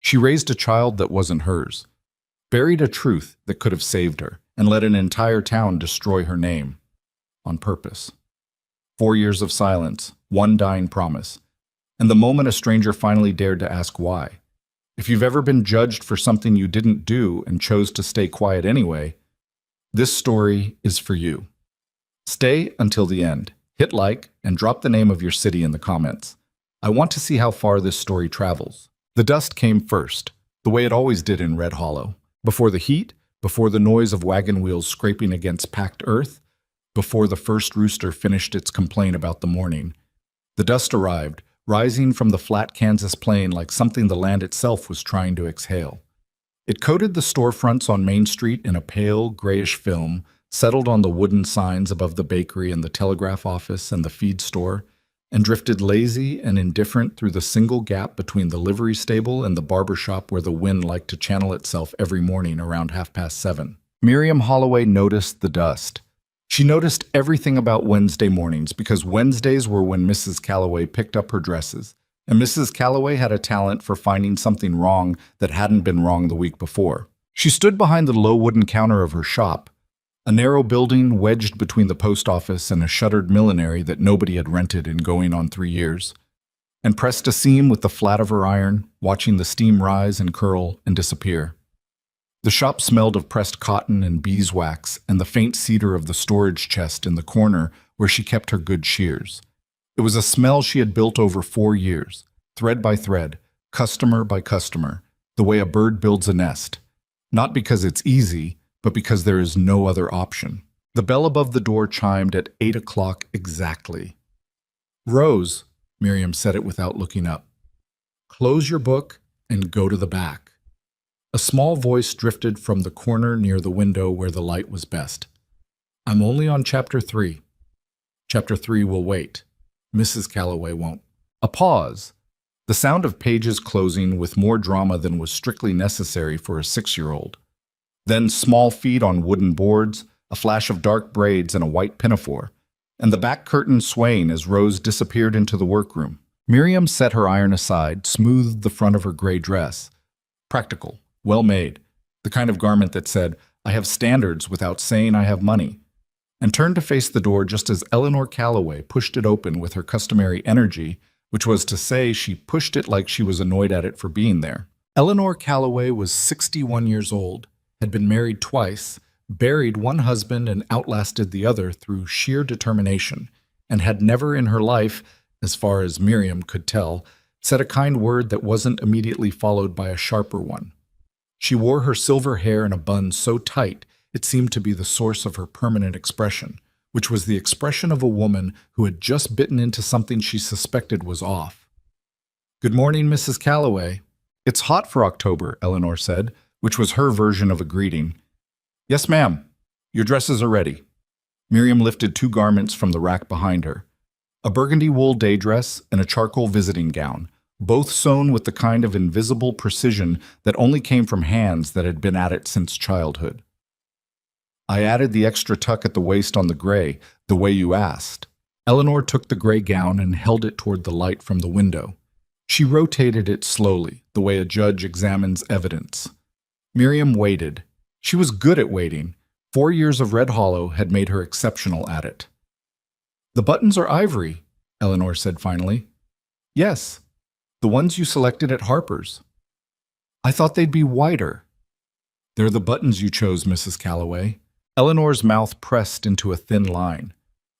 She raised a child that wasn't hers, buried a truth that could have saved her, and let an entire town destroy her name on purpose. 4 years of silence, one dying promise, and the moment a stranger finally dared to ask why. If you've ever been judged for something you didn't do and chose to stay quiet anyway, this story is for you. Stay until the end. Hit like and drop the name of your city in the comments. I want to see how far this story travels. The dust came first, the way it always did in Red Hollow. Before the heat, before the noise of wagon wheels scraping against packed earth, before the first rooster finished its complaint about the morning. The dust arrived, rising from the flat Kansas plain like something the land itself was trying to exhale. It coated the storefronts on Main Street in a pale, grayish film, settled on the wooden signs above the bakery and the telegraph office and the feed store, and drifted lazy and indifferent through the single gap between the livery stable and the barber shop where the wind liked to channel itself every morning around 7:30. Miriam Holloway noticed the dust. She noticed everything about Wednesday mornings because Wednesdays were when Mrs. Calloway picked up her dresses, and Mrs. Calloway had a talent for finding something wrong that hadn't been wrong the week before. She stood behind the low wooden counter of her shop, a narrow building wedged between the post office and a shuttered millinery that nobody had rented in going on 3 years, and pressed a seam with the flat of her iron, watching the steam rise and curl and disappear. The shop smelled of pressed cotton and beeswax and the faint cedar of the storage chest in the corner where she kept her good shears. It was a smell she had built over 4 years, thread by thread, customer by customer, the way a bird builds a nest, not because it's easy, but because there is no other option. The bell above the door chimed at 8 o'clock exactly. "Rose," Miriam said it without looking up, "close your book and go to the back." A small voice drifted from the corner near the window where the light was best. "I'm only on chapter 3. Chapter 3 will wait. Mrs. Calloway won't." A pause. The sound of pages closing with more drama than was strictly necessary for a 6-year-old. Then small feet on wooden boards, a flash of dark braids and a white pinafore, and the back curtain swaying as Rose disappeared into the workroom. Miriam set her iron aside, smoothed the front of her gray dress. Practical, well-made, the kind of garment that said, "I have standards without saying I have money," and turned to face the door just as Eleanor Calloway pushed it open with her customary energy, which was to say she pushed it like she was annoyed at it for being there. Eleanor Calloway was 61 years old, had been married twice, buried one husband and outlasted the other through sheer determination, and had never in her life, as far as Miriam could tell, said a kind word that wasn't immediately followed by a sharper one. She wore her silver hair in a bun so tight it seemed to be the source of her permanent expression, which was the expression of a woman who had just bitten into something she suspected was off. "Good morning, Mrs. Calloway." "It's hot for October," Eleanor said, which was her version of a greeting. "Yes, ma'am. Your dresses are ready." Miriam lifted 2 garments from the rack behind her, a burgundy wool day dress and a charcoal visiting gown, both sewn with the kind of invisible precision that only came from hands that had been at it since childhood. "I added the extra tuck at the waist on the gray, the way you asked." Eleanor took the gray gown and held it toward the light from the window. She rotated it slowly, the way a judge examines evidence. Miriam waited. She was good at waiting. 4 years of Red Hollow had made her exceptional at it. "The buttons are ivory," Eleanor said finally. "Yes, the ones you selected at Harper's." "I thought they'd be whiter." "They're the buttons you chose, Mrs. Calloway." Eleanor's mouth pressed into a thin line.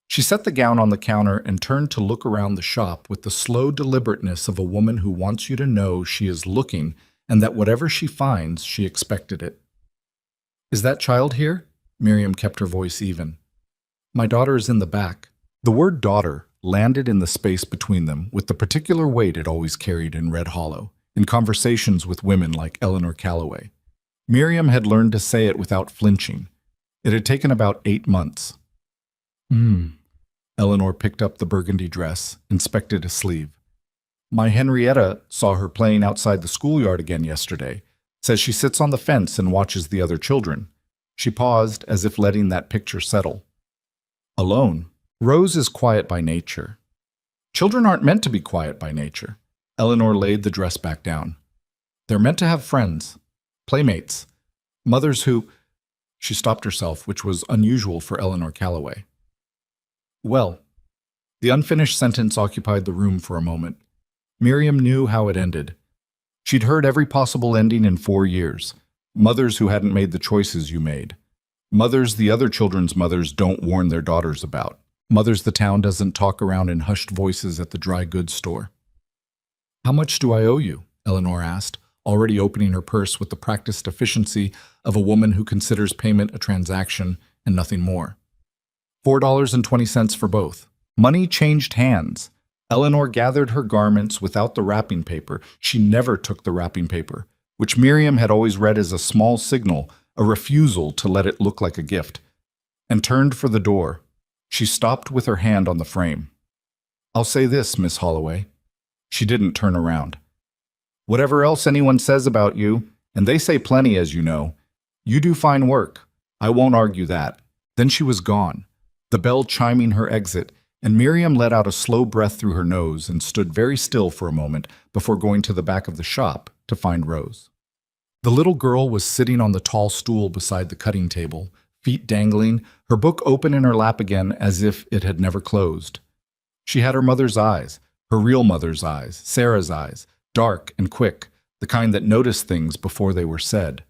She set the gown on the counter and turned to look around the shop with the slow deliberateness of a woman who wants you to know she is looking and that whatever she finds, she expected it. "Is that child here?" Miriam kept her voice even. "My daughter is in the back." The word daughter landed in the space between them with the particular weight it always carried in Red Hollow, in conversations with women like Eleanor Calloway. Miriam had learned to say it without flinching. It had taken about 8 months. Eleanor picked up the burgundy dress, inspected a sleeve. "My Henrietta saw her playing outside the schoolyard again yesterday. Says she sits on the fence and watches the other children." She paused as if letting that picture settle. "Alone. Rose is quiet by nature." "Children aren't meant to be quiet by nature." Eleanor laid the dress back down. They're meant to have friends, playmates, mothers who... She stopped herself, which was unusual for Eleanor Calloway. Well, the unfinished sentence occupied the room for a moment. Miriam knew how it ended. She'd heard every possible ending in 4 years. Mothers who hadn't made the choices you made. Mothers the other children's mothers don't warn their daughters about. Mothers the town doesn't talk around in hushed voices at the dry goods store. "How much do I owe you?" Eleanor asked, already opening her purse with the practiced efficiency of a woman who considers payment a transaction and nothing more. $4.20 for both. Money changed hands. Eleanor gathered her garments without the wrapping paper. She never took the wrapping paper, which Miriam had always read as a small signal, a refusal to let it look like a gift, and turned for the door. She stopped with her hand on the frame. "I'll say this, Miss Holloway." She didn't turn around. "Whatever else anyone says about you, and they say plenty, as you know, you do fine work. I won't argue that." Then she was gone, the bell chiming her exit, and Miriam let out a slow breath through her nose and stood very still for a moment before going to the back of the shop to find Rose. The little girl was sitting on the tall stool beside the cutting table, feet dangling, her book open in her lap again as if it had never closed. She had her mother's eyes, her real mother's eyes, Sarah's eyes, dark and quick, the kind that noticed things before they were said.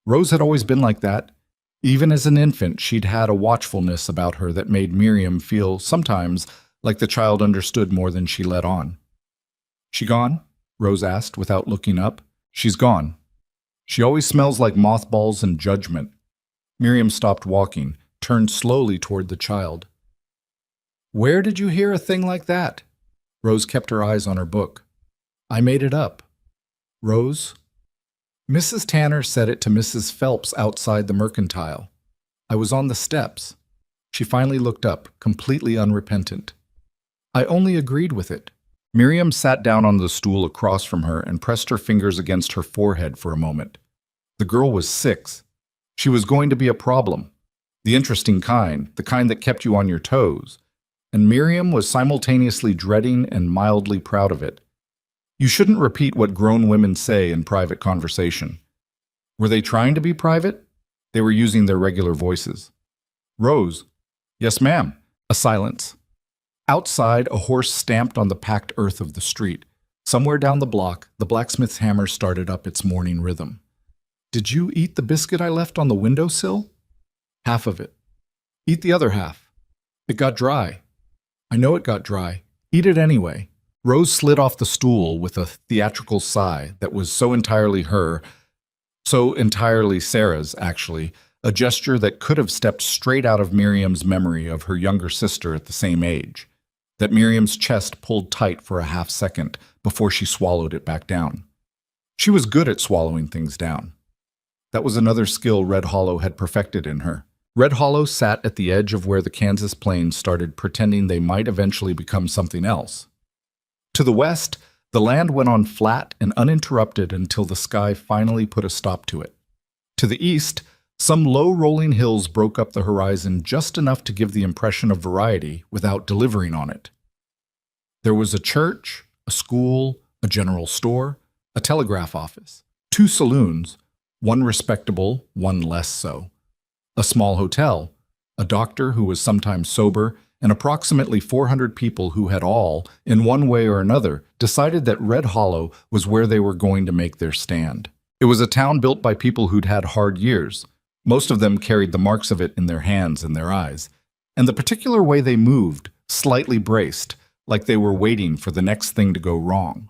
Rose had always been like that. Even as an infant, she'd had a watchfulness about her that made Miriam feel, sometimes, like the child understood more than she let on. "She gone?" Rose asked without looking up. "She's gone. She always smells like mothballs and judgment." Miriam stopped walking, turned slowly toward the child. "Where did you hear a thing like that?" Rose kept her eyes on her book. "I made it up." "Rose?" "Mrs. Tanner said it to Mrs. Phelps outside the Mercantile. I was on the steps." She finally looked up, completely unrepentant. "I only agreed with it." Miriam sat down on the stool across from her and pressed her fingers against her forehead for a moment. The girl was 6. She was going to be a problem. The interesting kind, the kind that kept you on your toes. And Miriam was simultaneously dreading and mildly proud of it. You shouldn't repeat what grown women say in private conversation. Were they trying to be private? They were using their regular voices. "Rose." "Yes, ma'am." A silence. Outside, a horse stamped on the packed earth of the street. Somewhere down the block, the blacksmith's hammer started up its morning rhythm. "Did you eat the biscuit I left on the windowsill?" "Half of it." "Eat the other half." "It got dry." "I know it got dry. Eat it anyway." Rose slid off the stool with a theatrical sigh that was so entirely her, so entirely Sarah's, actually, a gesture that could have stepped straight out of Miriam's memory of her younger sister at the same age, that Miriam's chest pulled tight for a half second before she swallowed it back down. She was good at swallowing things down. That was another skill Red Hollow had perfected in her. Red Hollow sat at the edge of where the Kansas plains started pretending they might eventually become something else. To the west, the land went on flat and uninterrupted until the sky finally put a stop to it. To the east, some low-rolling hills broke up the horizon just enough to give the impression of variety without delivering on it. There was a church, a school, a general store, a telegraph office, 2 saloons, one respectable, one less so, a small hotel, a doctor who was sometimes sober, and approximately 400 people who had all, in one way or another, decided that Red Hollow was where they were going to make their stand. It was a town built by people who'd had hard years. Most of them carried the marks of it in their hands and their eyes. And the particular way they moved, slightly braced, like they were waiting for the next thing to go wrong.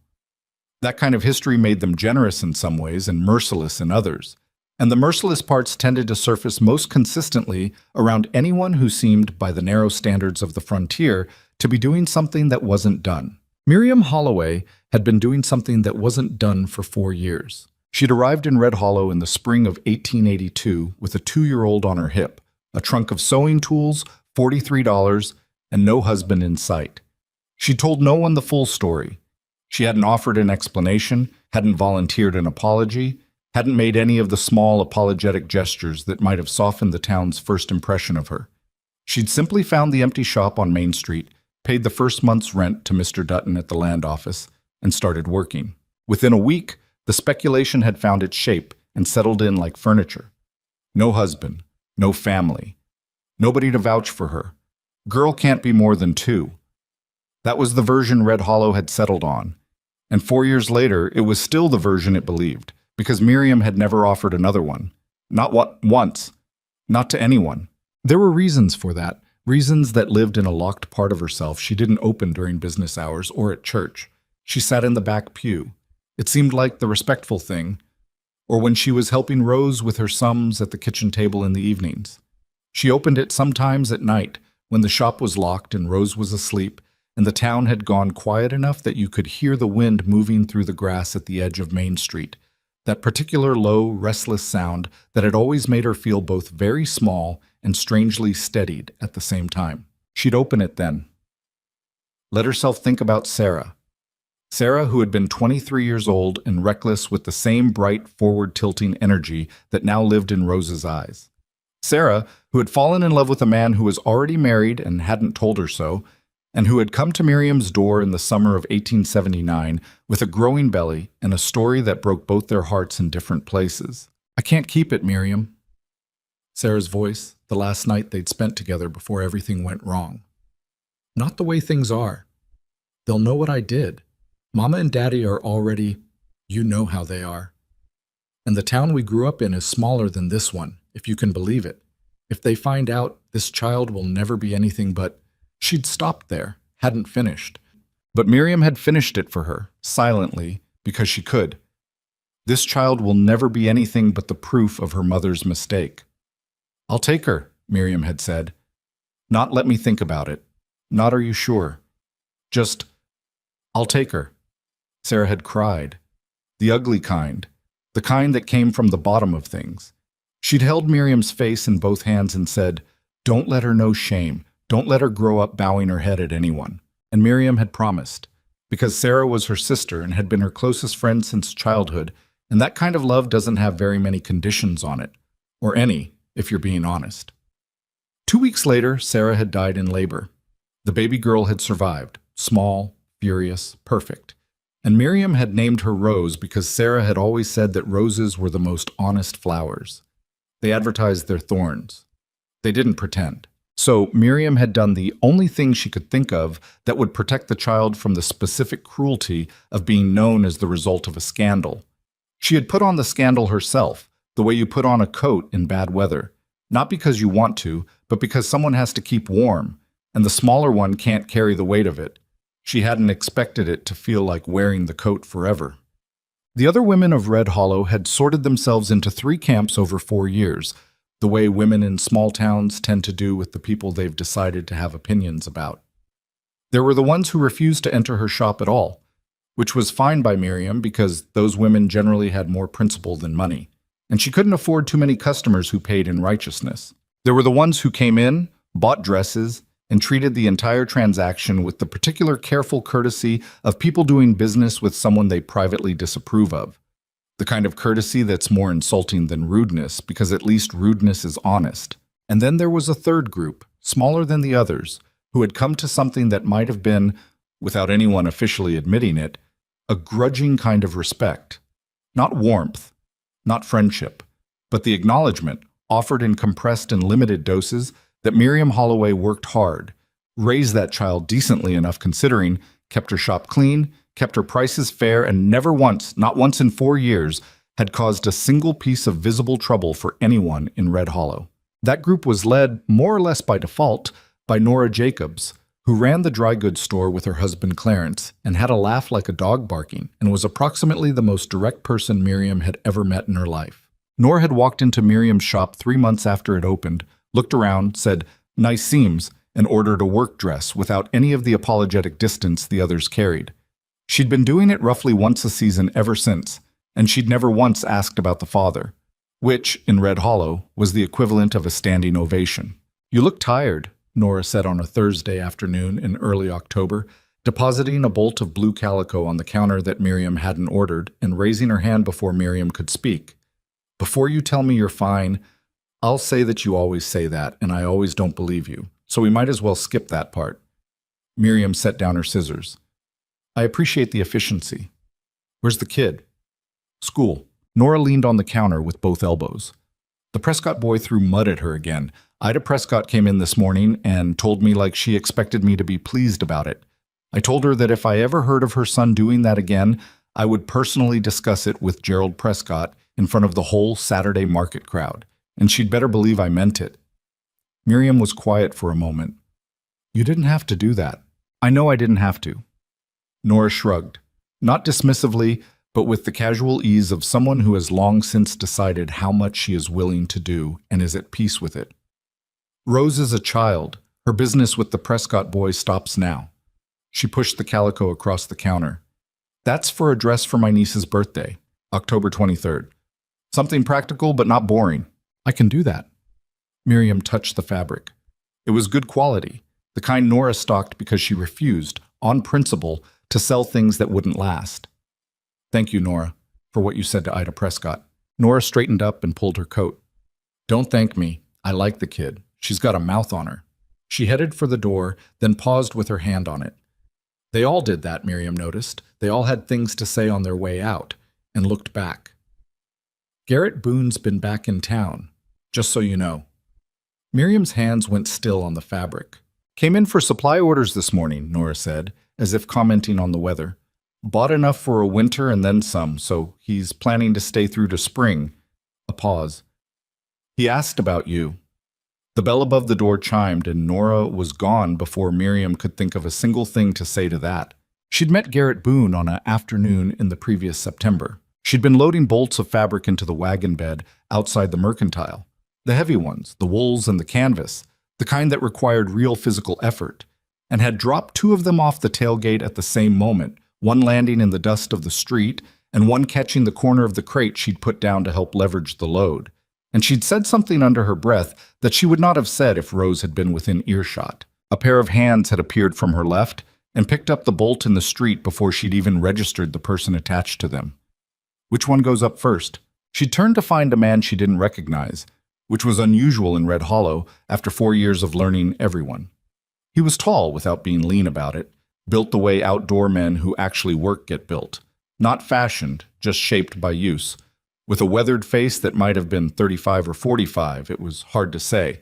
That kind of history made them generous in some ways and merciless in others. And the merciless parts tended to surface most consistently around anyone who seemed, by the narrow standards of the frontier, to be doing something that wasn't done. Miriam Holloway had been doing something that wasn't done for 4 years. She'd arrived in Red Hollow in the spring of 1882 with a 2-year-old on her hip, a trunk of sewing tools, $43, and no husband in sight. She told no one the full story. She hadn't offered an explanation, hadn't volunteered an apology, hadn't made any of the small apologetic gestures that might have softened the town's first impression of her. She'd simply found the empty shop on Main Street, paid the first month's rent to Mr. Dutton at the land office, and started working. Within a week, The speculation had found its shape and settled in like furniture. No husband, no family, nobody to vouch for her. Girl can't be more than 2. That was the version Red Hollow had settled on. And 4 years later, it was still the version it believed, because Miriam had never offered another one. Not once. Not to anyone. There were reasons for that, reasons that lived in a locked part of herself she didn't open during business hours or at church. She sat in the back pew. It seemed like the respectful thing, or when she was helping Rose with her sums at the kitchen table in the evenings. She opened it sometimes at night, when the shop was locked and Rose was asleep, and the town had gone quiet enough that you could hear the wind moving through the grass at the edge of Main Street, that particular low, restless sound that had always made her feel both very small and strangely steadied at the same time. She'd open it then. Let herself think about Sarah. Sarah, who had been 23 years old and reckless with the same bright, forward-tilting energy that now lived in Rose's eyes. Sarah, who had fallen in love with a man who was already married and hadn't told her so, and who had come to Miriam's door in the summer of 1879 with a growing belly and a story that broke both their hearts in different places. "I can't keep it, Miriam." Sarah's voice, the last night they'd spent together before everything went wrong. "Not the way things are. They'll know what I did. Mama and Daddy are already, you know how they are. And the town we grew up in is smaller than this one, if you can believe it. If they find out, this child will never be anything but..." She'd stopped there, hadn't finished. But Miriam had finished it for her, silently, because she could. "This child will never be anything but the proof of her mother's mistake." "I'll take her," Miriam had said. "Not let me think about it. Not are you sure. Just, I'll take her." Sarah had cried. The ugly kind. The kind that came from the bottom of things. She'd held Miriam's face in both hands and said, "Don't let her know shame. Don't let her grow up bowing her head at anyone." And Miriam had promised, because Sarah was her sister and had been her closest friend since childhood, and that kind of love doesn't have very many conditions on it. Or any, if you're being honest. 2 weeks later, Sarah had died in labor. The baby girl had survived, small, furious, perfect. And Miriam had named her Rose because Sarah had always said that roses were the most honest flowers. They advertised their thorns. They didn't pretend. So Miriam had done the only thing she could think of that would protect the child from the specific cruelty of being known as the result of a scandal. She had put on the scandal herself, the way you put on a coat in bad weather. Not because you want to, but because someone has to keep warm, and the smaller one can't carry the weight of it. She hadn't expected it to feel like wearing the coat forever. The other women of Red Hollow had sorted themselves into 3 camps over 4 years, the way women in small towns tend to do with the people they've decided to have opinions about. There were the ones who refused to enter her shop at all, which was fine by Miriam because those women generally had more principle than money, and she couldn't afford too many customers who paid in righteousness. There were the ones who came in, bought dresses, and treated the entire transaction with the particular careful courtesy of people doing business with someone they privately disapprove of. The kind of courtesy that's more insulting than rudeness, because at least rudeness is honest. And then there was a third group, smaller than the others, who had come to something that might have been, without anyone officially admitting it, a grudging kind of respect. Not warmth, not friendship, but the acknowledgement, offered in compressed and limited doses, that Miriam Holloway worked hard, raised that child decently enough considering, kept her shop clean, kept her prices fair, and never once, not once in 4 years, had caused a single piece of visible trouble for anyone in Red Hollow. That group was led, more or less by default, by Nora Jacobs, who ran the dry goods store with her husband Clarence and had a laugh like a dog barking and was approximately the most direct person Miriam had ever met in her life. Nora had walked into Miriam's shop 3 months after it opened, looked around, said, "Nice seams," and ordered a work dress without any of the apologetic distance the others carried. She'd been doing it roughly once a season ever since, and she'd never once asked about the father, which, in Red Hollow, was the equivalent of a standing ovation. "You look tired," Nora said on a Thursday afternoon in early October, depositing a bolt of blue calico on the counter that Miriam hadn't ordered and raising her hand before Miriam could speak. "Before you tell me you're fine, I'll say that you always say that, and I always don't believe you, so we might as well skip that part." Miriam set down her scissors. "I appreciate the efficiency. Where's the kid?" School. Nora leaned on the counter with both elbows. The Prescott boy threw mud at her again. Ida Prescott came in this morning and told me like she expected me to be pleased about it. I told her that if I ever heard of her son doing that again, I would personally discuss it with Gerald Prescott in front of the whole Saturday market crowd, and she'd better believe I meant it. Miriam was quiet for a moment. You didn't have to do that. I know I didn't have to. Nora shrugged, not dismissively, but with the casual ease of someone who has long since decided how much she is willing to do and is at peace with it. Rose is a child. Her business with the Prescott boy stops now. She pushed the calico across the counter. That's for a dress for my niece's birthday, October 23rd. Something practical but not boring. I can do that. Miriam touched the fabric. It was good quality, the kind Nora stocked because she refused, on principle, to sell things that wouldn't last. Thank you, Nora, for what you said to Ida Prescott. Nora straightened up and pulled her coat. Don't thank me. I like the kid. She's got a mouth on her. She headed for the door, then paused with her hand on it. They all did that, Miriam noticed. They all had things to say on their way out, and looked back. Garrett Boone's been back in town, just so you know. Miriam's hands went still on the fabric. Came in for supply orders this morning, Nora said, as if commenting on the weather. Bought enough for a winter and then some, so he's planning to stay through to spring. A pause. He asked about you. The bell above the door chimed, and Nora was gone before Miriam could think of a single thing to say to that. She'd met Garrett Boone on an afternoon in the previous September. She'd been loading bolts of fabric into the wagon bed outside the mercantile. The heavy ones, the wools and the canvas, the kind that required real physical effort, and had dropped two of them off the tailgate at the same moment, one landing in the dust of the street and one catching the corner of the crate she'd put down to help leverage the load. And she'd said something under her breath that she would not have said if Rose had been within earshot. A pair of hands had appeared from her left and picked up the bolt in the street before she'd even registered the person attached to them. Which one goes up first? She turned to find a man she didn't recognize, which was unusual in Red Hollow after 4 years of learning everyone. He was tall without being lean about it, built the way outdoor men who actually work get built. Not fashioned, just shaped by use. With a weathered face that might have been 35 or 45, it was hard to say,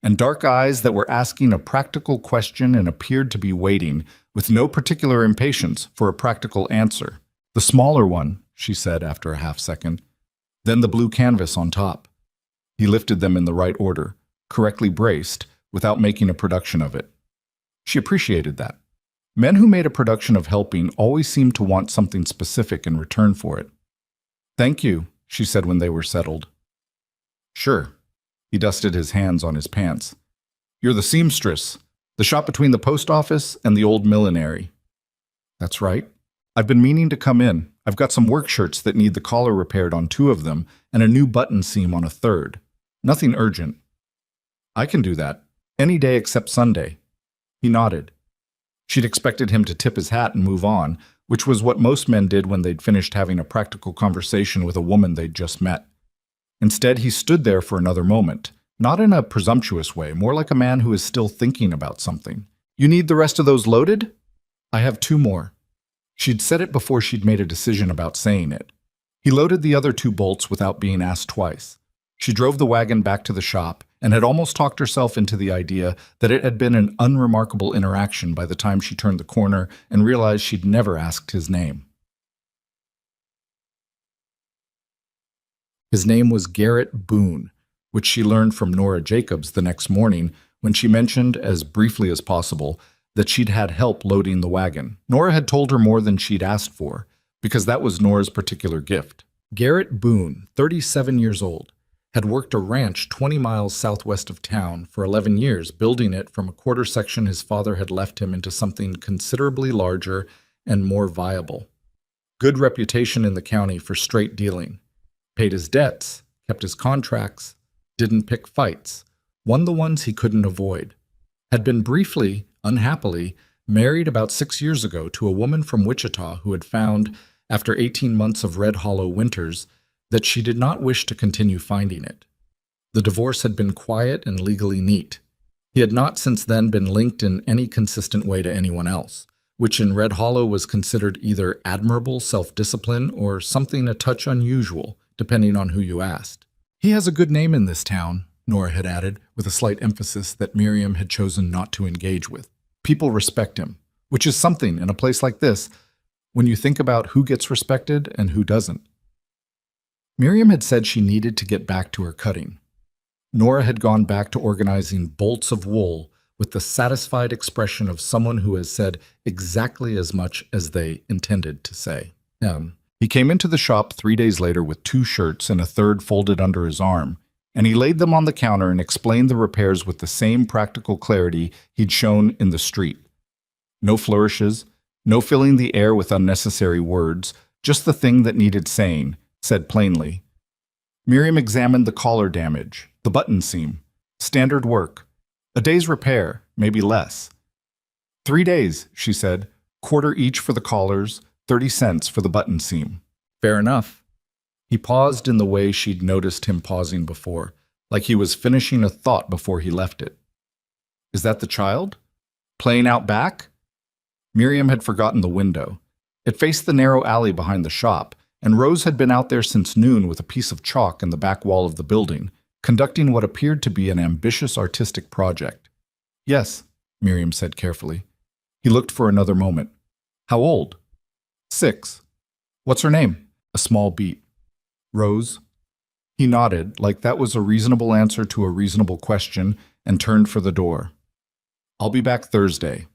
and dark eyes that were asking a practical question and appeared to be waiting, with no particular impatience, for a practical answer. The smaller one, she said after a half-second. Then the blue canvas on top. He lifted them in the right order, correctly braced, without making a production of it. She appreciated that. Men who made a production of helping always seemed to want something specific in return for it. Thank you, she said when they were settled. Sure. He dusted his hands on his pants. You're the seamstress, the shop between the post office and the old millinery. That's right. I've been meaning to come in. I've got some work shirts that need the collar repaired on 2 of them and a new button seam on a 3rd. Nothing urgent. I can do that. Any day except Sunday. He nodded. She'd expected him to tip his hat and move on, which was what most men did when they'd finished having a practical conversation with a woman they'd just met. Instead, he stood there for another moment, not in a presumptuous way, more like a man who is still thinking about something. You need the rest of those loaded? I have 2 more. She'd said it before she'd made a decision about saying it. He loaded the other 2 bolts without being asked twice. She drove the wagon back to the shop and had almost talked herself into the idea that it had been an unremarkable interaction by the time she turned the corner and realized she'd never asked his name. His name was Garrett Boone, which she learned from Nora Jacobs the next morning when she mentioned, as briefly as possible, that she'd had help loading the wagon. Nora had told her more than she'd asked for, because that was Nora's particular gift. Garrett Boone, 37 years old, had worked a ranch 20 miles southwest of town for 11 years, building it from a quarter section his father had left him into something considerably larger and more viable. Good reputation in the county for straight dealing. Paid his debts, kept his contracts, didn't pick fights, won the ones he couldn't avoid. Had been briefly, unhappily, married about 6 years ago to a woman from Wichita who had found, after 18 months of Red Hollow winters, that she did not wish to continue finding it. The divorce had been quiet and legally neat. He had not since then been linked in any consistent way to anyone else, which in Red Hollow was considered either admirable self-discipline or something a touch unusual, depending on who you asked. He has a good name in this town, Nora had added, with a slight emphasis that Miriam had chosen not to engage with. People respect him, which is something in a place like this when you think about who gets respected and who doesn't. Miriam had said she needed to get back to her cutting. Nora had gone back to organizing bolts of wool with the satisfied expression of someone who has said exactly as much as they intended to say. He came into the shop 3 days later with 2 shirts and a third folded under his arm, and he laid them on the counter and explained the repairs with the same practical clarity he'd shown in the street. No flourishes, no filling the air with unnecessary words, just the thing that needed saying, said plainly. Miriam examined the collar damage, the button seam, standard work, a day's repair, maybe less. 3 days, she said, quarter each for the collars, 30 cents for the button seam. Fair enough. He paused in the way she'd noticed him pausing before, like he was finishing a thought before he left it. Is that the child? Playing out back? Miriam had forgotten the window. It faced the narrow alley behind the shop, and Rose had been out there since noon with a piece of chalk in the back wall of the building, conducting what appeared to be an ambitious artistic project. Yes, Miriam said carefully. He looked for another moment. How old? 6. What's her name? A small beat. Rose? He nodded, like that was a reasonable answer to a reasonable question, and turned for the door. I'll be back Thursday.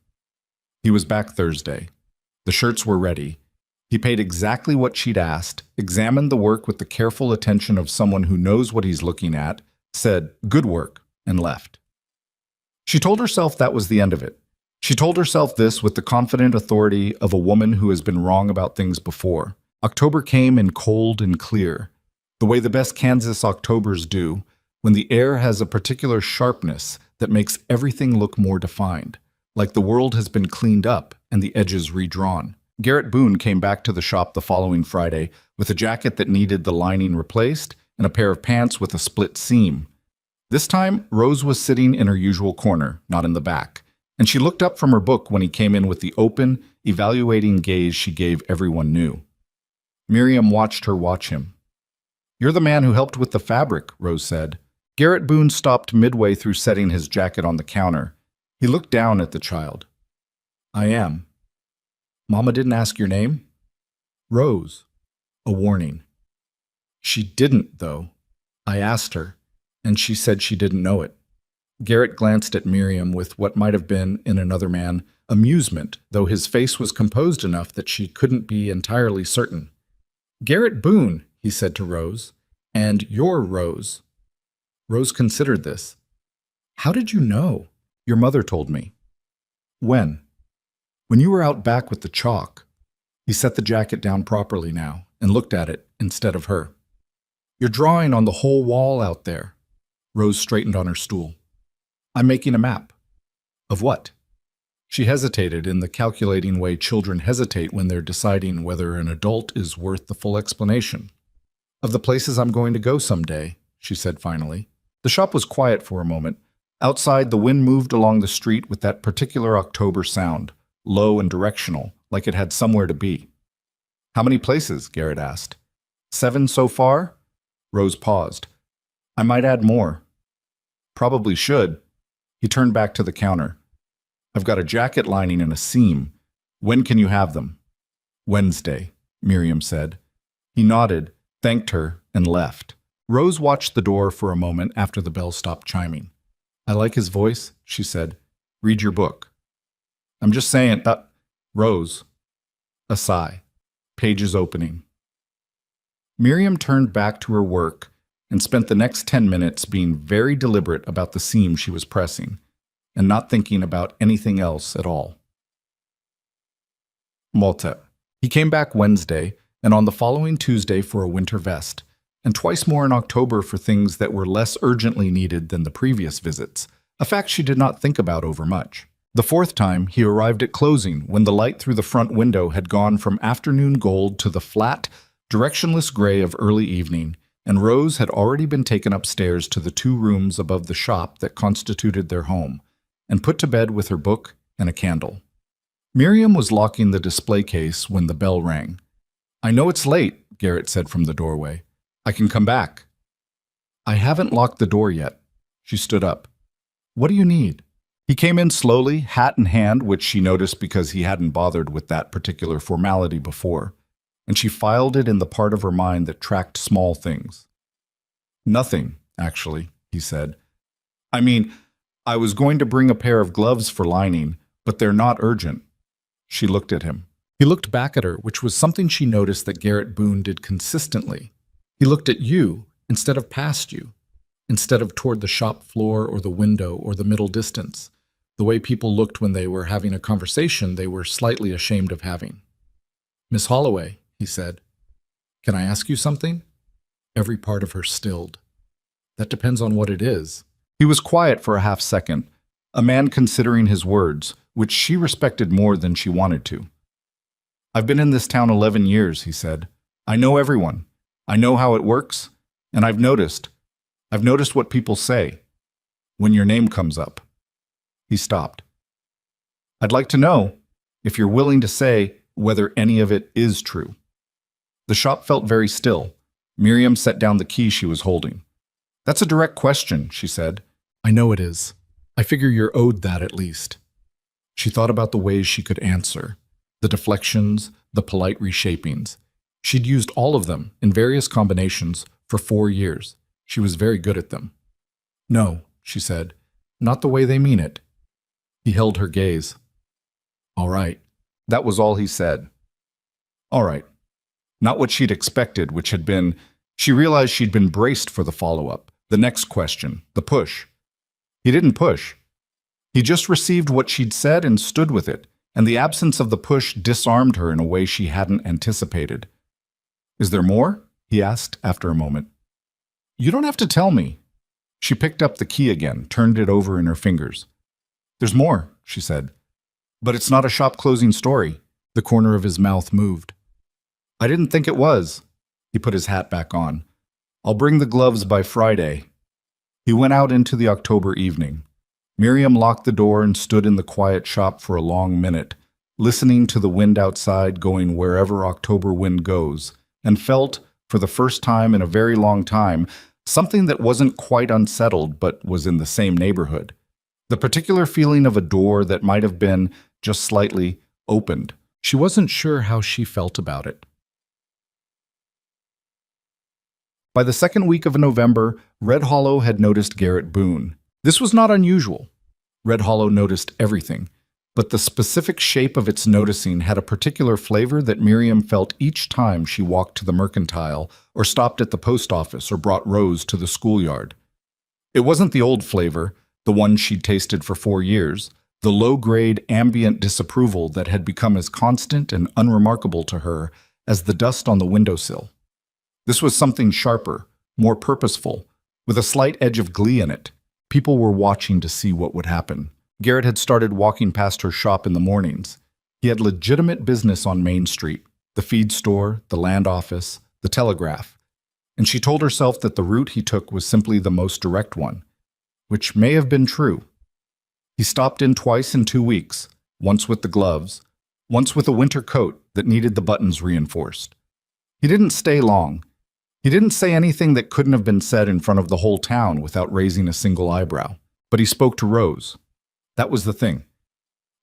He was back Thursday. The shirts were ready. He paid exactly what she'd asked, examined the work with the careful attention of someone who knows what he's looking at, said, "Good work," and left. She told herself that was the end of it. She told herself this with the confident authority of a woman who has been wrong about things before. October came in cold and clear, the way the best Kansas Octobers do, when the air has a particular sharpness that makes everything look more defined, like the world has been cleaned up and the edges redrawn. Garrett Boone came back to the shop the following Friday with a jacket that needed the lining replaced and a pair of pants with a split seam. This time, Rose was sitting in her usual corner, not in the back, and she looked up from her book when he came in with the open, evaluating gaze she gave everyone new. Miriam watched her watch him. "You're the man who helped with the fabric," Rose said. Garrett Boone stopped midway through setting his jacket on the counter. He looked down at the child. "I am." "Mama didn't ask your name?" "Rose." A warning. "She didn't, though. I asked her, and she said she didn't know it." Garrett glanced at Miriam with what might have been, in another man, amusement, though his face was composed enough that she couldn't be entirely certain. "Garrett Boone," he said to Rose, "and you're Rose." Rose considered this. "How did you know?" "Your mother told me." "When?" "When you were out back with the chalk." He set the jacket down properly now and looked at it instead of her. "You're drawing on the whole wall out there." Rose straightened on her stool. "I'm making a map." "Of what?" She hesitated in the calculating way children hesitate when they're deciding whether an adult is worth the full explanation. "Of the places I'm going to go someday," she said finally. The shop was quiet for a moment. Outside, the wind moved along the street with that particular October sound, low and directional, like it had somewhere to be. "How many places?" Garrett asked. 7 so far?" Rose paused. "I might add more." "Probably should." He turned back to the counter. "I've got a jacket lining and a seam. When can you have them?" "Wednesday," Miriam said. He nodded, thanked her, and left. Rose watched the door for a moment after the bell stopped chiming. "I like his voice," she said. "Read your book." "I'm just saying, Rose." A sigh. Pages opening. Miriam turned back to her work and spent the next 10 minutes being very deliberate about the seam she was pressing, and not thinking about anything else at all. Malta. He came back Wednesday, and on the following Tuesday for a winter vest, and twice more in October for things that were less urgently needed than the previous visits, a fact she did not think about overmuch. The 4th time, he arrived at closing when the light through the front window had gone from afternoon gold to the flat, directionless gray of early evening, and Rose had already been taken upstairs to the 2 rooms above the shop that constituted their home, and put to bed with her book and a candle. Miriam was locking the display case when the bell rang. "I know it's late," Garrett said from the doorway. "I can come back." "I haven't locked the door yet." She stood up. "What do you need?" He came in slowly, hat in hand, which she noticed because he hadn't bothered with that particular formality before, and she filed it in the part of her mind that tracked small things. "Nothing, actually," he said. "I mean, I was going to bring a pair of gloves for lining, but they're not urgent." She looked at him. He looked back at her, which was something she noticed that Garrett Boone did consistently. He looked at you instead of past you, instead of toward the shop floor or the window or the middle distance, the way people looked when they were having a conversation they were slightly ashamed of having. "Miss Holloway," he said, "can I ask you something?" Every part of her stilled. "That depends on what it is." He was quiet for a half second, a man considering his words, which she respected more than she wanted to. "I've been in this town 11 years, he said. "I know everyone. I know how it works, and I've noticed what people say when your name comes up." He stopped. "I'd like to know if you're willing to say whether any of it is true." The shop felt very still. Miriam set down the key she was holding. "That's a direct question," she said. "I know it is. I figure you're owed that at least." She thought about the ways she could answer, the deflections, the polite reshapings. She'd used all of them in various combinations for 4 years. She was very good at them. "No," she said, "not the way they mean it." He held her gaze. "All right." That was all he said. All right. Not what she'd expected, which had been, she realized she'd been braced for the follow-up, the next question, the push. He didn't push. He just received what she'd said and stood with it, and the absence of the push disarmed her in a way she hadn't anticipated. "Is there more?" he asked after a moment. "You don't have to tell me." She picked up the key again, turned it over in her fingers. "There's more," she said. "But it's not a shop-closing story." The corner of his mouth moved. "I didn't think it was." He put his hat back on. "I'll bring the gloves by Friday." He went out into the October evening. Miriam locked the door and stood in the quiet shop for a long minute, listening to the wind outside going wherever October wind goes, and felt, for the first time in a very long time, something that wasn't quite unsettled but was in the same neighborhood. The particular feeling of a door that might have been, just slightly, opened. She wasn't sure how she felt about it. By the second week of November, Red Hollow had noticed Garrett Boone. This was not unusual. Red Hollow noticed everything, but the specific shape of its noticing had a particular flavor that Miriam felt each time she walked to the mercantile or stopped at the post office or brought Rose to the schoolyard. It wasn't the old flavor, the one she'd tasted for 4 years, the low-grade ambient disapproval that had become as constant and unremarkable to her as the dust on the windowsill. This was something sharper, more purposeful, with a slight edge of glee in it. People were watching to see what would happen. Garrett had started walking past her shop in the mornings. He had legitimate business on Main Street, the feed store, the land office, the telegraph, and she told herself that the route he took was simply the most direct one, which may have been true. He stopped in twice in 2 weeks, once with the gloves, once with a winter coat that needed the buttons reinforced. He didn't stay long. He didn't say anything that couldn't have been said in front of the whole town without raising a single eyebrow. But he spoke to Rose. That was the thing.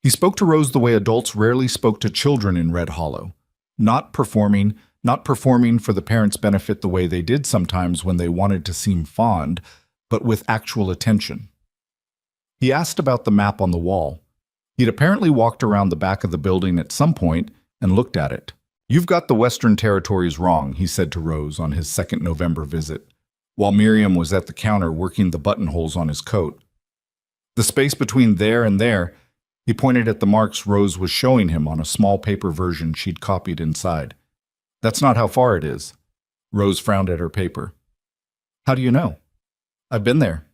He spoke to Rose the way adults rarely spoke to children in Red Hollow. Not performing for the parents' benefit the way they did sometimes when they wanted to seem fond, but with actual attention. He asked about the map on the wall. He'd apparently walked around the back of the building at some point and looked at it. "You've got the Western Territories wrong," he said to Rose on his second November visit, while Miriam was at the counter working the buttonholes on his coat. The space between there and there, he pointed at the marks Rose was showing him on a small paper version she'd copied inside. "That's not how far it is." Rose frowned at her paper. "How do you know?" "I've been there."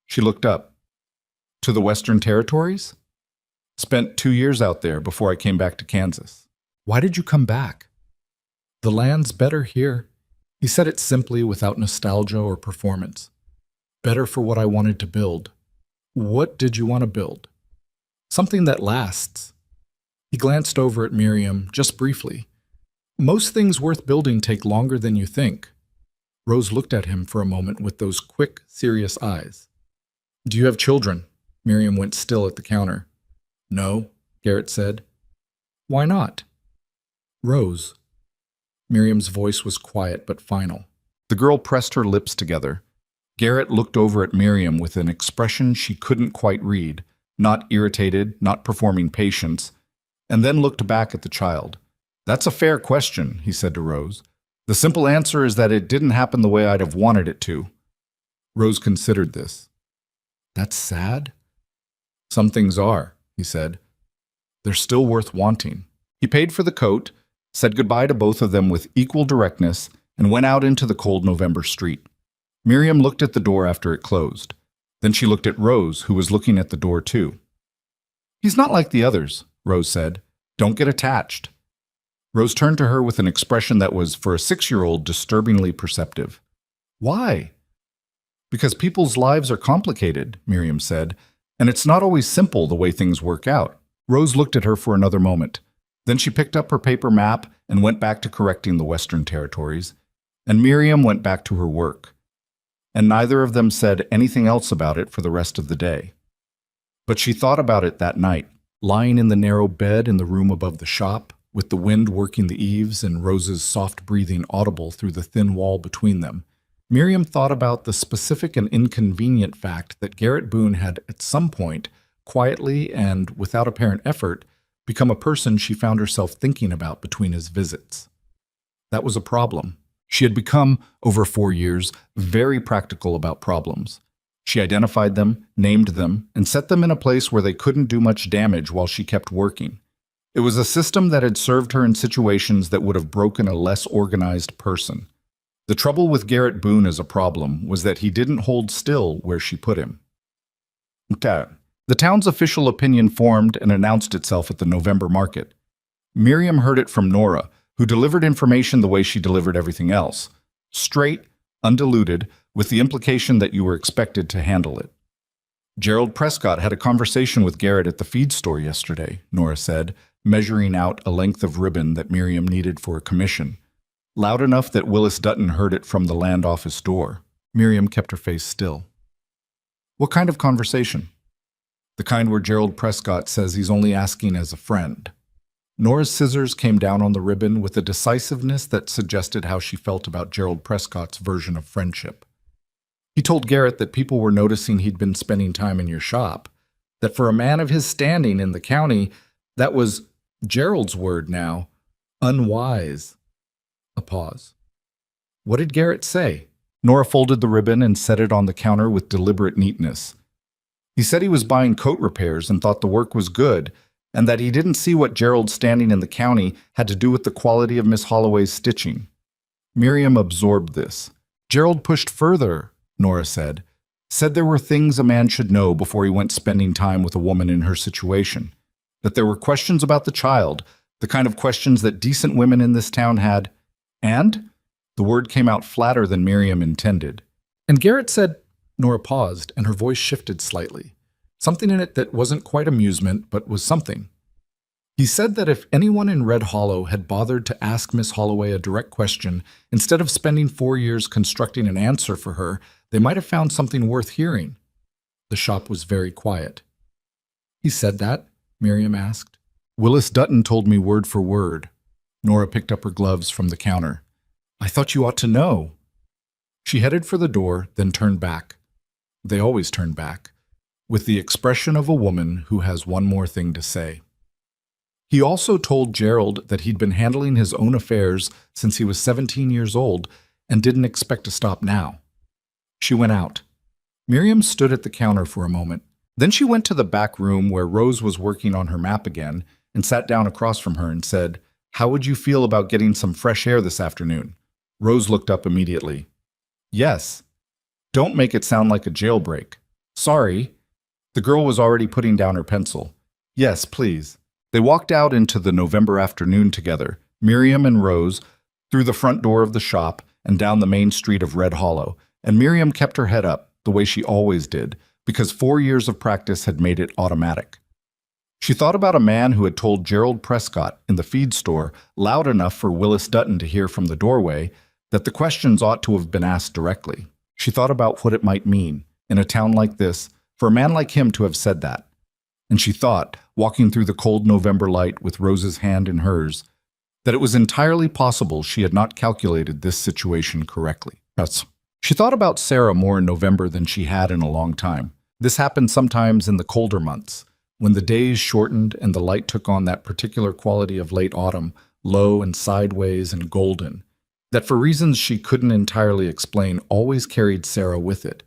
She looked up. "To the Western Territories?" "Spent 2 years out there before I came back to Kansas." "Why did you come back?" "The land's better here." He said it simply, without nostalgia or performance. "Better for what I wanted to build." "What did you want to build?" "Something that lasts." He glanced over at Miriam, just briefly. Most things worth building take longer than you think. Rose looked at him for a moment with those quick, serious eyes. Do you have children? Miriam went still at the counter. No, Garrett said. Why not? Rose. Miriam's voice was quiet but final. The girl pressed her lips together. Garrett looked over at Miriam with an expression she couldn't quite read, not irritated, not performing patience, and then looked back at the child. That's a fair question, he said to Rose. The simple answer is that it didn't happen the way I'd have wanted it to. Rose considered this. That's sad? Some things are, he said. They're still worth wanting. He paid for the coat, said goodbye to both of them with equal directness, and went out into the cold November street. Miriam looked at the door after it closed. Then she looked at Rose, who was looking at the door too. He's not like the others, Rose said. Don't get attached. Rose turned to her with an expression that was, for a 6-year-old, disturbingly perceptive. Why? Because people's lives are complicated, Miriam said, and it's not always simple the way things work out. Rose looked at her for another moment. Then she picked up her paper map and went back to correcting the Western Territories, and Miriam went back to her work. And neither of them said anything else about it for the rest of the day. But she thought about it that night, lying in the narrow bed in the room above the shop, with the wind working the eaves and Rose's soft breathing audible through the thin wall between them. Miriam thought about the specific and inconvenient fact that Garrett Boone had at some point, quietly and without apparent effort, become a person she found herself thinking about between his visits. That was a problem. She had become, over 4 years, very practical about problems. She identified them, named them, and set them in a place where they couldn't do much damage while she kept working. It was a system that had served her in situations that would have broken a less organized person. The trouble with Garrett Boone as a problem was that he didn't hold still where she put him. Okay. The town's official opinion formed and announced itself at the November market. Miriam heard it from Nora, who delivered information the way she delivered everything else. Straight, undiluted, with the implication that you were expected to handle it. Gerald Prescott had a conversation with Garrett at the feed store yesterday, Nora said, measuring out a length of ribbon that Miriam needed for a commission. Loud enough that Willis Dutton heard it from the land office door. Miriam kept her face still. What kind of conversation? The kind where Gerald Prescott says he's only asking as a friend. Nora's scissors came down on the ribbon with a decisiveness that suggested how she felt about Gerald Prescott's version of friendship. He told Garrett that people were noticing he'd been spending time in your shop, that for a man of his standing in the county, that was, Gerald's word now, unwise. A pause. What did Garrett say? Nora folded the ribbon and set it on the counter with deliberate neatness. He said he was buying coat repairs and thought the work was good, and that he didn't see what Gerald's standing in the county had to do with the quality of Miss Holloway's stitching. Miriam absorbed this. Gerald pushed further, Nora said there were things a man should know before he went spending time with a woman in her situation. That there were questions about the child, the kind of questions that decent women in this town had. And? The word came out flatter than Miriam intended. And Garrett said, Nora paused, and her voice shifted slightly. Something in it that wasn't quite amusement, but was something. He said that if anyone in Red Hollow had bothered to ask Miss Holloway a direct question, instead of spending 4 years constructing an answer for her, they might have found something worth hearing. The shop was very quiet. He said that? Miriam asked. Willis Dutton told me word for word. Nora picked up her gloves from the counter. I thought you ought to know. She headed for the door, then turned back. They always turn back, with the expression of a woman who has one more thing to say. He also told Gerald that he'd been handling his own affairs since he was 17 years old and didn't expect to stop now. She went out. Miriam stood at the counter for a moment. Then she went to the back room where Rose was working on her map again and sat down across from her and said, How would you feel about getting some fresh air this afternoon? Rose looked up immediately. Yes. Don't make it sound like a jailbreak. Sorry. The girl was already putting down her pencil. Yes, please. They walked out into the November afternoon together, Miriam and Rose, through the front door of the shop and down the main street of Red Hollow, and Miriam kept her head up, the way she always did, because 4 years of practice had made it automatic. She thought about a man who had told Gerald Prescott in the feed store, loud enough for Willis Dutton to hear from the doorway, that the questions ought to have been asked directly. She thought about what it might mean, in a town like this, for a man like him to have said that. And she thought, walking through the cold November light with Rose's hand in hers, that it was entirely possible she had not calculated this situation correctly. She thought about Sarah more in November than she had in a long time. This happened sometimes in the colder months, when the days shortened and the light took on that particular quality of late autumn, low and sideways and golden, that for reasons she couldn't entirely explain always carried Sarah with it.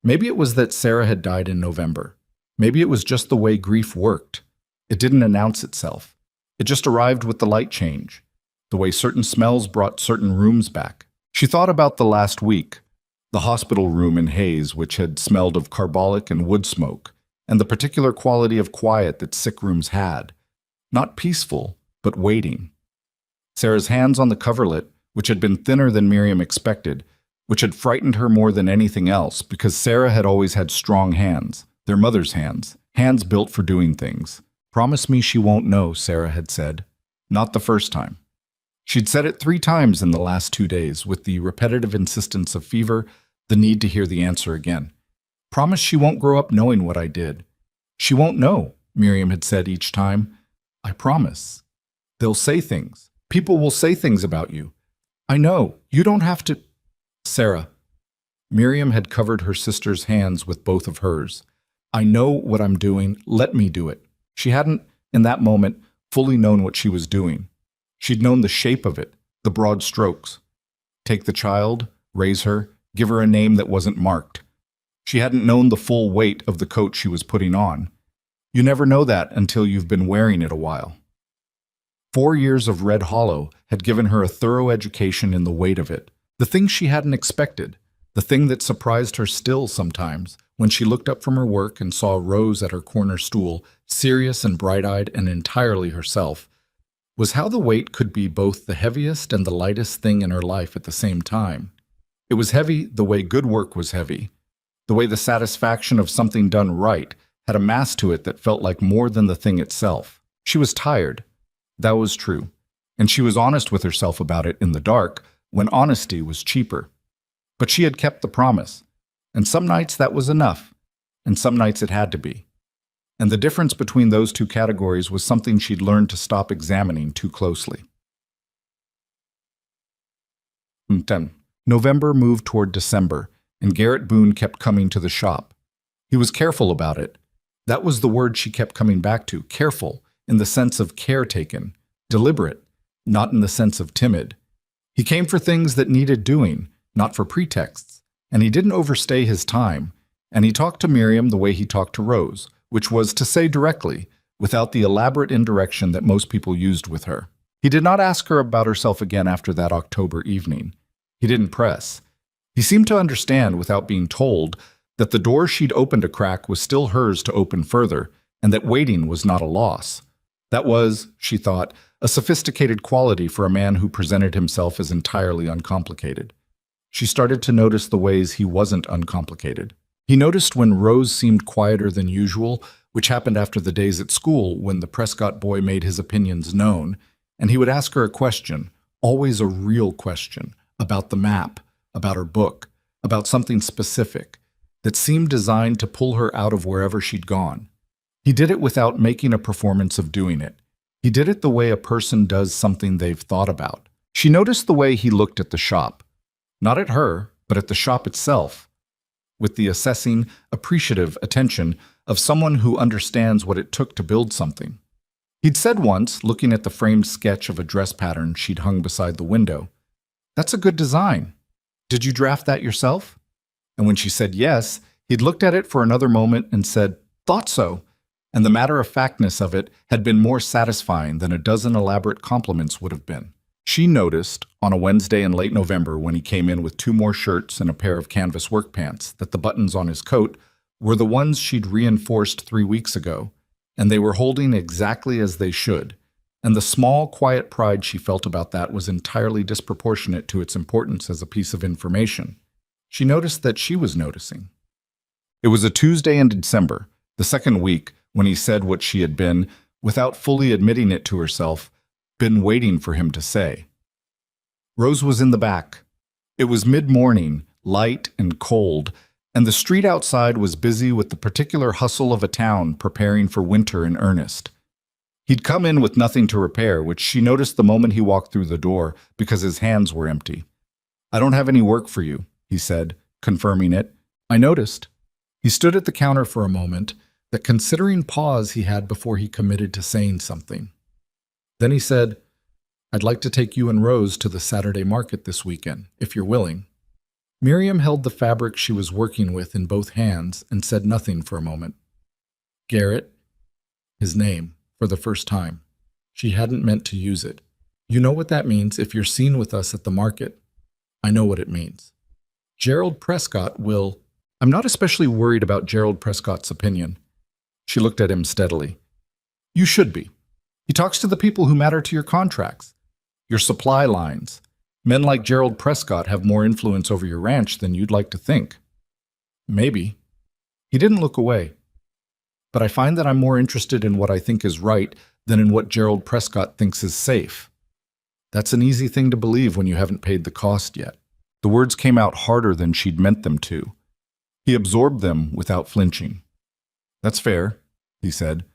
Maybe it was that Sarah had died in November. Maybe it was just the way grief worked. It didn't announce itself. It just arrived with the light change, the way certain smells brought certain rooms back. She thought about the last week, the hospital room in Hayes, which had smelled of carbolic and wood smoke, and the particular quality of quiet that sick rooms had. Not peaceful, but waiting. Sarah's hands on the coverlet, which had been thinner than Miriam expected, which had frightened her more than anything else, because Sarah had always had strong hands, their mother's hands, hands built for doing things. "Promise me she won't know," Sarah had said. Not the first time. She'd said it 3 times in the last 2 days, with the repetitive insistence of fever, the need to hear the answer again. "Promise she won't grow up knowing what I did." "She won't know," Miriam had said each time. "I promise. They'll say things. People will say things about you. I know. You don't have to." "Sarah." Miriam had covered her sister's hands with both of hers. "I know what I'm doing. Let me do it." She hadn't, in that moment, fully known what she was doing. She'd known the shape of it, the broad strokes. Take the child, raise her, give her a name that wasn't marked. She hadn't known the full weight of the coat she was putting on. You never know that until you've been wearing it a while. 4 years of Red Hollow had given her a thorough education in the weight of it, the thing she hadn't expected, the thing that surprised her still sometimes, when she looked up from her work and saw Rose at her corner stool, serious and bright-eyed and entirely herself, was how the weight could be both the heaviest and the lightest thing in her life at the same time. It was heavy the way good work was heavy, the way the satisfaction of something done right had a mass to it that felt like more than the thing itself. She was tired. That was true. And she was honest with herself about it in the dark, when honesty was cheaper. But she had kept the promise. And some nights that was enough, and some nights it had to be. And the difference between those two categories was something she'd learned to stop examining too closely. 10. November moved toward December, and Garrett Boone kept coming to the shop. He was careful about it. That was the word she kept coming back to, careful, in the sense of caretaken, deliberate, not in the sense of timid. He came for things that needed doing, not for pretexts, and he didn't overstay his time, and he talked to Miriam the way he talked to Rose, which was to say directly, without the elaborate indirection that most people used with her. He did not ask her about herself again after that October evening. He didn't press. He seemed to understand, without being told, that the door she'd opened a crack was still hers to open further, and that waiting was not a loss. That was, she thought, a sophisticated quality for a man who presented himself as entirely uncomplicated. She started to notice the ways he wasn't uncomplicated. He noticed when Rose seemed quieter than usual, which happened after the days at school when the Prescott boy made his opinions known, and he would ask her a question, always a real question, about the map, about her book, about something specific, that seemed designed to pull her out of wherever she'd gone. He did it without making a performance of doing it. He did it the way a person does something they've thought about. She noticed the way he looked at the shop, not at her, but at the shop itself, with the assessing, appreciative attention of someone who understands what it took to build something. He'd said once, looking at the framed sketch of a dress pattern she'd hung beside the window, "That's a good design. Did you draft that yourself?" And when she said yes, he'd looked at it for another moment and said, "Thought so." And the matter-of-factness of it had been more satisfying than a dozen elaborate compliments would have been. She noticed, on a Wednesday in late November when he came in with 2 more shirts and a pair of canvas work pants, that the buttons on his coat were the ones she'd reinforced 3 weeks ago, and they were holding exactly as they should, and the small, quiet pride she felt about that was entirely disproportionate to its importance as a piece of information. She noticed that she was noticing. It was a Tuesday in December, the second week, when he said what she had been, without fully admitting it to herself, been waiting for him to say. Rose was in the back. It was mid-morning, light and cold, and the street outside was busy with the particular hustle of a town preparing for winter in earnest. He'd come in with nothing to repair, which she noticed the moment he walked through the door because his hands were empty. "I don't have any work for you," he said, confirming it. "I noticed." He stood at the counter for a moment, that considering pause he had before he committed to saying something. Then he said, "I'd like to take you and Rose to the Saturday market this weekend, if you're willing." Miriam held the fabric she was working with in both hands and said nothing for a moment. Garrett, his name, for the first time. She hadn't meant to use it. "You know what that means if you're seen with us at the market." "I know what it means." "Gerald Prescott will—" "I'm not especially worried about Gerald Prescott's opinion." She looked at him steadily. "You should be. He talks to the people who matter to your contracts, your supply lines. Men like Gerald Prescott have more influence over your ranch than you'd like to think." "Maybe." He didn't look away. "But I find that I'm more interested in what I think is right than in what Gerald Prescott thinks is safe." "That's an easy thing to believe when you haven't paid the cost yet." The words came out harder than she'd meant them to. He absorbed them without flinching. "That's fair," he said.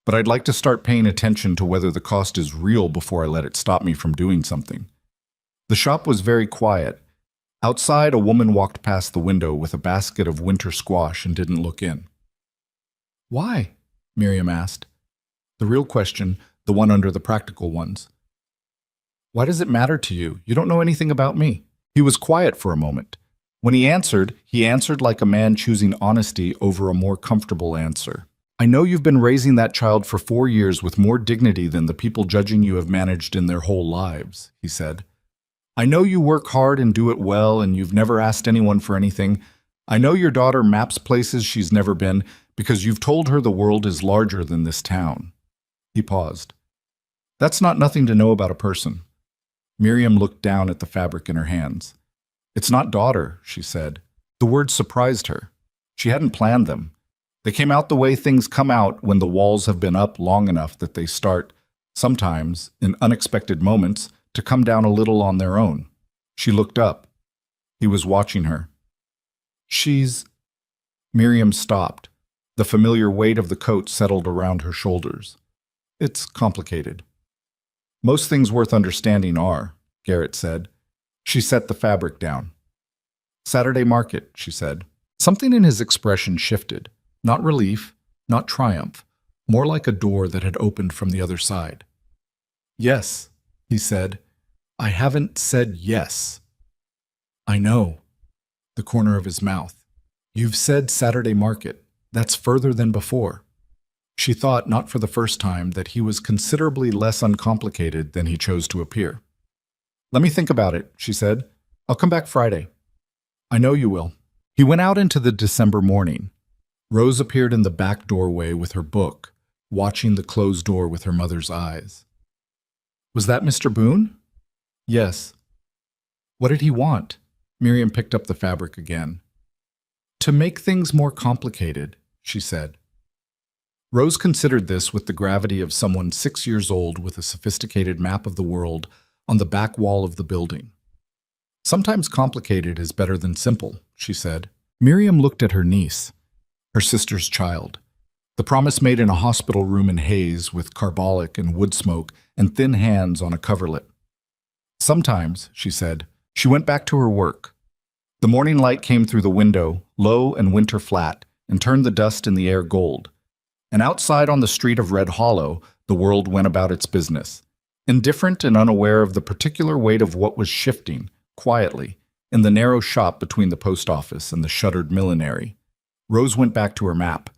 "But I'd like to start paying attention to whether the cost is real before I let it stop me from doing something." The shop was very quiet. Outside, a woman walked past the window with a basket of winter squash and didn't look in. "Why?" Miriam asked. The real question, the one under the practical ones. "Why does it matter to you? You don't know anything about me." He was quiet for a moment. When he answered like a man choosing honesty over a more comfortable answer. "I know you've been raising that child for 4 years with more dignity than the people judging you have managed in their whole lives," he said. "I know you work hard and do it well, and you've never asked anyone for anything. I know your daughter maps places she's never been because you've told her the world is larger than this town." He paused. "That's not nothing to know about a person." Miriam looked down at the fabric in her hands. "It's not daughter," she said. The words surprised her. She hadn't planned them. They came out the way things come out when the walls have been up long enough that they start, sometimes, in unexpected moments, to come down a little on their own. She looked up. He was watching her. "She's—" Miriam stopped. The familiar weight of the coat settled around her shoulders. "It's complicated." "Most things worth understanding are," Garrett said. She set the fabric down. "Saturday market," she said. Something in his expression shifted. Not relief, not triumph, more like a door that had opened from the other side. "Yes," he said. "I haven't said yes." "I know." The corner of his mouth. "You've said Saturday market. That's further than before." She thought, not for the first time, that he was considerably less uncomplicated than he chose to appear. "Let me think about it," she said. "I'll come back Friday." "I know you will." He went out into the December morning. Rose appeared in the back doorway with her book, watching the closed door with her mother's eyes. "Was that Mr. Boone?" "Yes." "What did he want?" Miriam picked up the fabric again. "To make things more complicated," she said. Rose considered this with the gravity of someone 6 years old with a sophisticated map of the world on the back wall of the building. "Sometimes complicated is better than simple," she said. Miriam looked at her niece, her sister's child. The promise made in a hospital room in haze with carbolic and wood smoke and thin hands on a coverlet. "Sometimes," she said. She went back to her work. The morning light came through the window, low and winter flat, and turned the dust in the air gold. And outside on the street of Red Hollow, the world went about its business, indifferent and unaware of the particular weight of what was shifting, quietly, in the narrow shop between the post office and the shuttered millinery. Rose went back to her map.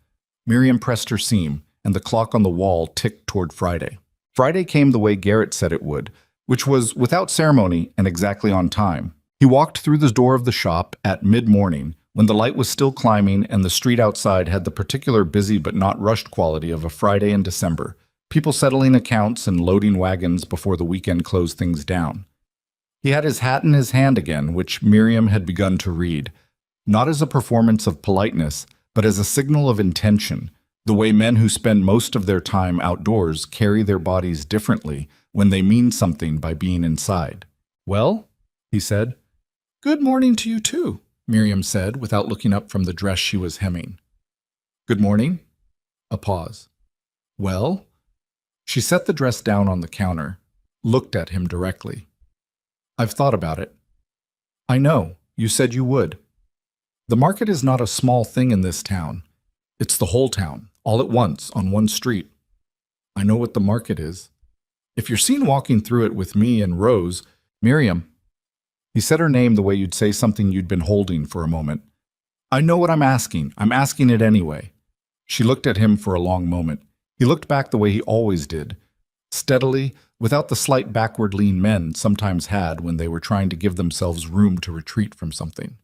Miriam pressed her seam, and the clock on the wall ticked toward Friday. Friday came the way Garrett said it would, which was without ceremony and exactly on time. He walked through the door of the shop at mid-morning, when the light was still climbing and the street outside had the particular busy but not rushed quality of a Friday in December, people settling accounts and loading wagons before the weekend closed things down. He had his hat in his hand again, which Miriam had begun to read, not as a performance of politeness, but as a signal of intention, The way men who spend most of their time outdoors carry their bodies differently when they mean something by being inside. "Well," he said. "Good morning to you too," Miriam said without looking up from the dress she was hemming. "Good morning." A pause. "Well?" She set the dress down on the counter, looked at him directly. "I've thought about it." "I know, you said you would. The market is not a small thing in this town. It's the whole town, all at once, on one street. I know what the market is. If you're seen walking through it with me and Rose, Miriam." He said her name the way you'd say something you'd been holding for a moment. "I know what I'm asking. I'm asking it anyway." She looked at him for a long moment. He looked back the way he always did, steadily, without the slight backward lean men sometimes had when they were trying to give themselves room to retreat from something.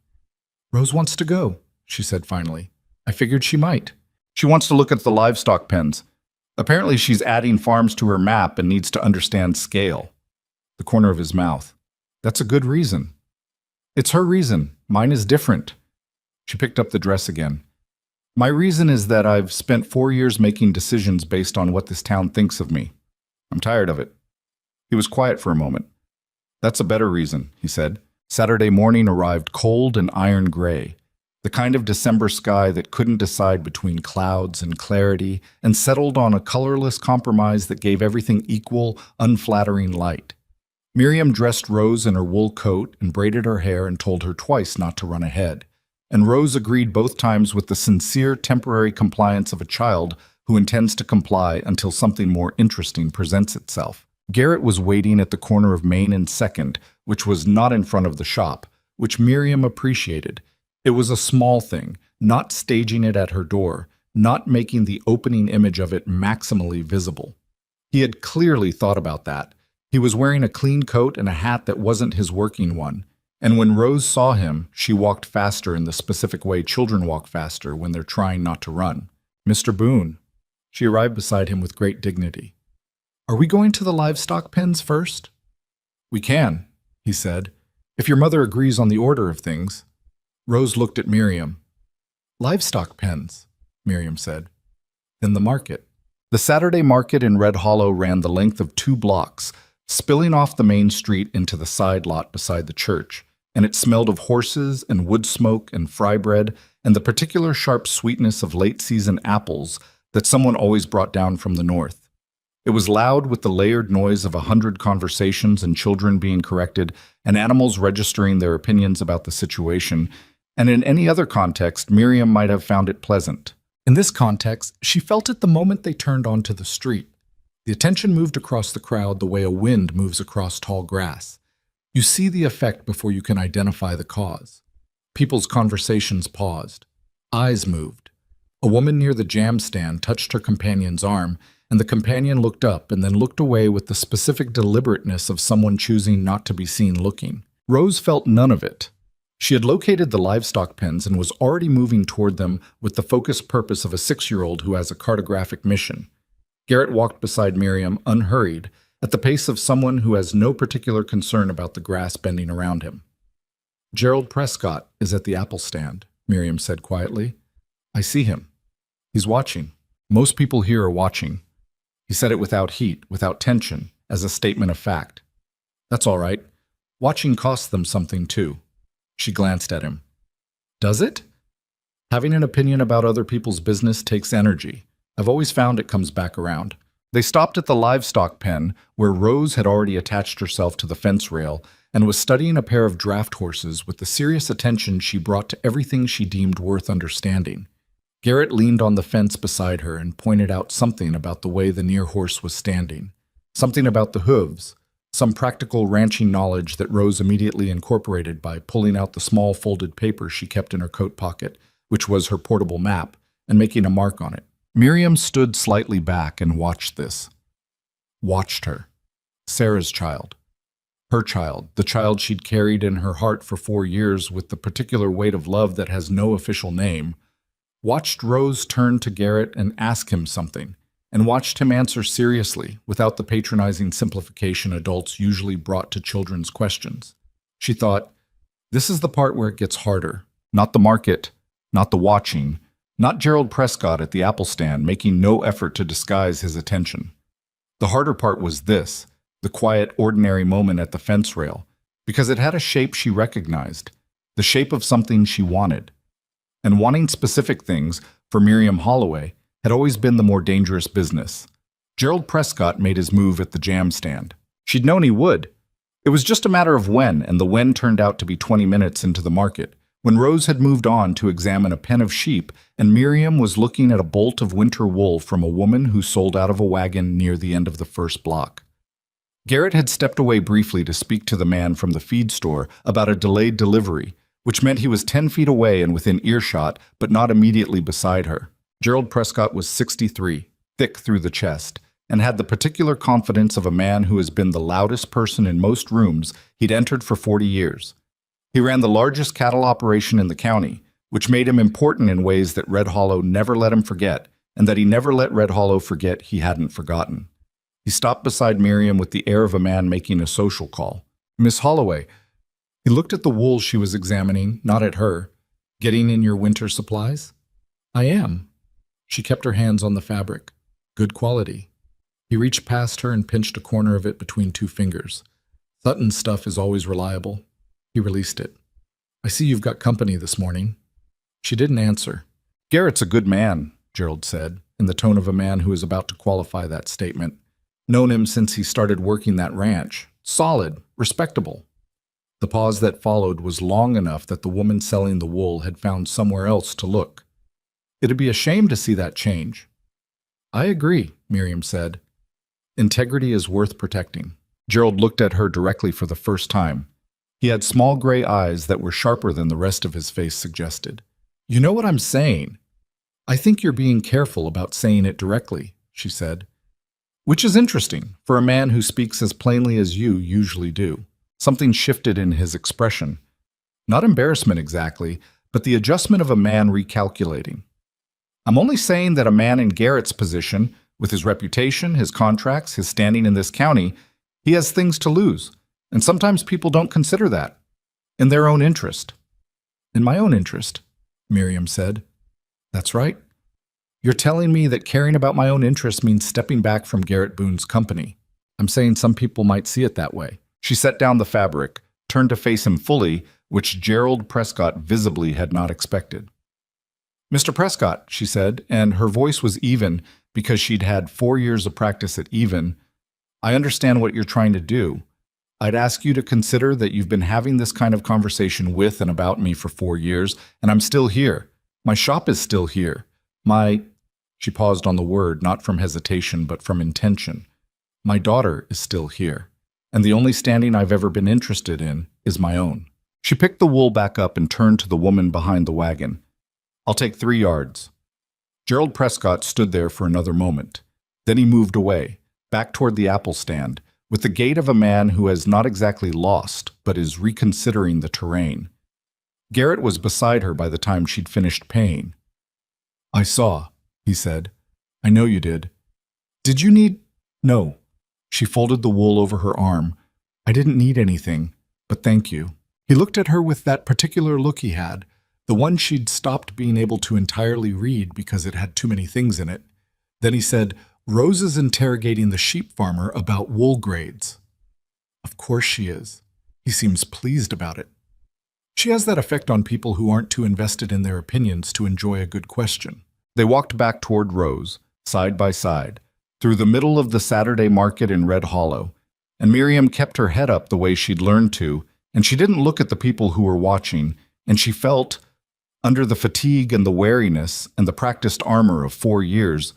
"Rose wants to go," she said finally. "I figured she might. She wants to look at the livestock pens. Apparently she's adding farms to her map and needs to understand scale." The corner of his mouth. "That's a good reason." "It's her reason. Mine is different." She picked up the dress again. "My reason is that I've spent 4 years making decisions based on what this town thinks of me. I'm tired of it." He was quiet for a moment. "That's a better reason," he said. Saturday morning arrived cold and iron gray, the kind of December sky that couldn't decide between clouds and clarity and settled on a colorless compromise that gave everything equal, unflattering light. Miriam dressed Rose in her wool coat and braided her hair and told her twice not to run ahead. And Rose agreed both times with the sincere, temporary compliance of a child who intends to comply until something more interesting presents itself. Garrett was waiting at the corner of Main and 2nd, which was not in front of the shop, which Miriam appreciated. It was a small thing, not staging it at her door, not making the opening image of it maximally visible. He had clearly thought about that. He was wearing a clean coat and a hat that wasn't his working one. And when Rose saw him, she walked faster in the specific way children walk faster when they're trying not to run. "Mr. Boone." She arrived beside him with great dignity. "Are we going to the livestock pens first?" "We can," he said, "if your mother agrees on the order of things." Rose looked at Miriam. "Livestock pens," Miriam said. "Then the market." The Saturday market in Red Hollow ran the length of 2 blocks, spilling off the main street into the side lot beside the church, and it smelled of horses and wood smoke and fry bread and the particular sharp sweetness of late-season apples that someone always brought down from the north. It was loud with the layered noise of 100 conversations and children being corrected and animals registering their opinions about the situation, and in any other context, Miriam might have found it pleasant. In this context, she felt it the moment they turned onto the street. The attention moved across the crowd the way a wind moves across tall grass. You see the effect before you can identify the cause. People's conversations paused. Eyes moved. A woman near the jam stand touched her companion's arm, and the companion looked up and then looked away with the specific deliberateness of someone choosing not to be seen looking. Rose felt none of it. She had located the livestock pens and was already moving toward them with the focused purpose of a 6-year-old who has a cartographic mission. Garrett walked beside Miriam, unhurried, at the pace of someone who has no particular concern about the grass bending around him. "Gerald Prescott is at the apple stand," Miriam said quietly. "I see him. He's watching. Most people here are watching." He said it without heat, without tension, as a statement of fact. "That's all right. Watching costs them something too." She glanced at him. "Does it?" "Having an opinion about other people's business takes energy. I've always found it comes back around." They stopped at the livestock pen, where Rose had already attached herself to the fence rail and was studying a pair of draft horses with the serious attention she brought to everything she deemed worth understanding. Garrett leaned on the fence beside her and pointed out something about the way the near horse was standing, something about the hooves, some practical ranching knowledge that Rose immediately incorporated by pulling out the small folded paper she kept in her coat pocket, which was her portable map, and making a mark on it. Miriam stood slightly back and watched this. Watched her. Sarah's child. Her child, the child she'd carried in her heart for 4 years with the particular weight of love that has no official name. Watched Rose turn to Garrett and ask him something, and watched him answer seriously, without the patronizing simplification adults usually brought to children's questions. She thought, this is the part where it gets harder. Not the market, not the watching, Not Gerald Prescott at the apple stand, making no effort to disguise his attention. The harder part was this, the quiet, ordinary moment at the fence rail, because it had a shape she recognized, the shape of something she wanted. And wanting specific things, for Miriam Holloway, had always been the more dangerous business. Gerald Prescott made his move at the jam stand. She'd known he would. It was just a matter of when, and the when turned out to be 20 minutes into the market, when Rose had moved on to examine a pen of sheep, and Miriam was looking at a bolt of winter wool from a woman who sold out of a wagon near the end of the first block. Garrett had stepped away briefly to speak to the man from the feed store about a delayed delivery, which meant he was 10 feet away and within earshot, but not immediately beside her. Gerald Prescott was 63, thick through the chest, and had the particular confidence of a man who has been the loudest person in most rooms he'd entered for 40 years. He ran the largest cattle operation in the county, which made him important in ways that Red Hollow never let him forget, and that he never let Red Hollow forget he hadn't forgotten. He stopped beside Miriam with the air of a man making a social call. "Miss Holloway." He looked at the wool she was examining, not at her. "Getting in your winter supplies?" "I am." She kept her hands on the fabric. "Good quality." He reached past her and pinched a corner of it between two fingers. "Sutton's stuff is always reliable." He released it. "I see you've got company this morning." She didn't answer. "Garrett's a good man," Gerald said, in the tone of a man who is about to qualify that statement. "Known him since he started working that ranch. Solid, respectable." The pause that followed was long enough that the woman selling the wool had found somewhere else to look. "It'd be a shame to see that change." "I agree," Miriam said. "Integrity is worth protecting." Gerald looked at her directly for the first time. He had small gray eyes that were sharper than the rest of his face suggested. "You know what I'm saying?" "I think you're being careful about saying it directly," she said. "Which is interesting, for a man who speaks as plainly as you usually do." Something shifted in his expression. Not embarrassment exactly, but the adjustment of a man recalculating. "I'm only saying that a man in Garrett's position, with his reputation, his contracts, his standing in this county, he has things to lose. And sometimes people don't consider that. In their own interest." "In my own interest," Miriam said. "That's right. You're telling me that caring about my own interest means stepping back from Garrett Boone's company. I'm saying some people might see it that way." She set down the fabric, turned to face him fully, which Gerald Prescott visibly had not expected. "Mr. Prescott," she said, and her voice was even because she'd had 4 years of practice at even, "I understand what you're trying to do. I'd ask you to consider that you've been having this kind of conversation with and about me for 4 years, and I'm still here. My shop is still here. She paused on the word, not from hesitation, but from intention. "My daughter is still here, and the only standing I've ever been interested in is my own." She picked the wool back up and turned to the woman behind the wagon. "I'll take 3 yards." Gerald Prescott stood there for another moment. Then he moved away, back toward the apple stand, with the gait of a man who has not exactly lost, but is reconsidering the terrain. Garrett was beside her by the time she'd finished paying. "I saw," he said. "I know you did. Did you need—" "No." She folded the wool over her arm. "I didn't need anything, but thank you." He looked at her with that particular look he had, the one she'd stopped being able to entirely read because it had too many things in it. Then he said, "Rose is interrogating the sheep farmer about wool grades." "Of course she is." He seems pleased about it. "She has that effect on people who aren't too invested in their opinions to enjoy a good question." They walked back toward Rose, side by side, through the middle of the Saturday market in Red Hollow, and Miriam kept her head up the way she'd learned to, and she didn't look at the people who were watching, and she felt, under the fatigue and the wariness and the practiced armor of 4 years,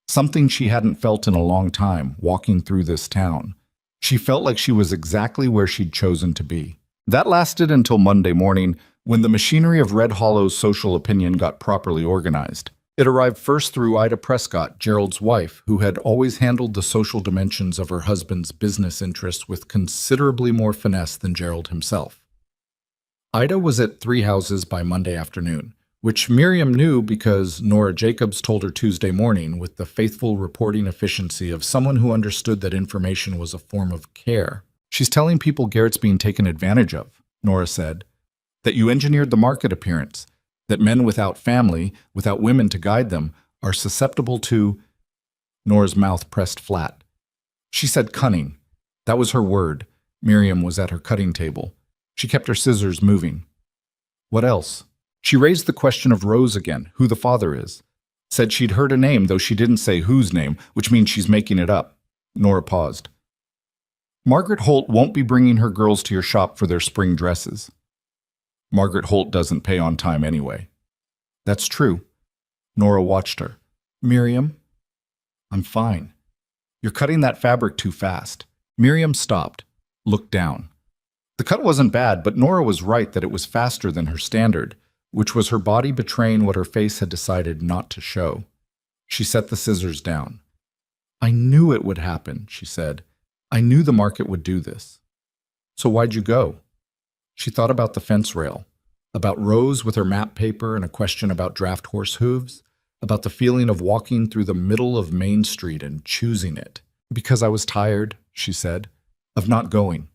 something she hadn't felt in a long time walking through this town. She felt like she was exactly where she'd chosen to be. That lasted until Monday morning, when the machinery of Red Hollow's social opinion got properly organized. It arrived first through Ida Prescott, Gerald's wife, who had always handled the social dimensions of her husband's business interests with considerably more finesse than Gerald himself. Ida was at 3 houses by Monday afternoon, which Miriam knew because Nora Jacobs told her Tuesday morning with the faithful reporting efficiency of someone who understood that information was a form of care. "She's telling people Garrett's being taken advantage of," Nora said. "That you engineered the market appearance. that men without family, without women to guide them, are susceptible to... Nora's mouth pressed flat. She said cunning. That was her word. Miriam was at her cutting table. She kept her scissors moving. What else? She raised the question of Rose again, who the father is. Said she'd heard a name, though she didn't say whose name, which means she's making it up. Nora paused. Margaret Holt won't be bringing her girls to your shop for their spring dresses. Margaret Holt doesn't pay on time anyway. That's true. Nora watched her. Miriam? I'm fine. You're cutting that fabric too fast. Miriam stopped, looked down. The cut wasn't bad, but Nora was right that it was faster than her standard, which was her body betraying what her face had decided not to show. She set the scissors down. I knew it would happen, she said. I knew the market would do this. So why'd you go? She thought about the fence rail, about Rose with her map paper and a question about draft horse hooves, about the feeling of walking through the middle of Main Street and choosing it. Because I was tired, she said, of not going.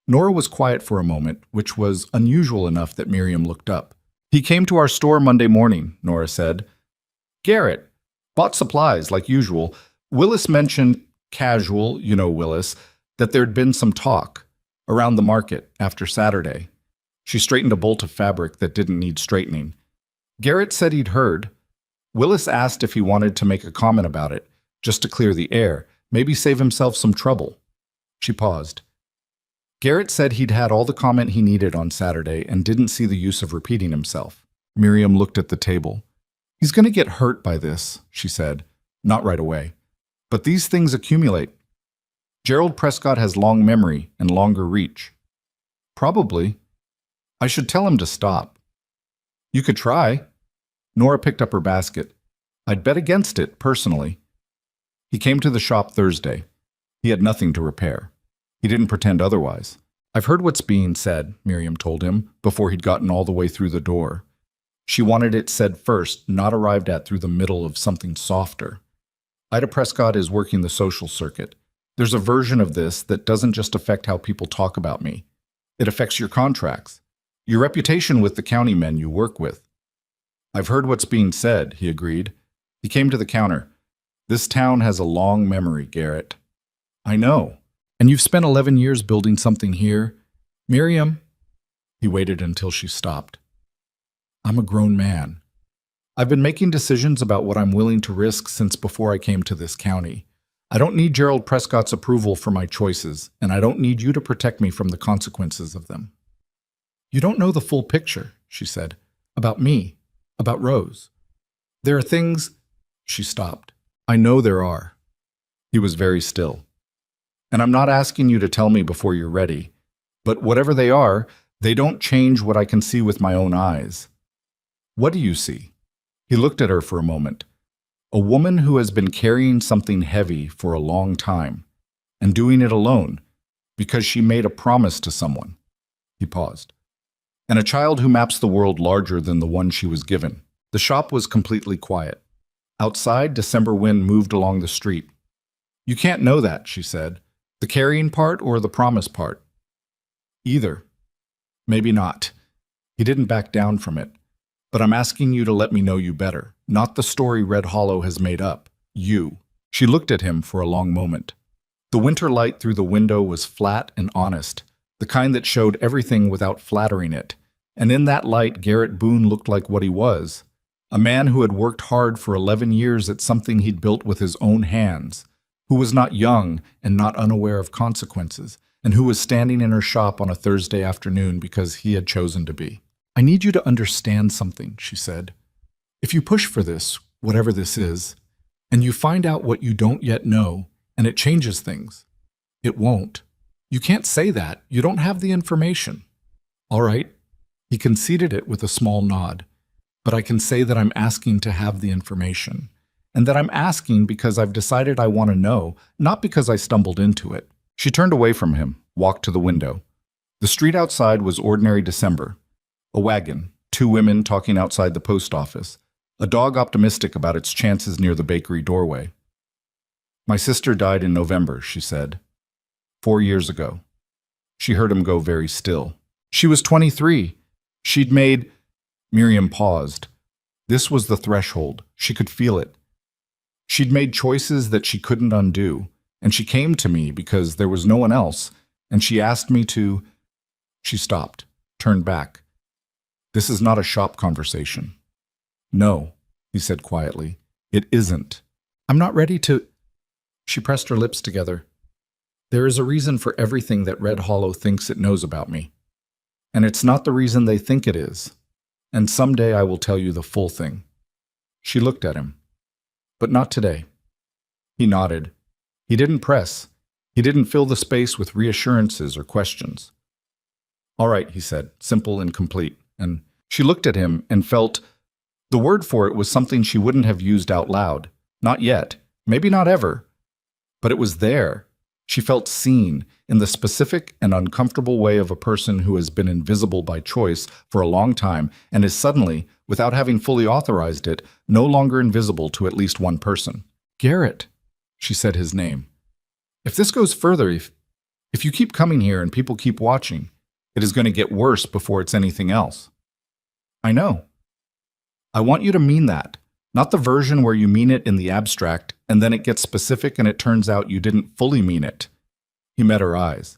Nora was quiet for a moment, which was unusual enough that Miriam looked up. He came to our store Monday morning, Nora said. Garrett. Bought supplies, like usual. Willis mentioned, casual, you know Willis, that there'd been some talk around the market after Saturday. She straightened a bolt of fabric that didn't need straightening. Garrett said he'd heard. Willis asked if he wanted to make a comment about it, just to clear the air, maybe save himself some trouble. She paused. Garrett said he'd had all the comment he needed on Saturday and didn't see the use of repeating himself. Miriam looked at the table. He's going to get hurt by this, she said. Not right away. But these things accumulate. Gerald Prescott has long memory and longer reach. Probably. I should tell him to stop. You could try. Nora picked up her basket. I'd bet against it, personally. He came to the shop Thursday. He had nothing to repair. He didn't pretend otherwise. I've heard what's being said, Miriam told him, before he'd gotten all the way through the door. She wanted it said first, not arrived at through the middle of something softer. Ida Prescott is working the social circuit. There's a version of this that doesn't just affect how people talk about me. It affects your contracts, your reputation with the county men you work with. I've heard what's being said, he agreed. He came to the counter. This town has a long memory, Garrett. I know. And you've spent 11 years building something here. Miriam? He waited until she stopped. I'm a grown man. I've been making decisions about what I'm willing to risk since before I came to this county. I don't need Gerald Prescott's approval for my choices, and I don't need you to protect me from the consequences of them. You don't know the full picture, she said, about me, about Rose. There are things... She stopped. I know there are. He was very still. And I'm not asking you to tell me before you're ready, but whatever they are, they don't change what I can see with my own eyes. What do you see? He looked at her for a moment. A woman who has been carrying something heavy for a long time, and doing it alone, because she made a promise to someone. He paused. And a child who maps the world larger than the one she was given. The shop was completely quiet. Outside, December wind moved along the street. You can't know that, she said. The carrying part or the promise part? Either. Maybe not. He didn't back down from it. But I'm asking you to let me know you better, not the story Red Hollow has made up. You. She looked at him for a long moment. The winter light through the window was flat and honest, the kind that showed everything without flattering it. And in that light, Garrett Boone looked like what he was. A man who had worked hard for 11 years at something he'd built with his own hands, who was not young and not unaware of consequences, and who was standing in her shop on a Thursday afternoon because he had chosen to be. I need you to understand something, she said. If you push for this, whatever this is, and you find out what you don't yet know, and it changes things, it won't. You can't say that. You don't have the information. All right. He conceded it with a small nod. But I can say that I'm asking to have the information, and that I'm asking because I've decided I want to know, not because I stumbled into it. She turned away from him, walked to the window. The street outside was ordinary December. A wagon, 2 women talking outside the post office, a dog optimistic about its chances near the bakery doorway. My sister died in November, she said. 4 years ago. She heard him go very still. She was 23. She'd made... Miriam paused. This was the threshold. She could feel it. She'd made choices that she couldn't undo, and she came to me because there was no one else, and she asked me to... She stopped, turned back. This is not a shop conversation. No, he said quietly. It isn't. I'm not ready to... She pressed her lips together. There is a reason for everything that Red Hollow thinks it knows about me. And it's not the reason they think it is. And someday I will tell you the full thing. She looked at him. But not today. He nodded. He didn't press. He didn't fill the space with reassurances or questions. All right, he said, simple and complete. And she looked at him and felt the word for it was something she wouldn't have used out loud. Not yet. Maybe not ever. But it was there. She felt seen in the specific and uncomfortable way of a person who has been invisible by choice for a long time and is suddenly, without having fully authorized it, no longer invisible to at least one person. Garrett, she said his name. If this goes further, if you keep coming here and people keep watching, it is going to get worse before it's anything else. I know. I want you to mean that. Not the version where you mean it in the abstract, and then it gets specific and it turns out you didn't fully mean it. He met her eyes.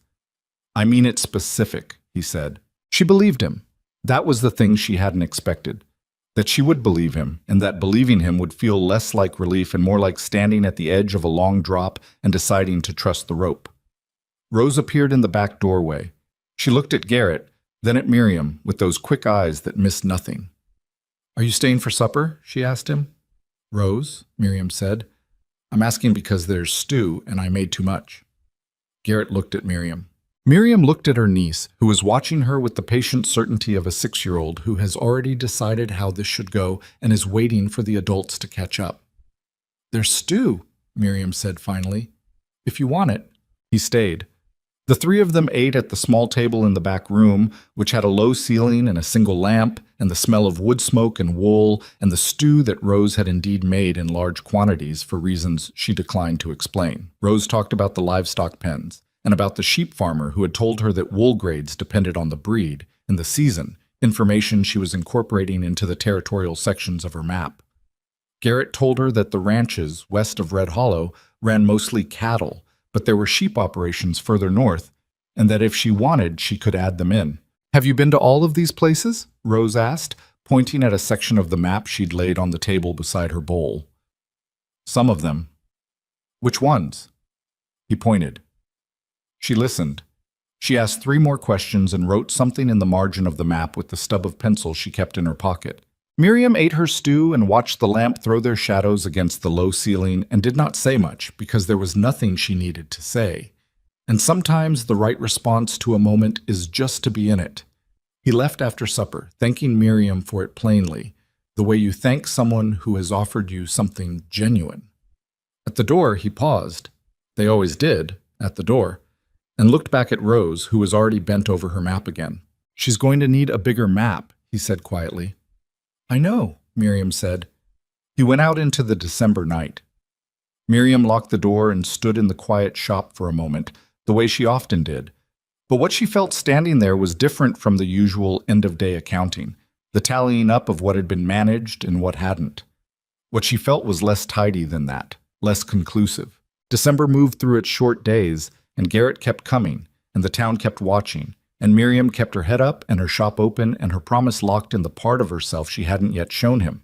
I mean it specific, he said. She believed him. That was the thing she hadn't expected. That she would believe him, and that believing him would feel less like relief and more like standing at the edge of a long drop and deciding to trust the rope. Rose appeared in the back doorway. She looked at Garrett, then at Miriam, with those quick eyes that missed nothing. Are you staying for supper? She asked him. Rose, Miriam said. I'm asking because there's stew and I made too much. Garrett looked at Miriam. Miriam looked at her niece, who was watching her with the patient certainty of a 6-year-old who has already decided how this should go and is waiting for the adults to catch up. There's stew, Miriam said finally. If you want it. He stayed. The three of them ate at the small table in the back room, which had a low ceiling and a single lamp, and the smell of wood smoke and wool, and the stew that Rose had indeed made in large quantities for reasons she declined to explain. Rose talked about the livestock pens, and about the sheep farmer who had told her that wool grades depended on the breed and the season, information she was incorporating into the territorial sections of her map. Garrett told her that the ranches west of Red Hollow ran mostly cattle, but there were sheep operations further north, and that if she wanted, she could add them in. Have you been to all of these places? Rose asked, pointing at a section of the map she'd laid on the table beside her bowl. Some of them. Which ones? He pointed. She listened. She asked 3 more questions and wrote something in the margin of the map with the stub of pencil she kept in her pocket. Miriam ate her stew and watched the lamp throw their shadows against the low ceiling and did not say much because there was nothing she needed to say. And sometimes the right response to a moment is just to be in it. He left after supper, thanking Miriam for it plainly, the way you thank someone who has offered you something genuine. At the door, he paused. They always did, at the door, and looked back at Rose, who was already bent over her map again. She's going to need a bigger map, he said quietly. I know, Miriam said. He went out into the December night. Miriam locked the door and stood in the quiet shop for a moment, the way she often did. But what she felt standing there was different from the usual end-of-day accounting, the tallying up of what had been managed and what hadn't. What she felt was less tidy than that, less conclusive. December moved through its short days, and Garrett kept coming, and the town kept watching, and Miriam kept her head up and her shop open and her promise locked in the part of herself she hadn't yet shown him.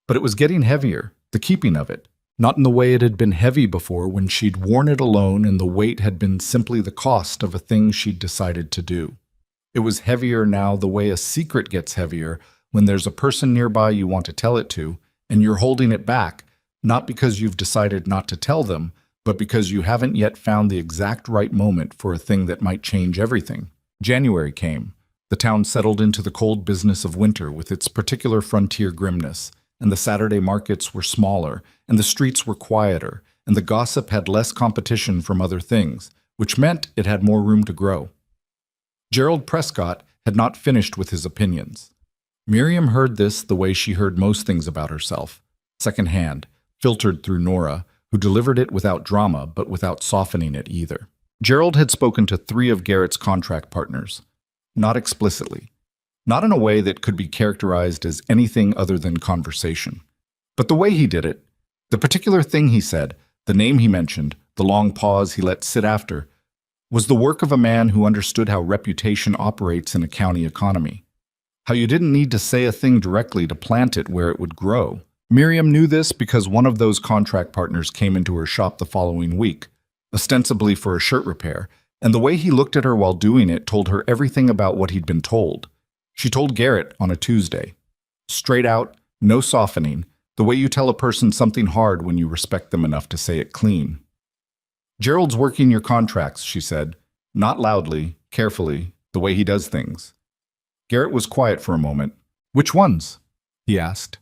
But it was getting heavier, the keeping of it, not in the way it had been heavy before when she'd worn it alone and the weight had been simply the cost of a thing she'd decided to do. It was heavier now the way a secret gets heavier when there's a person nearby you want to tell it to, and you're holding it back, not because you've decided not to tell them, but because you haven't yet found the exact right moment for a thing that might change everything. January came. The town settled into the cold business of winter with its particular frontier grimness, and the Saturday markets were smaller, and the streets were quieter, and the gossip had less competition from other things, which meant it had more room to grow. Gerald Prescott had not finished with his opinions. Miriam heard this the way she heard most things about herself, secondhand, filtered through Nora, who delivered it without drama but without softening it either. Gerald had spoken to 3 of Garrett's contract partners. Not explicitly. not in a way that could be characterized as anything other than conversation. But the way he did it, the particular thing he said, the name he mentioned, the long pause he let sit after, was the work of a man who understood how reputation operates in a county economy. How you didn't need to say a thing directly to plant it where it would grow. Miriam knew this because one of those contract partners came into her shop the following week, ostensibly for a shirt repair, and the way he looked at her while doing it told her everything about what he'd been told. She told Garrett on a Tuesday. Straight out, no softening, the way you tell a person something hard when you respect them enough to say it clean. Gerald's working your contracts, she said, not loudly, carefully, the way he does things. Garrett was quiet for a moment. Which ones? He asked.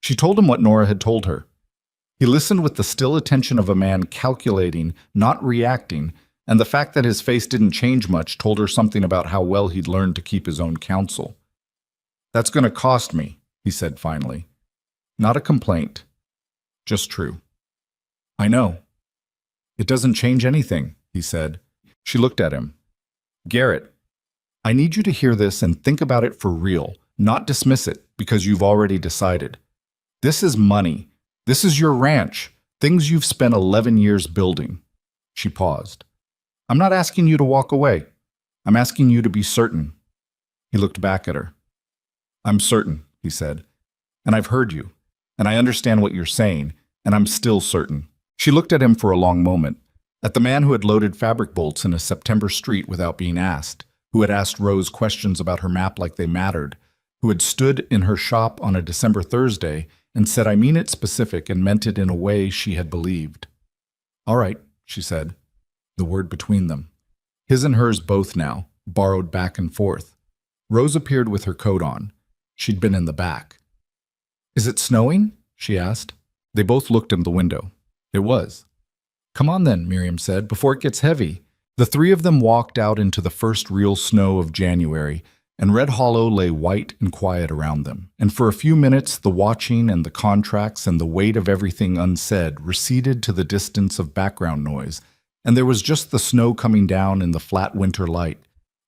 She told him what Nora had told her. He listened with the still attention of a man calculating, not reacting, and the fact that his face didn't change much told her something about how well he'd learned to keep his own counsel. That's going to cost me, he said finally. Not a complaint. Just true. I know. It doesn't change anything, he said. She looked at him. Garrett, I need you to hear this and think about it for real, not dismiss it because you've already decided. This is money. This is your ranch, things you've spent 11 years building. She paused. I'm not asking you to walk away. I'm asking you to be certain. He looked back at her. I'm certain, he said. And I've heard you. And I understand what you're saying. And I'm still certain. She looked at him for a long moment. At the man who had loaded fabric bolts in a September street without being asked. Who had asked Rose questions about her map like they mattered. Who had stood in her shop on a December Thursday and said, I mean it specific, and meant it in a way she had believed. All right, she said. The word between them. His and hers both now, borrowed back and forth. Rose appeared with her coat on. She'd been in the back. Is it snowing? She asked. They both looked in the window. It was. Come on then, Miriam said, before it gets heavy. The three of them walked out into the first real snow of January, and Red Hollow lay white and quiet around them. And for a few minutes, the watching and the contracts and the weight of everything unsaid receded to the distance of background noise, and there was just the snow coming down in the flat winter light,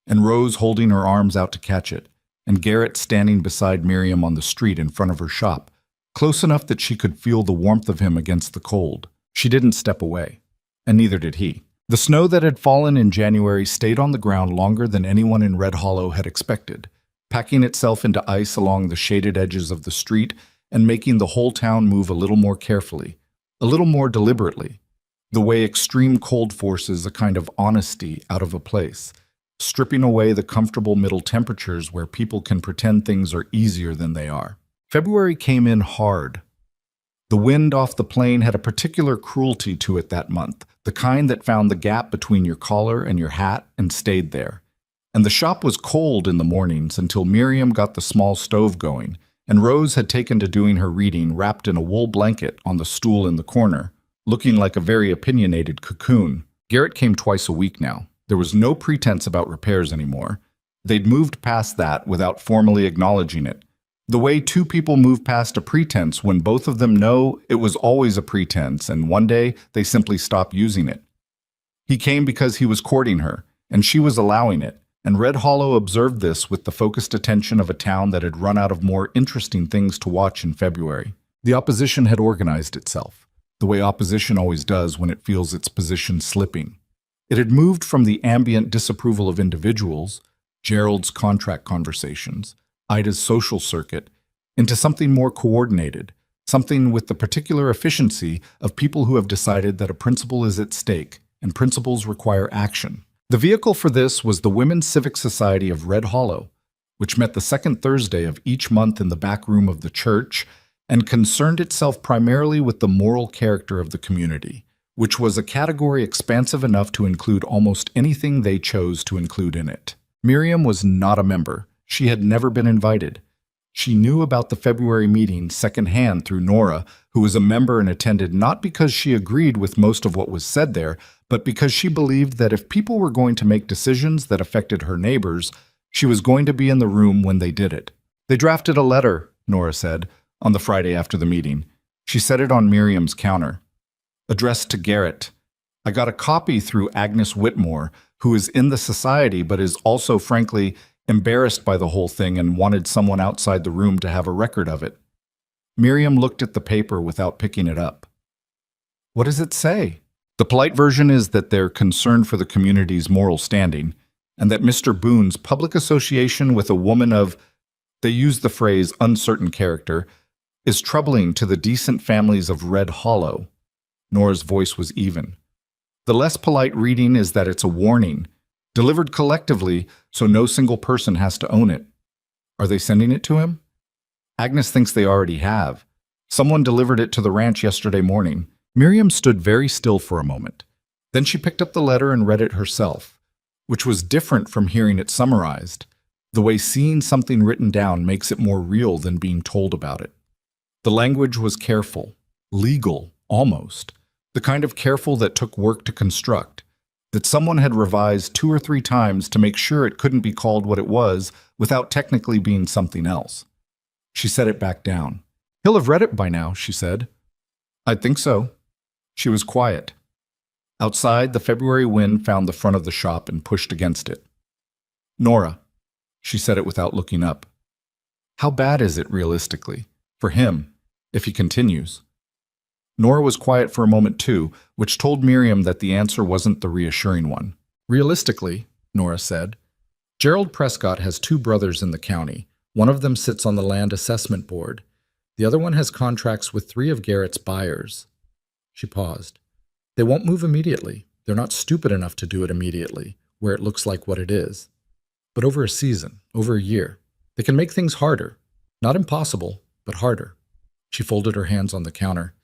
and Rose holding her arms out to catch it, and Garrett standing beside Miriam on the street in front of her shop, close enough that she could feel the warmth of him against the cold. She didn't step away, and neither did he. The snow that had fallen in January stayed on the ground longer than anyone in Red Hollow had expected, packing itself into ice along the shaded edges of the street and making the whole town move a little more carefully, a little more deliberately, the way extreme cold forces a kind of honesty out of a place, stripping away the comfortable middle temperatures where people can pretend things are easier than they are. February came in hard. The wind off the plain had a particular cruelty to it that month, the kind that found the gap between your collar and your hat and stayed there. And the shop was cold in the mornings until Miriam got the small stove going, and Rose had taken to doing her reading wrapped in a wool blanket on the stool in the corner, looking like a very opinionated cocoon. Garrett came twice a week now. There was no pretense about repairs anymore. They'd moved past that without formally acknowledging it. The way two people move past a pretense when both of them know it was always a pretense and one day they simply stop using it. He came because he was courting her, and she was allowing it, and Red Hollow observed this with the focused attention of a town that had run out of more interesting things to watch in February. The opposition had organized itself, the way opposition always does when it feels its position slipping. It had moved from the ambient disapproval of individuals, Gerald's contract conversations, Ida's social circuit, into something more coordinated, something with the particular efficiency of people who have decided that a principle is at stake, and principles require action. The vehicle for this was the Women's Civic Society of Red Hollow, which met the second Thursday of each month in the back room of the church, and concerned itself primarily with the moral character of the community, which was a category expansive enough to include almost anything they chose to include in it. Miriam was not a member. She had never been invited. She knew about the February meeting secondhand through Nora, who was a member and attended not because she agreed with most of what was said there, but because she believed that if people were going to make decisions that affected her neighbors, she was going to be in the room when they did it. They drafted a letter, Nora said, on the Friday after the meeting. She set it on Miriam's counter. Addressed to Garrett. I got a copy through Agnes Whitmore, who is in the society but is also, frankly, embarrassed by the whole thing and wanted someone outside the room to have a record of it. Miriam looked at the paper without picking it up. What does it say? The polite version is that they're concerned for the community's moral standing, and that Mr. Boone's public association with a woman of, they use the phrase uncertain character, is troubling to the decent families of Red Hollow. Nora's voice was even. The less polite reading is that it's a warning, delivered collectively so no single person has to own it. Are they sending it to him? Agnes thinks they already have. Someone delivered it to the ranch yesterday morning. Miriam stood very still for a moment. Then she picked up the letter and read it herself, which was different from hearing it summarized. The way seeing something written down makes it more real than being told about it. The language was careful, legal, almost. The kind of careful that took work to construct, that someone had revised 2 or 3 times to make sure it couldn't be called what it was without technically being something else. She set it back down. He'll have read it by now, she said. I'd think so. She was quiet. Outside, the February wind found the front of the shop and pushed against it. Nora, she said it without looking up. How bad is it, realistically, for him, if he continues? Nora was quiet for a moment too, which told Miriam that the answer wasn't the reassuring one. Realistically, Nora said, Gerald Prescott has 2 brothers in the county. One of them sits on the land assessment board. The other one has contracts with 3 of Garrett's buyers. She paused. They won't move immediately. They're not stupid enough to do it immediately, where it looks like what it is. But over a season, over a year, they can make things harder. Not impossible, but harder. She folded her hands on the counter.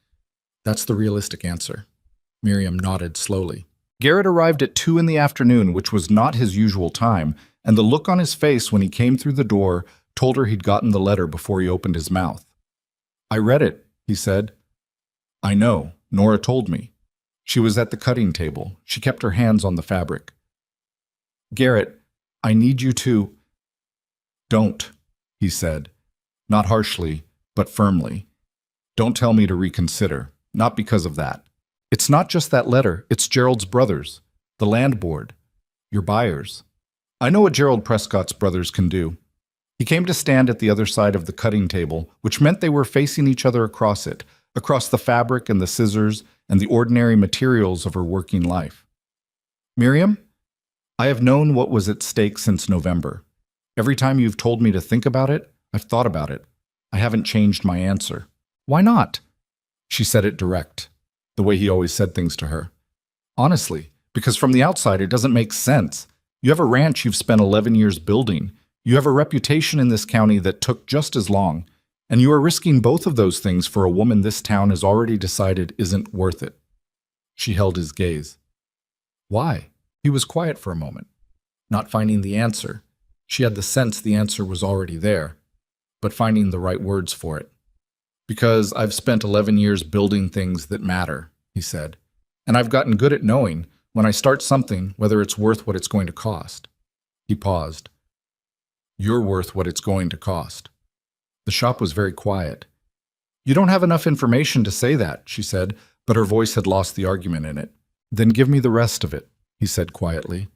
That's the realistic answer. Miriam nodded slowly. Garrett arrived at 2 in the afternoon, which was not his usual time, and the look on his face when he came through the door told her he'd gotten the letter before he opened his mouth. I read it, he said. I know, Nora told me. She was at the cutting table. She kept her hands on the fabric. Garrett, I need you to... Don't, he said, not harshly, but firmly. Don't tell me to reconsider, not because of that. It's not just that letter, it's Gerald's brothers, the land board, your buyers. I know what Gerald Prescott's brothers can do. He came to stand at the other side of the cutting table, which meant they were facing each other across it, across the fabric and the scissors and the ordinary materials of her working life. Miriam, I have known what was at stake since November. Every time you've told me to think about it, I've thought about it. I haven't changed my answer. Why not? She said it direct, the way he always said things to her. Honestly, because from the outside it doesn't make sense. You have a ranch you've spent 11 years building. You have a reputation in this county that took just as long, and you are risking both of those things for a woman this town has already decided isn't worth it. She held his gaze. Why? He was quiet for a moment, not finding the answer. She had the sense the answer was already there, but finding the right words for it. Because I've spent 11 years building things that matter, he said, and I've gotten good at knowing when I start something whether it's worth what it's going to cost. He paused. You're worth what it's going to cost. The shop was very quiet. You don't have enough information to say that, she said, but her voice had lost the argument in it. Then give me the rest of it, he said quietly.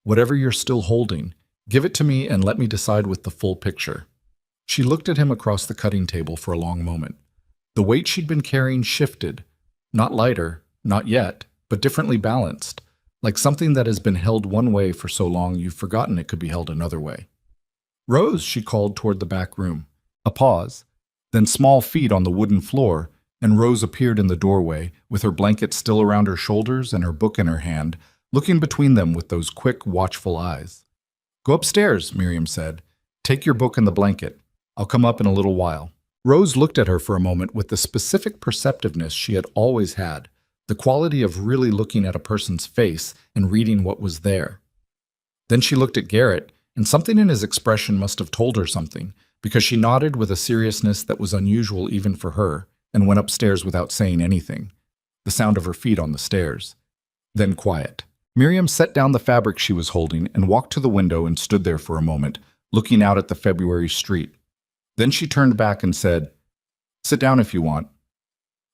Whatever you're still holding, give it to me and let me decide with the full picture. She looked at him across the cutting table for a long moment. The weight she'd been carrying shifted, not lighter, not yet, but differently balanced, like something that has been held one way for so long you've forgotten it could be held another way. Rose, she called toward the back room. A pause, then small feet on the wooden floor, and Rose appeared in the doorway, with her blanket still around her shoulders and her book in her hand, looking between them with those quick, watchful eyes. Go upstairs, Miriam said. Take your book and the blanket. I'll come up in a little while. Rose looked at her for a moment with the specific perceptiveness she had always had, the quality of really looking at a person's face and reading what was there. Then she looked at Garrett, and something in his expression must have told her something, because she nodded with a seriousness that was unusual even for her, and went upstairs without saying anything, the sound of her feet on the stairs. Then quiet. Miriam set down the fabric she was holding and walked to the window and stood there for a moment, looking out at the February street. Then she turned back and said, Sit down if you want.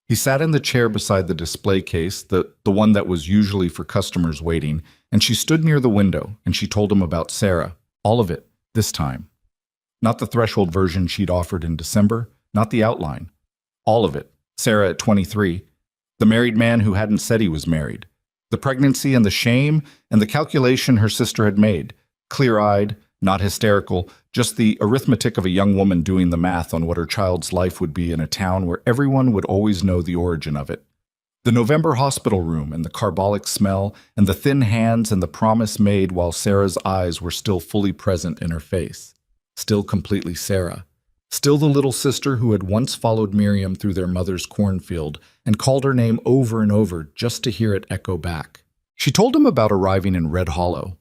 He sat in the chair beside the display case, the one that was usually for customers waiting, and she stood near the window, and she told him about Sarah, all of it, this time. Not the threshold version she'd offered in December, not the outline. All of it. Sarah at 23, the married man who hadn't said he was married, the pregnancy and the shame and the calculation her sister had made, clear-eyed, not hysterical, just the arithmetic of a young woman doing the math on what her child's life would be in a town where everyone would always know the origin of it. The November hospital room and the carbolic smell and the thin hands and the promise made while Sarah's eyes were still fully present in her face. Still completely Sarah. Still the little sister who had once followed Miriam through their mother's cornfield and called her name over and over just to hear it echo back. She told him about arriving in Red Hollow,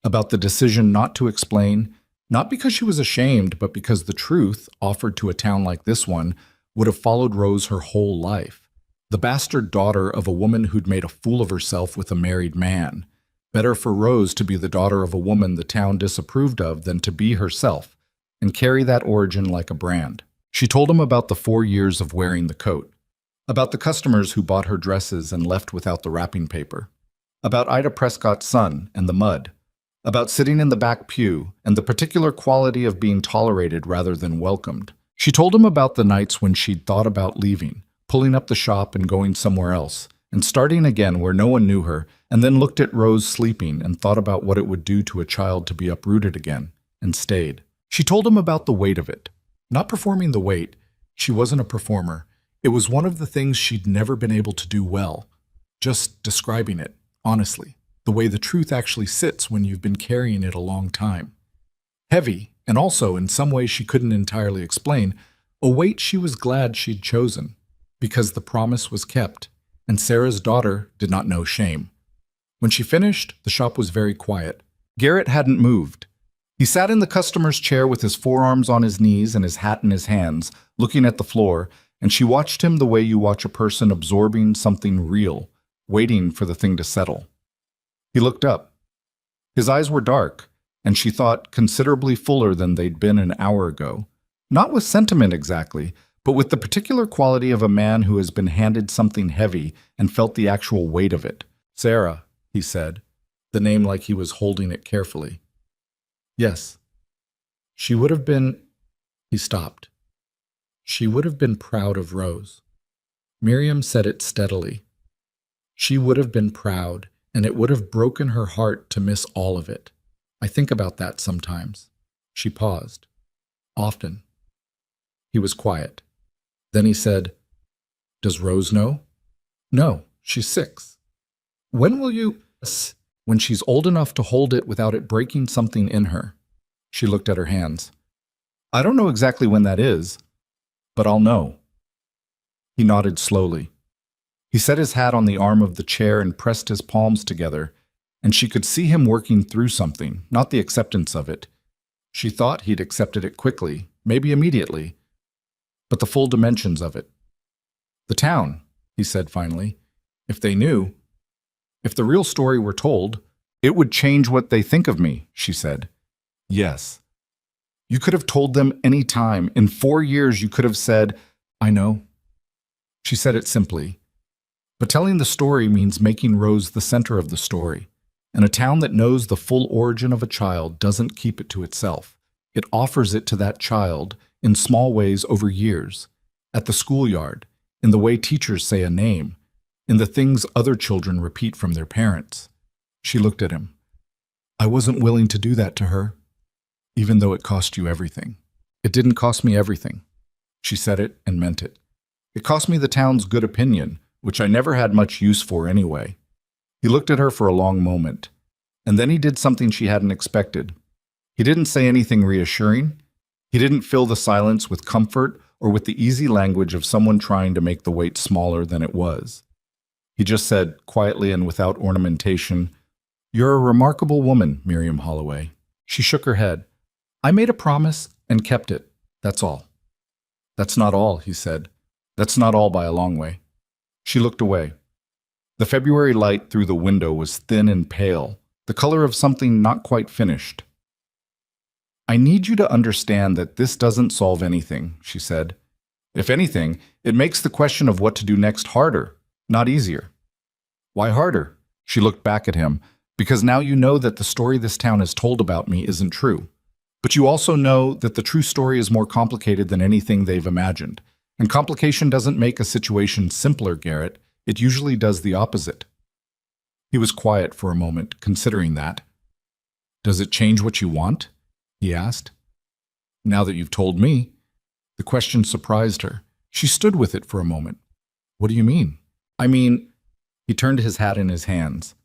about the decision not to explain, not because she was ashamed, but because the truth, offered to a town like this one, would have followed Rose her whole life. The bastard daughter of a woman who'd made a fool of herself with a married man. Better for Rose to be the daughter of a woman the town disapproved of than to be herself, and carry that origin like a brand. She told him about the 4 years of wearing the coat, about the customers who bought her dresses and left without the wrapping paper, about Ida Prescott's son and the mud, about sitting in the back pew and the particular quality of being tolerated rather than welcomed. She told him about the nights when she'd thought about leaving, pulling up the shop and going somewhere else, and starting again where no one knew her, and then looked at Rose sleeping and thought about what it would do to a child to be uprooted again, and stayed. She told him about the weight of it. Not performing the weight. She wasn't a performer. It was one of the things she'd never been able to do well. Just describing it, honestly. The way the truth actually sits when you've been carrying it a long time. Heavy, and also, in some ways she couldn't entirely explain, a weight she was glad she'd chosen, because the promise was kept, and Sarah's daughter did not know shame. When she finished, the shop was very quiet. Garrett hadn't moved. He sat in the customer's chair with his forearms on his knees and his hat in his hands, looking at the floor, and she watched him the way you watch a person absorbing something real, waiting for the thing to settle. He looked up. His eyes were dark, and she thought considerably fuller than they'd been an hour ago. Not with sentiment exactly, but with the particular quality of a man who has been handed something heavy and felt the actual weight of it. Sarah, he said, the name like he was holding it carefully. Yes. She would have been... He stopped. She would have been proud of Rose. Miriam said it steadily. She would have been proud, and it would have broken her heart to miss all of it. I think about that sometimes. She paused. Often. He was quiet. Then he said, Does Rose know? No, she's 6. When will you... When she's old enough to hold it without it breaking something in her. She looked at her hands. I don't know exactly when that is, but I'll know. He nodded slowly. He set his hat on the arm of the chair and pressed his palms together, and she could see him working through something, not the acceptance of it. She thought he'd accepted it quickly, maybe immediately, but the full dimensions of it. The town, he said finally, if they knew, if the real story were told, it would change what they think of me, she said. Yes. You could have told them any time. In 4 years, you could have said, I know. She said it simply. But telling the story means making Rose the center of the story. And a town that knows the full origin of a child doesn't keep it to itself. It offers it to that child in small ways over years. At the schoolyard, in the way teachers say a name, in the things other children repeat from their parents. She looked at him. I wasn't willing to do that to her, even though it cost you everything. It didn't cost me everything. She said it and meant it. It cost me the town's good opinion, which I never had much use for anyway. He looked at her for a long moment, and then he did something she hadn't expected. He didn't say anything reassuring. He didn't fill the silence with comfort or with the easy language of someone trying to make the weight smaller than it was. He just said, quietly and without ornamentation, You're a remarkable woman, Miriam Holloway. She shook her head. I made a promise and kept it. That's all. That's not all, he said. That's not all by a long way. She looked away. The February light through the window was thin and pale, the color of something not quite finished. I need you to understand that this doesn't solve anything, she said. If anything, it makes the question of what to do next harder, not easier. Why harder? She looked back at him. Because now you know that the story this town has told about me isn't true. But you also know that the true story is more complicated than anything they've imagined. And complication doesn't make a situation simpler, Garrett. It usually does the opposite. He was quiet for a moment, considering that. Does it change what you want? He asked. Now that you've told me. The question surprised her. She stood with it for a moment. What do you mean? I mean, he turned his hat in his hands.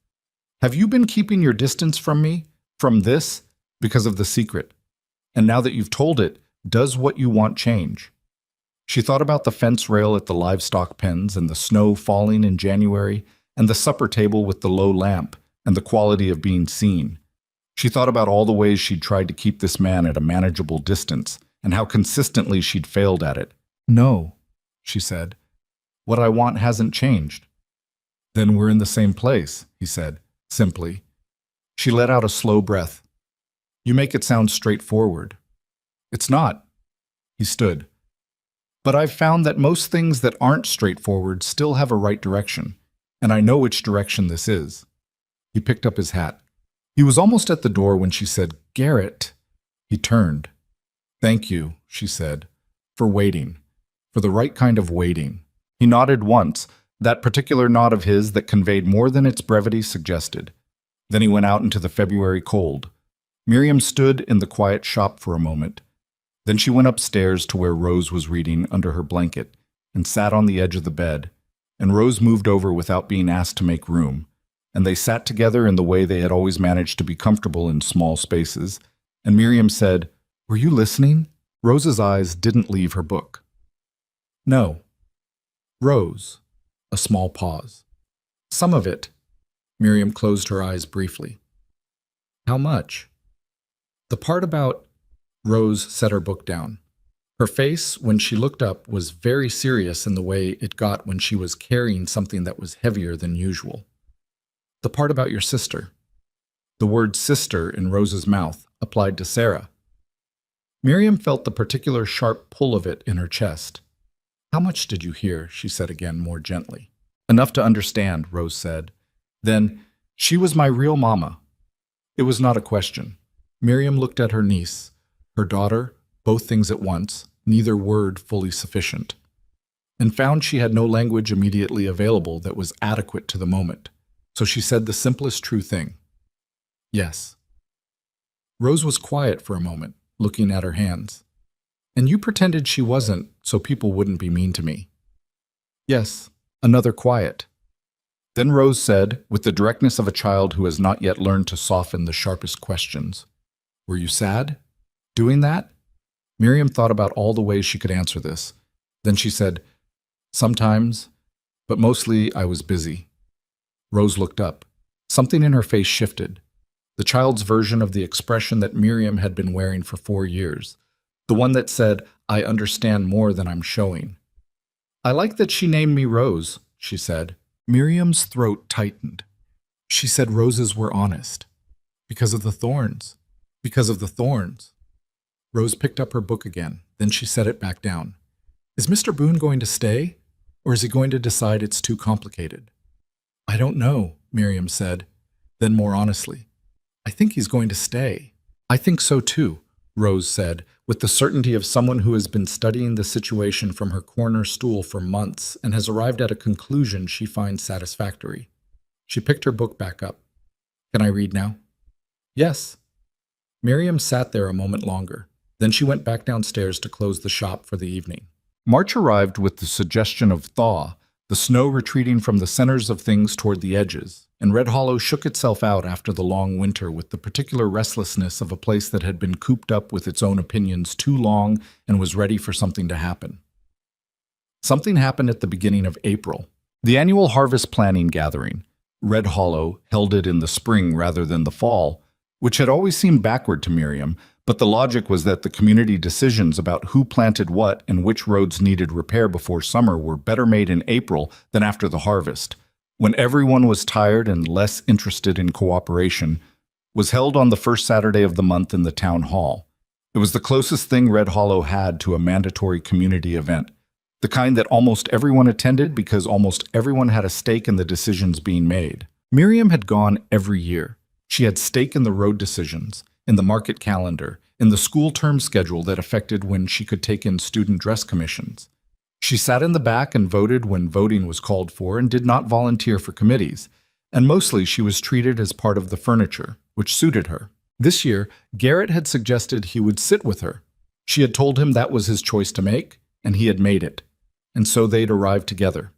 Have you been keeping your distance from me, from this, because of the secret? And now that you've told it, does what you want change? She thought about the fence rail at the livestock pens and the snow falling in January and the supper table with the low lamp and the quality of being seen. She thought about all the ways she'd tried to keep this man at a manageable distance and how consistently she'd failed at it. No, she said. What I want hasn't changed. Then we're in the same place, he said, simply. She let out a slow breath. You make it sound straightforward. It's not. He stood. But I've found that most things that aren't straightforward still have a right direction, and I know which direction this is. He picked up his hat. He was almost at the door when she said, Garrett. He turned. Thank you, she said, for waiting, for the right kind of waiting. He nodded once, that particular nod of his that conveyed more than its brevity suggested. Then he went out into the February cold. Miriam stood in the quiet shop for a moment. Then she went upstairs to where Rose was reading under her blanket and sat on the edge of the bed, and Rose moved over without being asked to make room, and they sat together in the way they had always managed to be comfortable in small spaces, and Miriam said, Were you listening? Rose's eyes didn't leave her book. No. Rose. A small pause. Some of it. Miriam closed her eyes briefly. How much? The part about... Rose set her book down. Her face, when she looked up, was very serious in the way it got when she was carrying something that was heavier than usual. The part about your sister. The word sister in Rose's mouth applied to Sarah. Miriam felt the particular sharp pull of it in her chest. How much did you hear? She said again, more gently. Enough to understand, Rose said. Then, she was my real mama. It was not a question. Miriam looked at her niece, her daughter, both things at once, neither word fully sufficient, and found she had no language immediately available that was adequate to the moment. So she said the simplest true thing. Yes. Rose was quiet for a moment, looking at her hands. And you pretended she wasn't, so people wouldn't be mean to me. Yes, another quiet. Then Rose said, with the directness of a child who has not yet learned to soften the sharpest questions, Were you sad? Doing that? Miriam thought about all the ways she could answer this. Then she said, Sometimes, but mostly I was busy. Rose looked up. Something in her face shifted. The child's version of the expression that Miriam had been wearing for 4 years. The one that said, I understand more than I'm showing. I like that she named me Rose, she said. Miriam's throat tightened. She said roses were honest. Because of the thorns. Because of the thorns. Rose picked up her book again. Then she set it back down. Is Mr. Boone going to stay? Or is he going to decide it's too complicated? I don't know, Miriam said. Then more honestly, I think he's going to stay. I think so too, Rose said, with the certainty of someone who has been studying the situation from her corner stool for months and has arrived at a conclusion she finds satisfactory. She picked her book back up. Can I read now? Yes. Miriam sat there a moment longer. Then she went back downstairs to close the shop for the evening. March arrived with the suggestion of thaw, the snow retreating from the centers of things toward the edges, and Red Hollow shook itself out after the long winter with the particular restlessness of a place that had been cooped up with its own opinions too long and was ready for something to happen. Something happened at the beginning of April. The annual harvest planning gathering, Red Hollow held it in the spring rather than the fall, which had always seemed backward to Miriam, but the logic was that the community decisions about who planted what and which roads needed repair before summer were better made in April than after the harvest, when everyone was tired and less interested in cooperation, was held on the first Saturday of the month in the town hall. It was the closest thing Red Hollow had to a mandatory community event, the kind that almost everyone attended because almost everyone had a stake in the decisions being made. Miriam had gone every year. She had stake in the road decisions, in the market calendar, in the school term schedule that affected when she could take in student dress commissions. She sat in the back and voted when voting was called for and did not volunteer for committees, and mostly she was treated as part of the furniture, which suited her. This year, Garrett had suggested he would sit with her. She had told him that was his choice to make, and he had made it. And so they'd arrived together.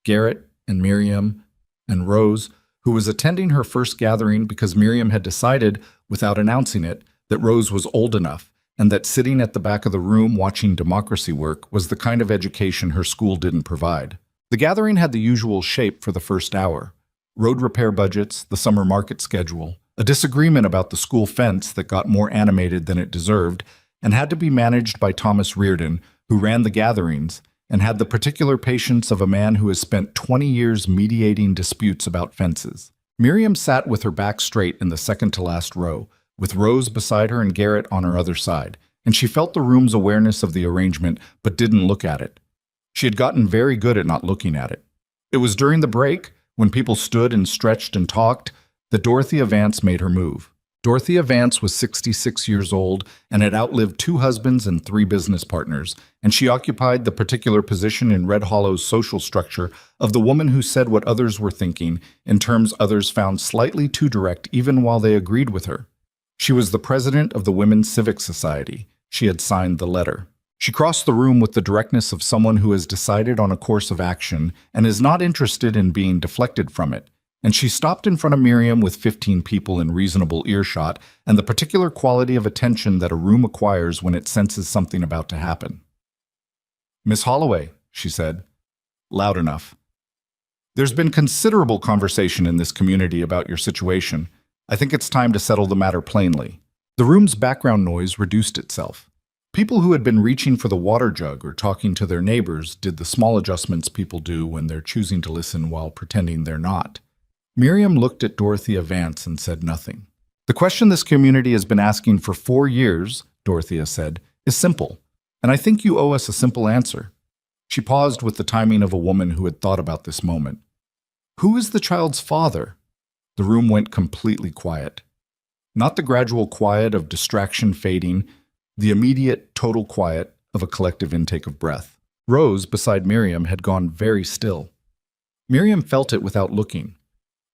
Garrett and Miriam and Rose, who was attending her first gathering because Miriam had decided, without announcing it, that Rose was old enough and that sitting at the back of the room watching democracy work was the kind of education her school didn't provide. The gathering had the usual shape for the first hour: road repair budgets, the summer market schedule, a disagreement about the school fence that got more animated than it deserved and had to be managed by Thomas Reardon, who ran the gatherings and had the particular patience of a man who has spent 20 years mediating disputes about fences. Miriam sat with her back straight in the second-to-last row, with Rose beside her and Garrett on her other side, and she felt the room's awareness of the arrangement but didn't look at it. She had gotten very good at not looking at it. It was during the break, when people stood and stretched and talked, that Dorothea Vance made her move. Dorothea Vance was 66 years old and had outlived 2 husbands and 3 business partners, and she occupied the particular position in Red Hollow's social structure of the woman who said what others were thinking in terms others found slightly too direct even while they agreed with her. She was the president of the Women's Civic Society. She had signed the letter. She crossed the room with the directness of someone who has decided on a course of action and is not interested in being deflected from it. And she stopped in front of Miriam with 15 people in reasonable earshot and the particular quality of attention that a room acquires when it senses something about to happen. "Miss Holloway," she said, loud enough. "There's been considerable conversation in this community about your situation. I think it's time to settle the matter plainly." The room's background noise reduced itself. People who had been reaching for the water jug or talking to their neighbors did the small adjustments people do when they're choosing to listen while pretending they're not. Miriam looked at Dorothea Vance and said nothing. "The question this community has been asking for 4 years," Dorothea said, "is simple, and I think you owe us a simple answer." She paused with the timing of a woman who had thought about this moment. "Who is the child's father?" The room went completely quiet. Not the gradual quiet of distraction fading, the immediate, total quiet of a collective intake of breath. Rose, beside Miriam, had gone very still. Miriam felt it without looking.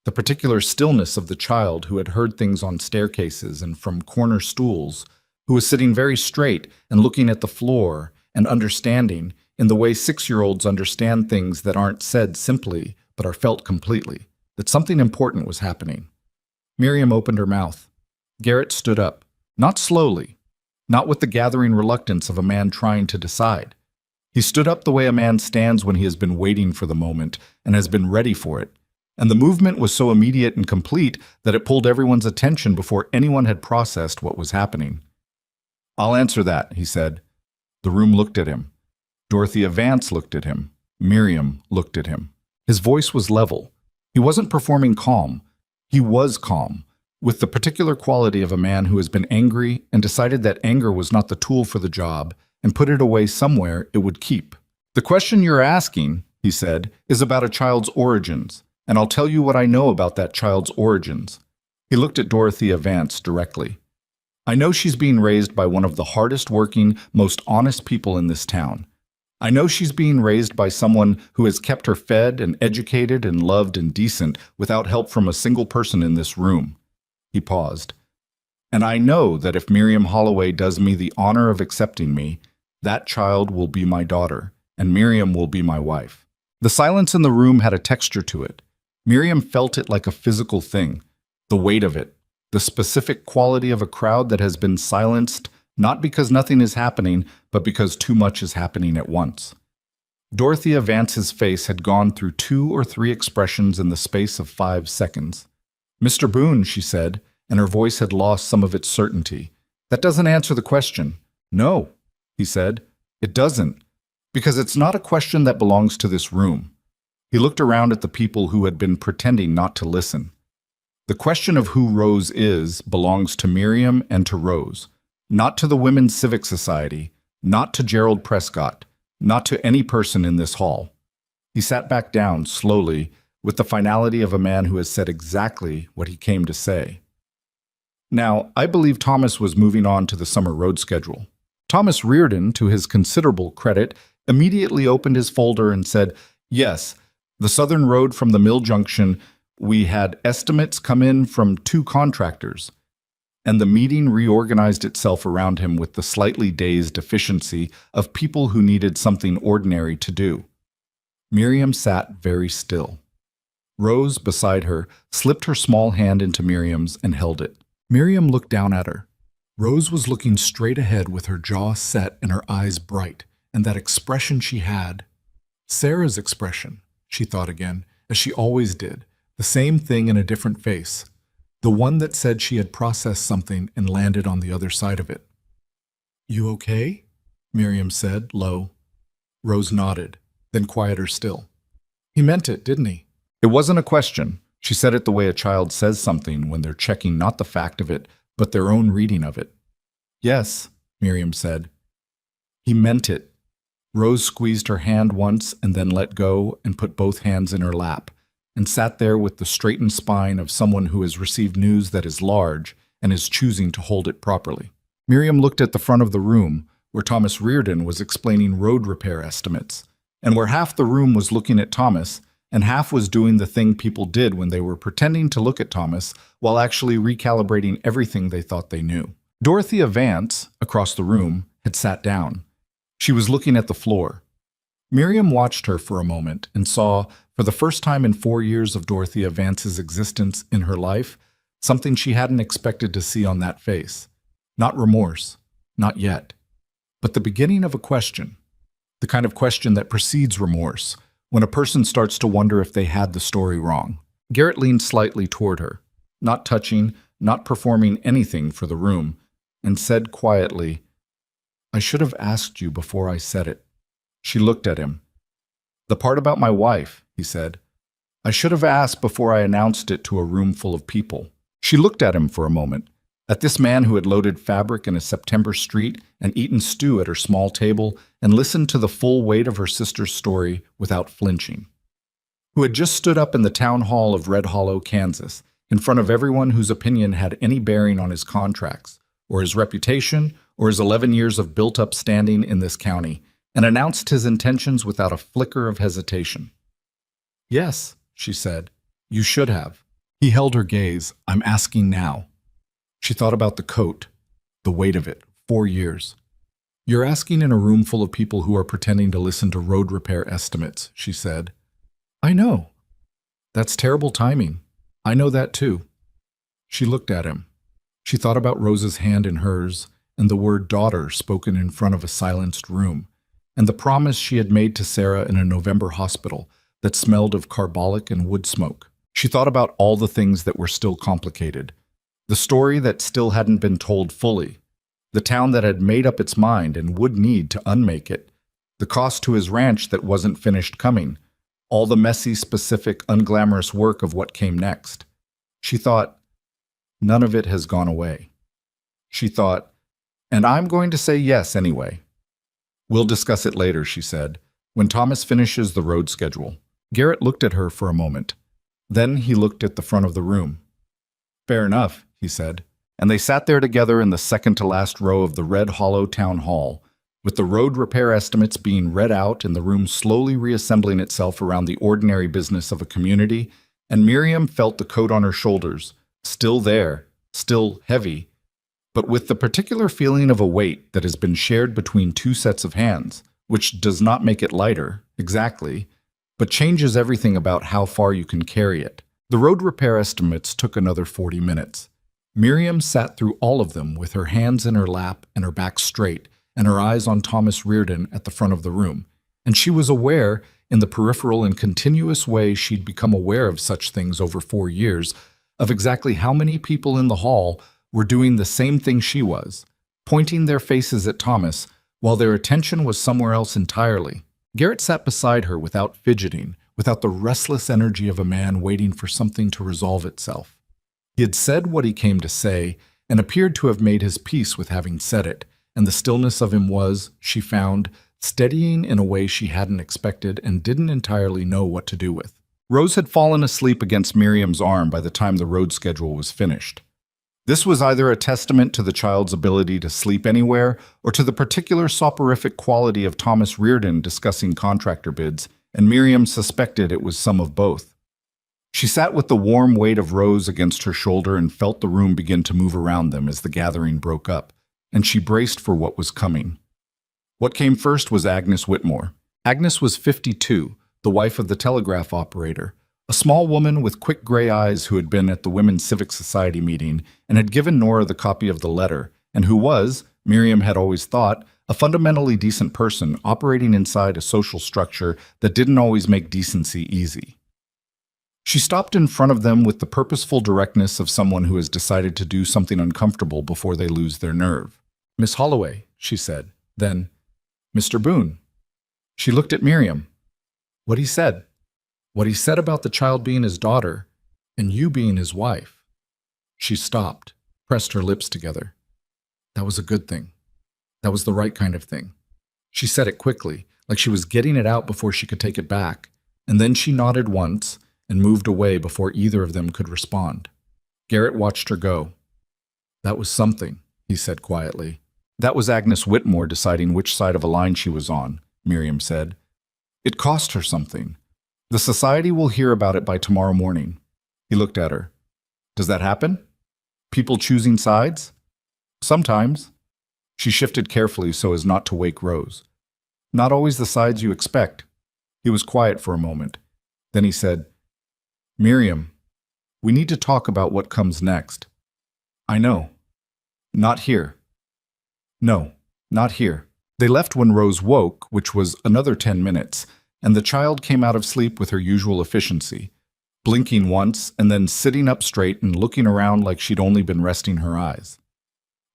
The particular stillness of the child who had heard things on staircases and from corner stools, who was sitting very straight and looking at the floor and understanding in the way 6-year-olds understand things that aren't said simply but are felt completely, that something important was happening. Miriam opened her mouth. Garrett stood up, not slowly, not with the gathering reluctance of a man trying to decide. He stood up the way a man stands when he has been waiting for the moment and has been ready for it. And the movement was so immediate and complete that it pulled everyone's attention before anyone had processed what was happening. "I'll answer that," he said. The room looked at him. Dorothea Vance looked at him. Miriam looked at him. His voice was level. He wasn't performing calm. He was calm, with the particular quality of a man who has been angry and decided that anger was not the tool for the job and put it away somewhere it would keep. "The question you're asking," he said, "is about a child's origins. And I'll tell you what I know about that child's origins." He looked at Dorothea Vance directly. "I know she's being raised by one of the hardest working, most honest people in this town. I know she's being raised by someone who has kept her fed and educated and loved and decent without help from a single person in this room." He paused. "And I know that if Miriam Holloway does me the honor of accepting me, that child will be my daughter, and Miriam will be my wife." The silence in the room had a texture to it. Miriam felt it like a physical thing, the weight of it, the specific quality of a crowd that has been silenced not because nothing is happening, but because too much is happening at once. Dorothea Vance's face had gone through 2 or 3 expressions in the space of 5 seconds. "Mr. Boone," she said, and her voice had lost some of its certainty, "that doesn't answer the question." "No," he said, "it doesn't, because it's not a question that belongs to this room." He looked around at the people who had been pretending not to listen. "The question of who Rose is belongs to Miriam and to Rose, not to the Women's Civic Society, not to Gerald Prescott, not to any person in this hall." He sat back down slowly, with the finality of a man who has said exactly what he came to say. Now, I believe Thomas was moving on to the summer road schedule. Thomas Reardon, to his considerable credit, immediately opened his folder and said, "Yes, the southern road from the mill junction, we had estimates come in from 2 contractors." And the meeting reorganized itself around him with the slightly dazed efficiency of people who needed something ordinary to do. Miriam sat very still. Rose, beside her, slipped her small hand into Miriam's and held it. Miriam looked down at her. Rose was looking straight ahead with her jaw set and her eyes bright, and that expression she had. Sarah's expression, she thought again, as she always did, the same thing in a different face. The one that said she had processed something and landed on the other side of it. "You okay?" Miriam said, low. Rose nodded, then quieter still. "He meant it, didn't he?" It wasn't a question. She said it the way a child says something when they're checking not the fact of it, but their own reading of it. "Yes," Miriam said. "He meant it." Rose squeezed her hand once and then let go and put both hands in her lap, and sat there with the straightened spine of someone who has received news that is large and is choosing to hold it properly. Miriam looked at the front of the room, where Thomas Reardon was explaining road repair estimates, and where half the room was looking at Thomas, and half was doing the thing people did when they were pretending to look at Thomas while actually recalibrating everything they thought they knew. Dorothea Vance, across the room, had sat down. She was looking at the floor. Miriam watched her for a moment and saw, for the first time in 4 years of Dorothea Vance's existence in her life, something she hadn't expected to see on that face. Not remorse, not yet, but the beginning of a question. The kind of question that precedes remorse, when a person starts to wonder if they had the story wrong. Garrett leaned slightly toward her, not touching, not performing anything for the room, and said quietly, "I should have asked you before I said it." She looked at him. "The part about my wife," he said. "I should have asked before I announced it to a room full of people." She looked at him for a moment, at this man who had loaded fabric in a September street and eaten stew at her small table and listened to the full weight of her sister's story without flinching, who had just stood up in the town hall of Red Hollow, Kansas, in front of everyone whose opinion had any bearing on his contracts, or his reputation, or his 11 years of built-up standing in this county, and announced his intentions without a flicker of hesitation. "Yes," she said, "you should have." He held her gaze. "I'm asking now." She thought about the coat, the weight of it, 4 years. "You're asking in a room full of people who are pretending to listen to road repair estimates," she said. "I know. That's terrible timing. I know that too." She looked at him. She thought about Rose's hand in hers, and the word daughter spoken in front of a silenced room, and the promise she had made to Sarah in a November hospital that smelled of carbolic and wood smoke. She thought about all the things that were still complicated, the story that still hadn't been told fully, the town that had made up its mind and would need to unmake it, the cost to his ranch that wasn't finished coming, all the messy, specific, unglamorous work of what came next. She thought, none of it has gone away. She thought, and I'm going to say yes anyway. "We'll discuss it later," she said, "when Thomas finishes the road schedule." Garrett looked at her for a moment. Then he looked at the front of the room. "Fair enough," he said, and they sat there together in the second-to-last row of the Red Hollow Town Hall, with the road repair estimates being read out and the room slowly reassembling itself around the ordinary business of a community, and Miriam felt the coat on her shoulders, still there, still heavy, but with the particular feeling of a weight that has been shared between 2 sets of hands, which does not make it lighter, exactly, but changes everything about how far you can carry it. The road repair estimates took another 40 minutes. Miriam sat through all of them with her hands in her lap and her back straight and her eyes on Thomas Reardon at the front of the room, and she was aware, in the peripheral and continuous way she'd become aware of such things over 4 years, of exactly how many people in the hall were doing the same thing she was, pointing their faces at Thomas while their attention was somewhere else entirely. Garrett sat beside her without fidgeting, without the restless energy of a man waiting for something to resolve itself. He had said what he came to say, and appeared to have made his peace with having said it, and the stillness of him was, she found, steadying in a way she hadn't expected and didn't entirely know what to do with. Rose had fallen asleep against Miriam's arm by the time the road schedule was finished. This was either a testament to the child's ability to sleep anywhere or to the particular soporific quality of Thomas Reardon discussing contractor bids, and Miriam suspected it was some of both. She sat with the warm weight of Rose against her shoulder and felt the room begin to move around them as the gathering broke up, and she braced for what was coming. What came first was Agnes Whitmore. Agnes was 52, the wife of the telegraph operator, a small woman with quick gray eyes who had been at the Women's Civic Society meeting and had given Nora the copy of the letter, and who was, Miriam had always thought, a fundamentally decent person operating inside a social structure that didn't always make decency easy. She stopped in front of them with the purposeful directness of someone who has decided to do something uncomfortable before they lose their nerve. "Miss Holloway," she said. Then, "Mr. Boone." She looked at Miriam. "What he said. What he said about the child being his daughter and you being his wife." She stopped, pressed her lips together. "That was a good thing. That was the right kind of thing." She said it quickly, like she was getting it out before she could take it back, and then she nodded once and moved away before either of them could respond. Garrett watched her go. "That was something," he said quietly. "That was Agnes Whitmore deciding which side of a line she was on," Miriam said. "It cost her something. The society will hear about it by tomorrow morning." He looked at her. "Does that happen? People choosing sides?" "Sometimes." She shifted carefully so as not to wake Rose. "Not always the sides you expect." He was quiet for a moment. Then he said, "Miriam, we need to talk about what comes next." "I know. Not here." "No, not here." They left when Rose woke, which was another 10 minutes, and the child came out of sleep with her usual efficiency, blinking once and then sitting up straight and looking around like she'd only been resting her eyes.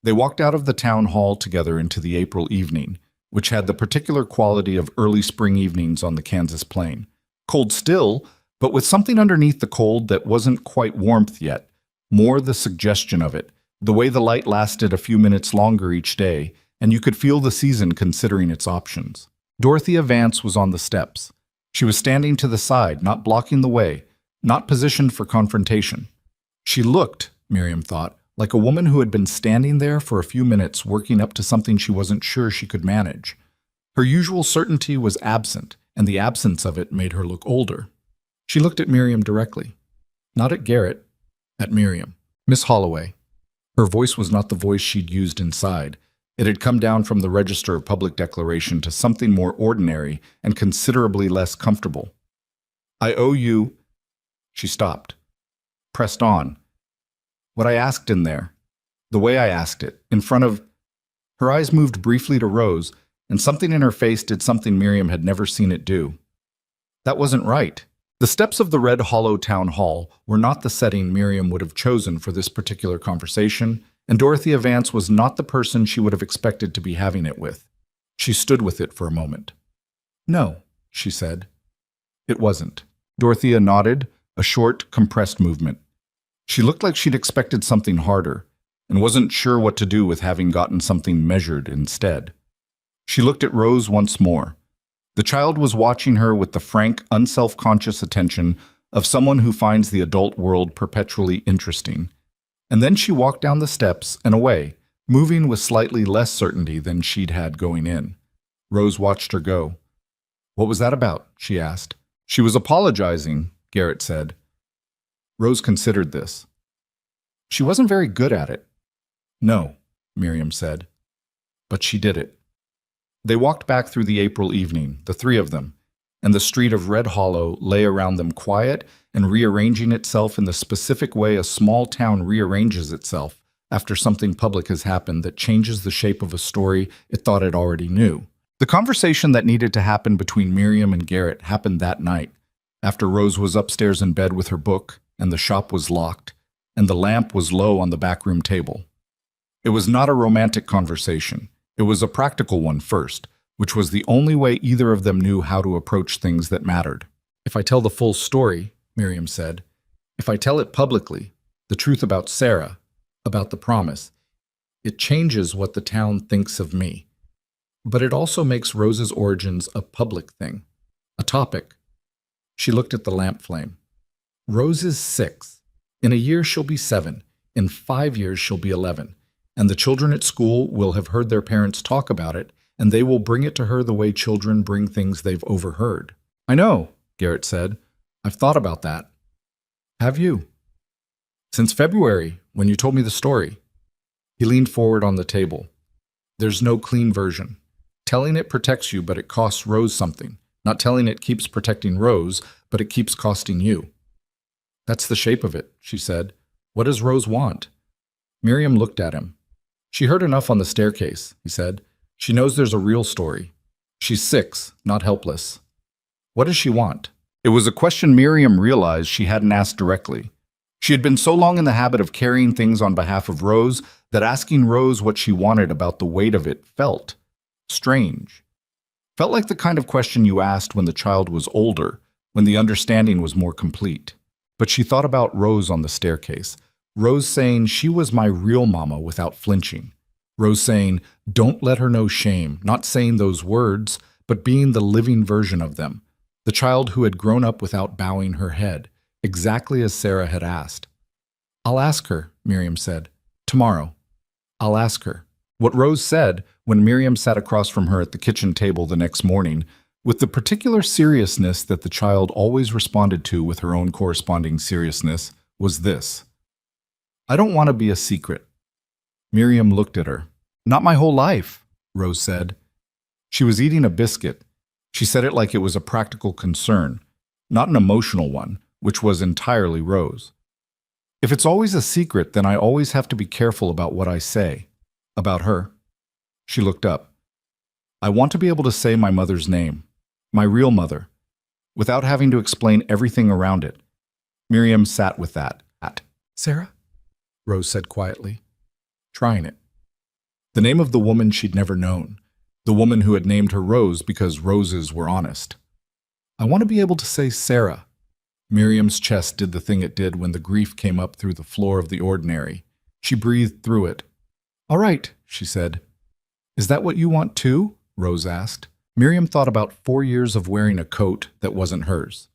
They walked out of the town hall together into the April evening, which had the particular quality of early spring evenings on the Kansas plain. Cold still, but with something underneath the cold that wasn't quite warmth yet, more the suggestion of it, the way the light lasted a few minutes longer each day, and you could feel the season considering its options. Dorothea Vance was on the steps. She was standing to the side, not blocking the way, not positioned for confrontation. She looked, Miriam thought, like a woman who had been standing there for a few minutes working up to something she wasn't sure she could manage. Her usual certainty was absent, and the absence of it made her look older. She looked at Miriam directly. Not at Garrett, at Miriam. "Miss Holloway." Her voice was not the voice she'd used inside. It had come down from the register of public declaration to something more ordinary and considerably less comfortable. "I owe you—" She stopped, pressed on. "What I asked in there, the way I asked it, in front of—" Her eyes moved briefly to Rose, and something in her face did something Miriam had never seen it do. That wasn't right. The steps of the Red Hollow Town Hall were not the setting Miriam would have chosen for this particular conversation, and Dorothea Vance was not the person she would have expected to be having it with. She stood with it for a moment. "No," she said. "It wasn't." Dorothea nodded, a short, compressed movement. She looked like she'd expected something harder, and wasn't sure what to do with having gotten something measured instead. She looked at Rose once more. The child was watching her with the frank, unself-conscious attention of someone who finds the adult world perpetually interesting. And then she walked down the steps and away, moving with slightly less certainty than she'd had going in. Rose watched her go. "What was that about?" she asked. "She was apologizing," Garrett said. Rose considered this. "She wasn't very good at it." "No," Miriam said. "But she did it." They walked back through the April evening, the three of them, and the street of Red Hollow lay around them quiet and rearranging itself in the specific way a small town rearranges itself after something public has happened that changes the shape of a story it thought it already knew. The conversation that needed to happen between Miriam and Garrett happened that night, after Rose was upstairs in bed with her book, and the shop was locked, and the lamp was low on the backroom table. It was not a romantic conversation. It was a practical one first, which was the only way either of them knew how to approach things that mattered. "If I tell the full story," Miriam said, "if I tell it publicly, the truth about Sarah, about the promise, it changes what the town thinks of me. But it also makes Rose's origins a public thing, a topic." She looked at the lamp flame. "Rose is 6. In a year she'll be 7. In 5 years, she'll be 11, and the children at school will have heard their parents talk about it, and they will bring it to her the way children bring things they've overheard. I know, Garrett said. I've thought about that. Have you? Since February, when you told me the story. He leaned forward on the table. There's no clean version. Telling it protects you, but it costs Rose something. Not telling it keeps protecting Rose, but it keeps costing you. That's the shape of it, she said. What does Rose want? Miriam looked at him. She heard enough on the staircase, he said. She knows there's a real story. She's 6, not helpless. What does she want? It was a question Miriam realized she hadn't asked directly. She had been so long in the habit of carrying things on behalf of Rose that asking Rose what she wanted about the weight of it felt strange. Felt like the kind of question you asked when the child was older, when the understanding was more complete. But she thought about Rose on the staircase. Rose saying she was my real mama without flinching. Rose saying, don't let her know shame, not saying those words, but being the living version of them. The child who had grown up without bowing her head, exactly as Sarah had asked. I'll ask her, Miriam said. Tomorrow. I'll ask her. What Rose said when Miriam sat across from her at the kitchen table the next morning, with the particular seriousness that the child always responded to with her own corresponding seriousness, was this. I don't want to be a secret. Miriam looked at her. Not my whole life, Rose said. She was eating a biscuit. She said it like it was a practical concern, not an emotional one, which was entirely Rose. If it's always a secret, then I always have to be careful about what I say. About her. She looked up. I want to be able to say my mother's name, my real mother, without having to explain everything around it. Miriam sat with that. Sarah? Rose said quietly, trying it. The name of the woman she'd never known, the woman who had named her Rose because roses were honest. I want to be able to say Sarah. Miriam's chest did the thing it did when the grief came up through the floor of the ordinary. She breathed through it. All right, she said. Is that what you want too? Rose asked. Miriam thought about 4 years of wearing a coat that wasn't hers.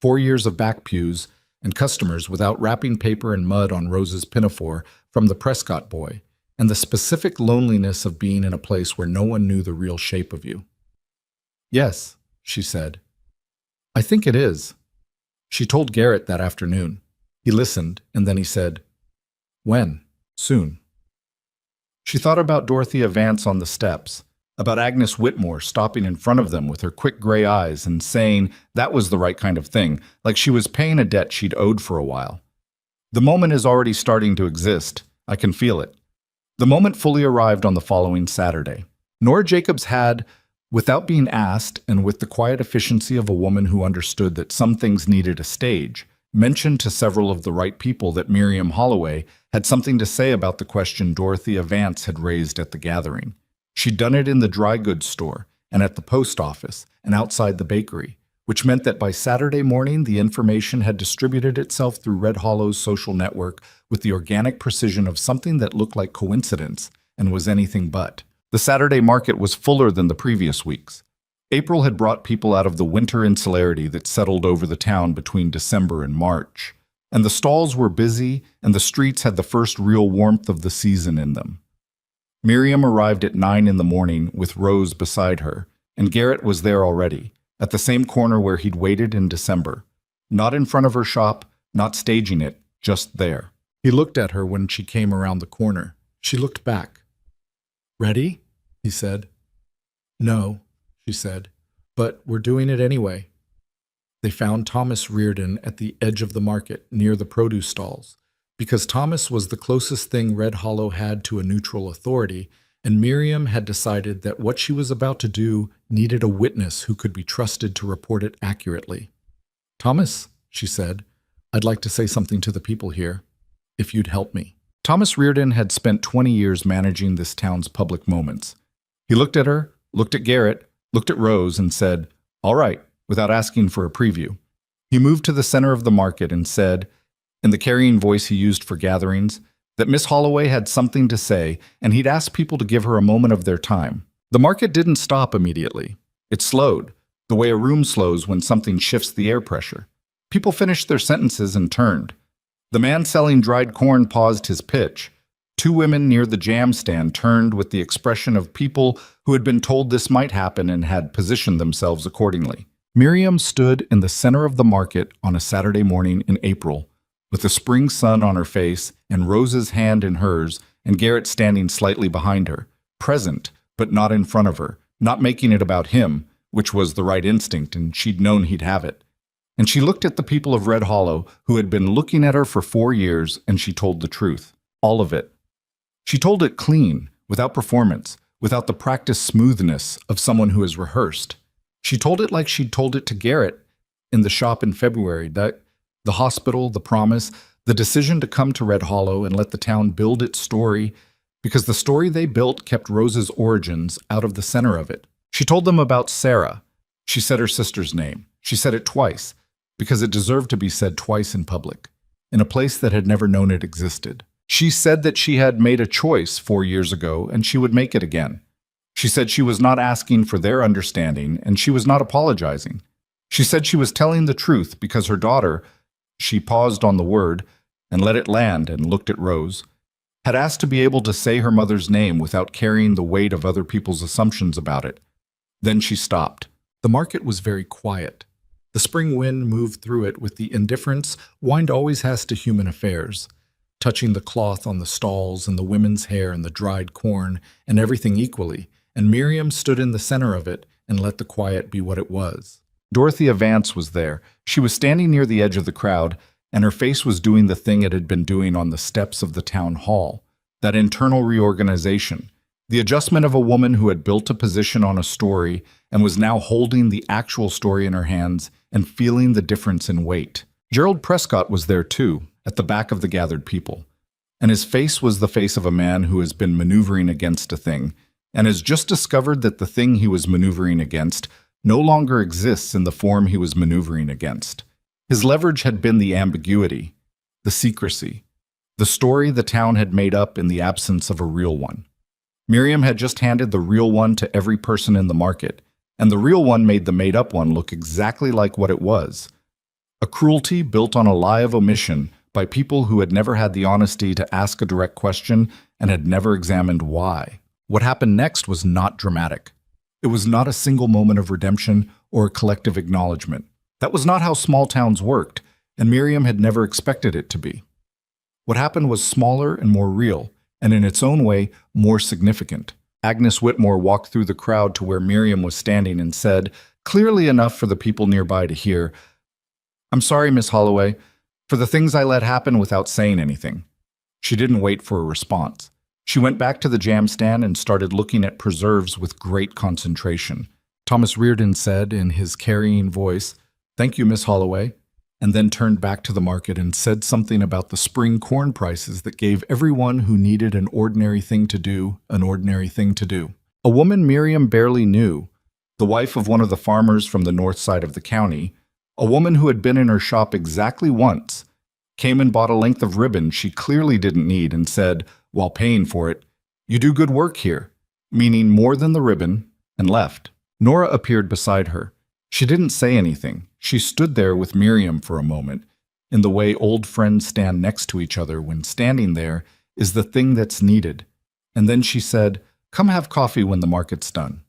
4 years of back pews and customers without wrapping paper and mud on Rose's pinafore from the Prescott boy, and the specific loneliness of being in a place where no one knew the real shape of you. Yes, she said. I think it is. She told Garrett that afternoon. He listened, and then he said, When? Soon. She thought about Dorothea Vance on the steps, about Agnes Whitmore stopping in front of them with her quick gray eyes and saying that was the right kind of thing, like she was paying a debt she'd owed for a while. The moment is already starting to exist. I can feel it. The moment fully arrived on the following Saturday. Nora Jacobs had, without being asked and with the quiet efficiency of a woman who understood that some things needed a stage, mentioned to several of the right people that Miriam Holloway had something to say about the question Dorothea Vance had raised at the gathering. She'd done it in the dry goods store and at the post office and outside the bakery, which meant that by Saturday morning the information had distributed itself through Red Hollow's social network with the organic precision of something that looked like coincidence and was anything but. The Saturday market was fuller than the previous weeks. April had brought people out of the winter insularity that settled over the town between December and March, and the stalls were busy and the streets had the first real warmth of the season in them. Miriam arrived at 9 in the morning with Rose beside her, and Garrett was there already, at the same corner where he'd waited in December. Not in front of her shop, not staging it, just there. He looked at her when she came around the corner. She looked back. Ready? He said. No, she said, but we're doing it anyway. They found Thomas Reardon at the edge of the market, near the produce stalls, because Thomas was the closest thing Red Hollow had to a neutral authority, and Miriam had decided that what she was about to do needed a witness who could be trusted to report it accurately. Thomas, she said, I'd like to say something to the people here, if you'd help me. Thomas Reardon had spent 20 years managing this town's public moments. He looked at her, looked at Garrett, looked at Rose, and said, all right, without asking for a preview. He moved to the center of the market and said, in the carrying voice he used for gatherings, that Miss Holloway had something to say, and he'd asked people to give her a moment of their time. The market didn't stop immediately. It slowed, the way a room slows when something shifts the air pressure. People finished their sentences and turned. The man selling dried corn paused his pitch. Two women near the jam stand turned with the expression of people who had been told this might happen and had positioned themselves accordingly. Miriam stood in the center of the market on a Saturday morning in April, with the spring sun on her face and Rose's hand in hers and Garrett standing slightly behind her, present, but not in front of her, not making it about him, which was the right instinct, and she'd known he'd have it. And she looked at the people of Red Hollow who had been looking at her for 4 years, and she told the truth. All of it. She told it clean, without performance, without the practiced smoothness of someone who has rehearsed. She told it like she'd told it to Garrett in the shop in February, that the hospital, the promise, the decision to come to Red Hollow and let the town build its story, because the story they built kept Rose's origins out of the center of it. She told them about Sarah. She said her sister's name. She said it twice, because it deserved to be said twice in public, in a place that had never known it existed. She said that she had made a choice 4 years ago and she would make it again. She said she was not asking for their understanding and she was not apologizing. She said she was telling the truth because her daughter, she paused on the word and let it land and looked at Rose, had asked to be able to say her mother's name without carrying the weight of other people's assumptions about it. Then she stopped. The market was very quiet. The spring wind moved through it with the indifference wind always has to human affairs, touching the cloth on the stalls and the women's hair and the dried corn and everything equally, and Miriam stood in the center of it and let the quiet be what it was. Dorothea Vance was there. She was standing near the edge of the crowd, and her face was doing the thing it had been doing on the steps of the town hall, that internal reorganization, the adjustment of a woman who had built a position on a story and was now holding the actual story in her hands and feeling the difference in weight. Gerald Prescott was there too, at the back of the gathered people, and his face was the face of a man who has been maneuvering against a thing and has just discovered that the thing he was maneuvering against no longer exists in the form he was maneuvering against. His leverage had been the ambiguity, the secrecy, the story the town had made up in the absence of a real one. Miriam had just handed the real one to every person in the market, and the real one made the made-up one look exactly like what it was. A cruelty built on a lie of omission by people who had never had the honesty to ask a direct question and had never examined why. What happened next was not dramatic. It was not a single moment of redemption or a collective acknowledgement. That was not how small towns worked, and Miriam had never expected it to be. What happened was smaller and more real, and in its own way, more significant. Agnes Whitmore walked through the crowd to where Miriam was standing and said, clearly enough for the people nearby to hear, "I'm sorry, Miss Holloway, for the things I let happen without saying anything." She didn't wait for a response. She went back to the jam stand and started looking at preserves with great concentration. Thomas Reardon said in his carrying voice, "Thank you, Miss Holloway," and then turned back to the market and said something about the spring corn prices that gave everyone who needed an ordinary thing to do an ordinary thing to do. A woman Miriam barely knew, the wife of one of the farmers from the north side of the county, a woman who had been in her shop exactly once, came and bought a length of ribbon she clearly didn't need and said, while paying for it, "You do good work here," meaning more than the ribbon, and left. Nora appeared beside her. She didn't say anything. She stood there with Miriam for a moment, in the way old friends stand next to each other when standing there is the thing that's needed. And then she said, "Come have coffee when the market's done,"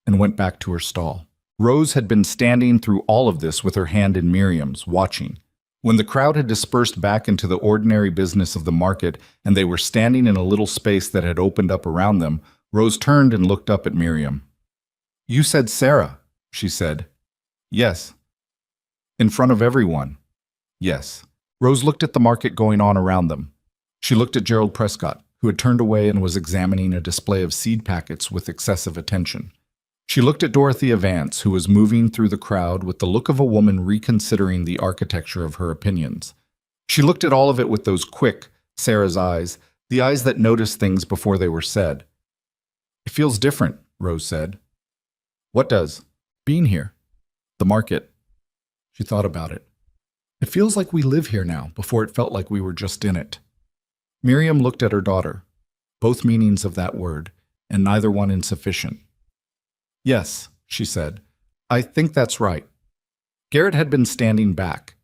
and went back to her stall. Rose had been standing through all of this with her hand in Miriam's, watching. When the crowd had dispersed back into the ordinary business of the market and they were standing in a little space that had opened up around them, Rose turned and looked up at Miriam. "You said Sarah," she said. "Yes." "In front of everyone?" "Yes." Rose looked at the market going on around them. She looked at Gerald Prescott, who had turned away and was examining a display of seed packets with excessive attention. She looked at Dorothea Vance, who was moving through the crowd with the look of a woman reconsidering the architecture of her opinions. She looked at all of it with those quick, Sarah's eyes, the eyes that noticed things before they were said. "It feels different," Rose said. "What does?" "Being here. The market." She thought about it. "It feels like we live here now, before it felt like we were just in it." Miriam looked at her daughter, both meanings of that word, and neither one insufficient. "Yes," she said. "I think that's right." Garrett had been standing back.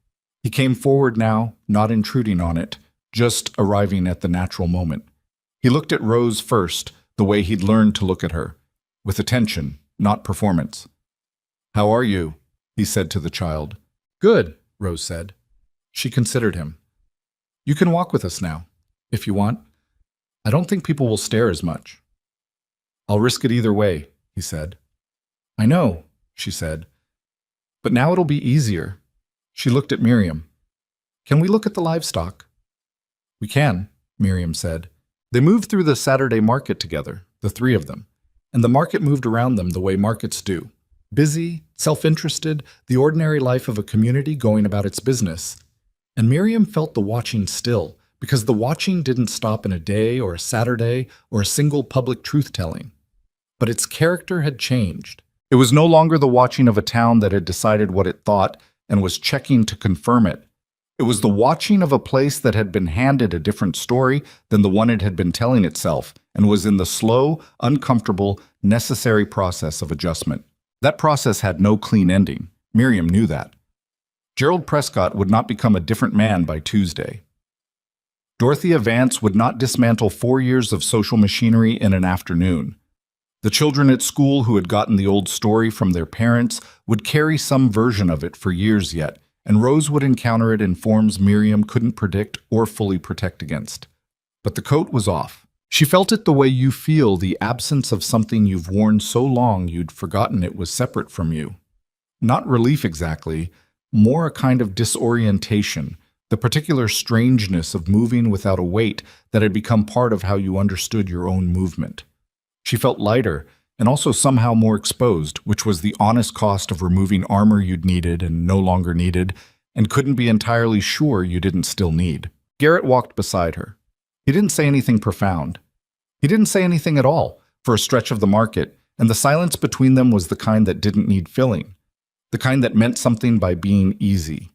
He came forward now, not intruding on it, just arriving at the natural moment. He looked at Rose first, the way he'd learned to look at her, with attention, not performance. "How are you?" he said to the child. "Good," Rose said. She considered him. "You can walk with us now, if you want. I don't think people will stare as much." "I'll risk it either way," he said. "I know," she said. "But now it'll be easier." She looked at Miriam. "Can we look at the livestock?" "We can," Miriam said. They moved through the Saturday market together, the three of them, and the market moved around them the way markets do. Busy, self-interested, the ordinary life of a community going about its business. And Miriam felt the watching still, because the watching didn't stop in a day or a Saturday or a single public truth-telling. But its character had changed. It was no longer the watching of a town that had decided what it thought and was checking to confirm it. It was the watching of a place that had been handed a different story than the one it had been telling itself, and was in the slow, uncomfortable, necessary process of adjustment. That process had no clean ending. Miriam knew that. Gerald Prescott would not become a different man by Tuesday. Dorothea Vance would not dismantle 4 years of social machinery in an afternoon. The children at school who had gotten the old story from their parents would carry some version of it for years yet, and Rose would encounter it in forms Miriam couldn't predict or fully protect against. But the coat was off. She felt it the way you feel the absence of something you've worn so long you'd forgotten it was separate from you. Not relief exactly, more a kind of disorientation, the particular strangeness of moving without a weight that had become part of how you understood your own movement. She felt lighter, and also somehow more exposed, which was the honest cost of removing armor you'd needed and no longer needed, and couldn't be entirely sure you didn't still need. Garrett walked beside her. He didn't say anything profound. He didn't say anything at all, for a stretch of the market, and the silence between them was the kind that didn't need filling, the kind that meant something by being easy.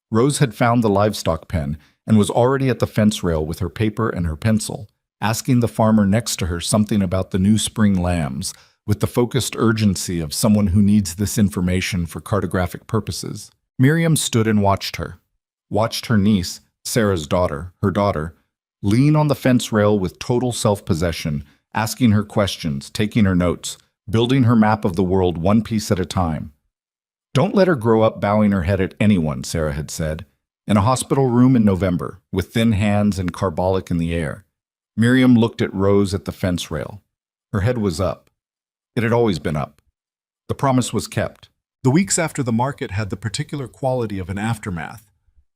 Rose had found the livestock pen and was already at the fence rail with her paper and her pencil, asking the farmer next to her something about the new spring lambs, with the focused urgency of someone who needs this information for cartographic purposes. Miriam stood and watched her niece, Sarah's daughter, her daughter, lean on the fence rail with total self-possession, asking her questions, taking her notes, building her map of the world one piece at a time. "Don't let her grow up bowing her head at anyone," Sarah had said, in a hospital room in November, with thin hands and carbolic in the air. Miriam looked at Rose at the fence rail. Her head was up. It had always been up. The promise was kept. The weeks after the market had the particular quality of an aftermath.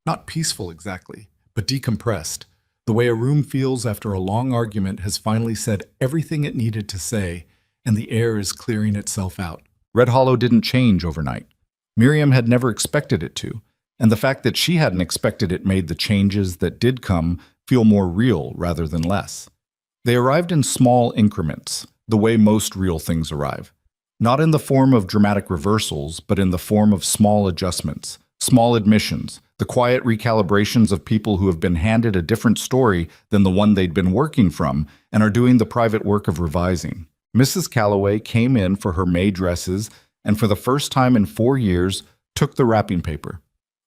Not peaceful exactly, but decompressed, the way a room feels after a long argument has finally said everything it needed to say, and the air is clearing itself out. Red Hollow didn't change overnight. Miriam had never expected it to, and the fact that she hadn't expected it made the changes that did come feel more real rather than less. They arrived in small increments, the way most real things arrive. Not in the form of dramatic reversals, but in the form of small adjustments, small admissions, the quiet recalibrations of people who have been handed a different story than the one they'd been working from and are doing the private work of revising. Mrs. Calloway came in for her May dresses and for the first time in 4 years took the wrapping paper.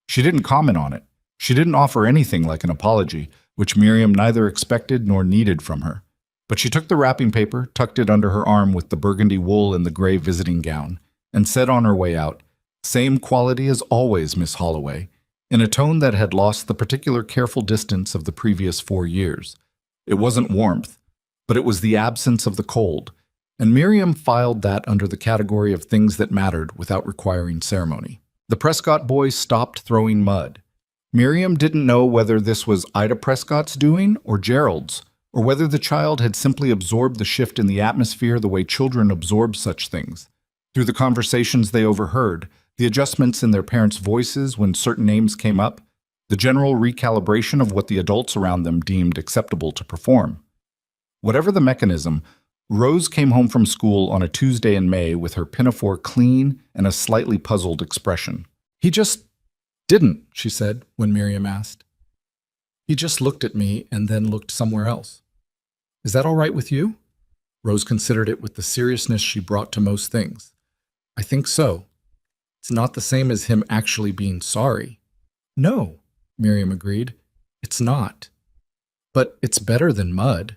She didn't comment on it. She didn't offer anything like an apology, which Miriam neither expected nor needed from her. But she took the wrapping paper, tucked it under her arm with the burgundy wool and the gray visiting gown, and said on her way out, "Same quality as always, Miss Holloway," in a tone that had lost the particular careful distance of the previous 4 years. It wasn't warmth, but it was the absence of the cold, and Miriam filed that under the category of things that mattered without requiring ceremony. The Prescott boys stopped throwing mud. Miriam didn't know whether this was Ida Prescott's doing or Gerald's, or whether the child had simply absorbed the shift in the atmosphere the way children absorb such things. Through the conversations they overheard, the adjustments in their parents' voices when certain names came up, the general recalibration of what the adults around them deemed acceptable to perform. Whatever the mechanism, Rose came home from school on a Tuesday in May with her pinafore clean and a slightly puzzled expression. "He just didn't," she said when Miriam asked. "He just looked at me and then looked somewhere else. Is that all right with you?" Rose considered it with the seriousness she brought to most things. "I think so. It's not the same as him actually being sorry." No, Miriam agreed. It's not. But it's better than mud.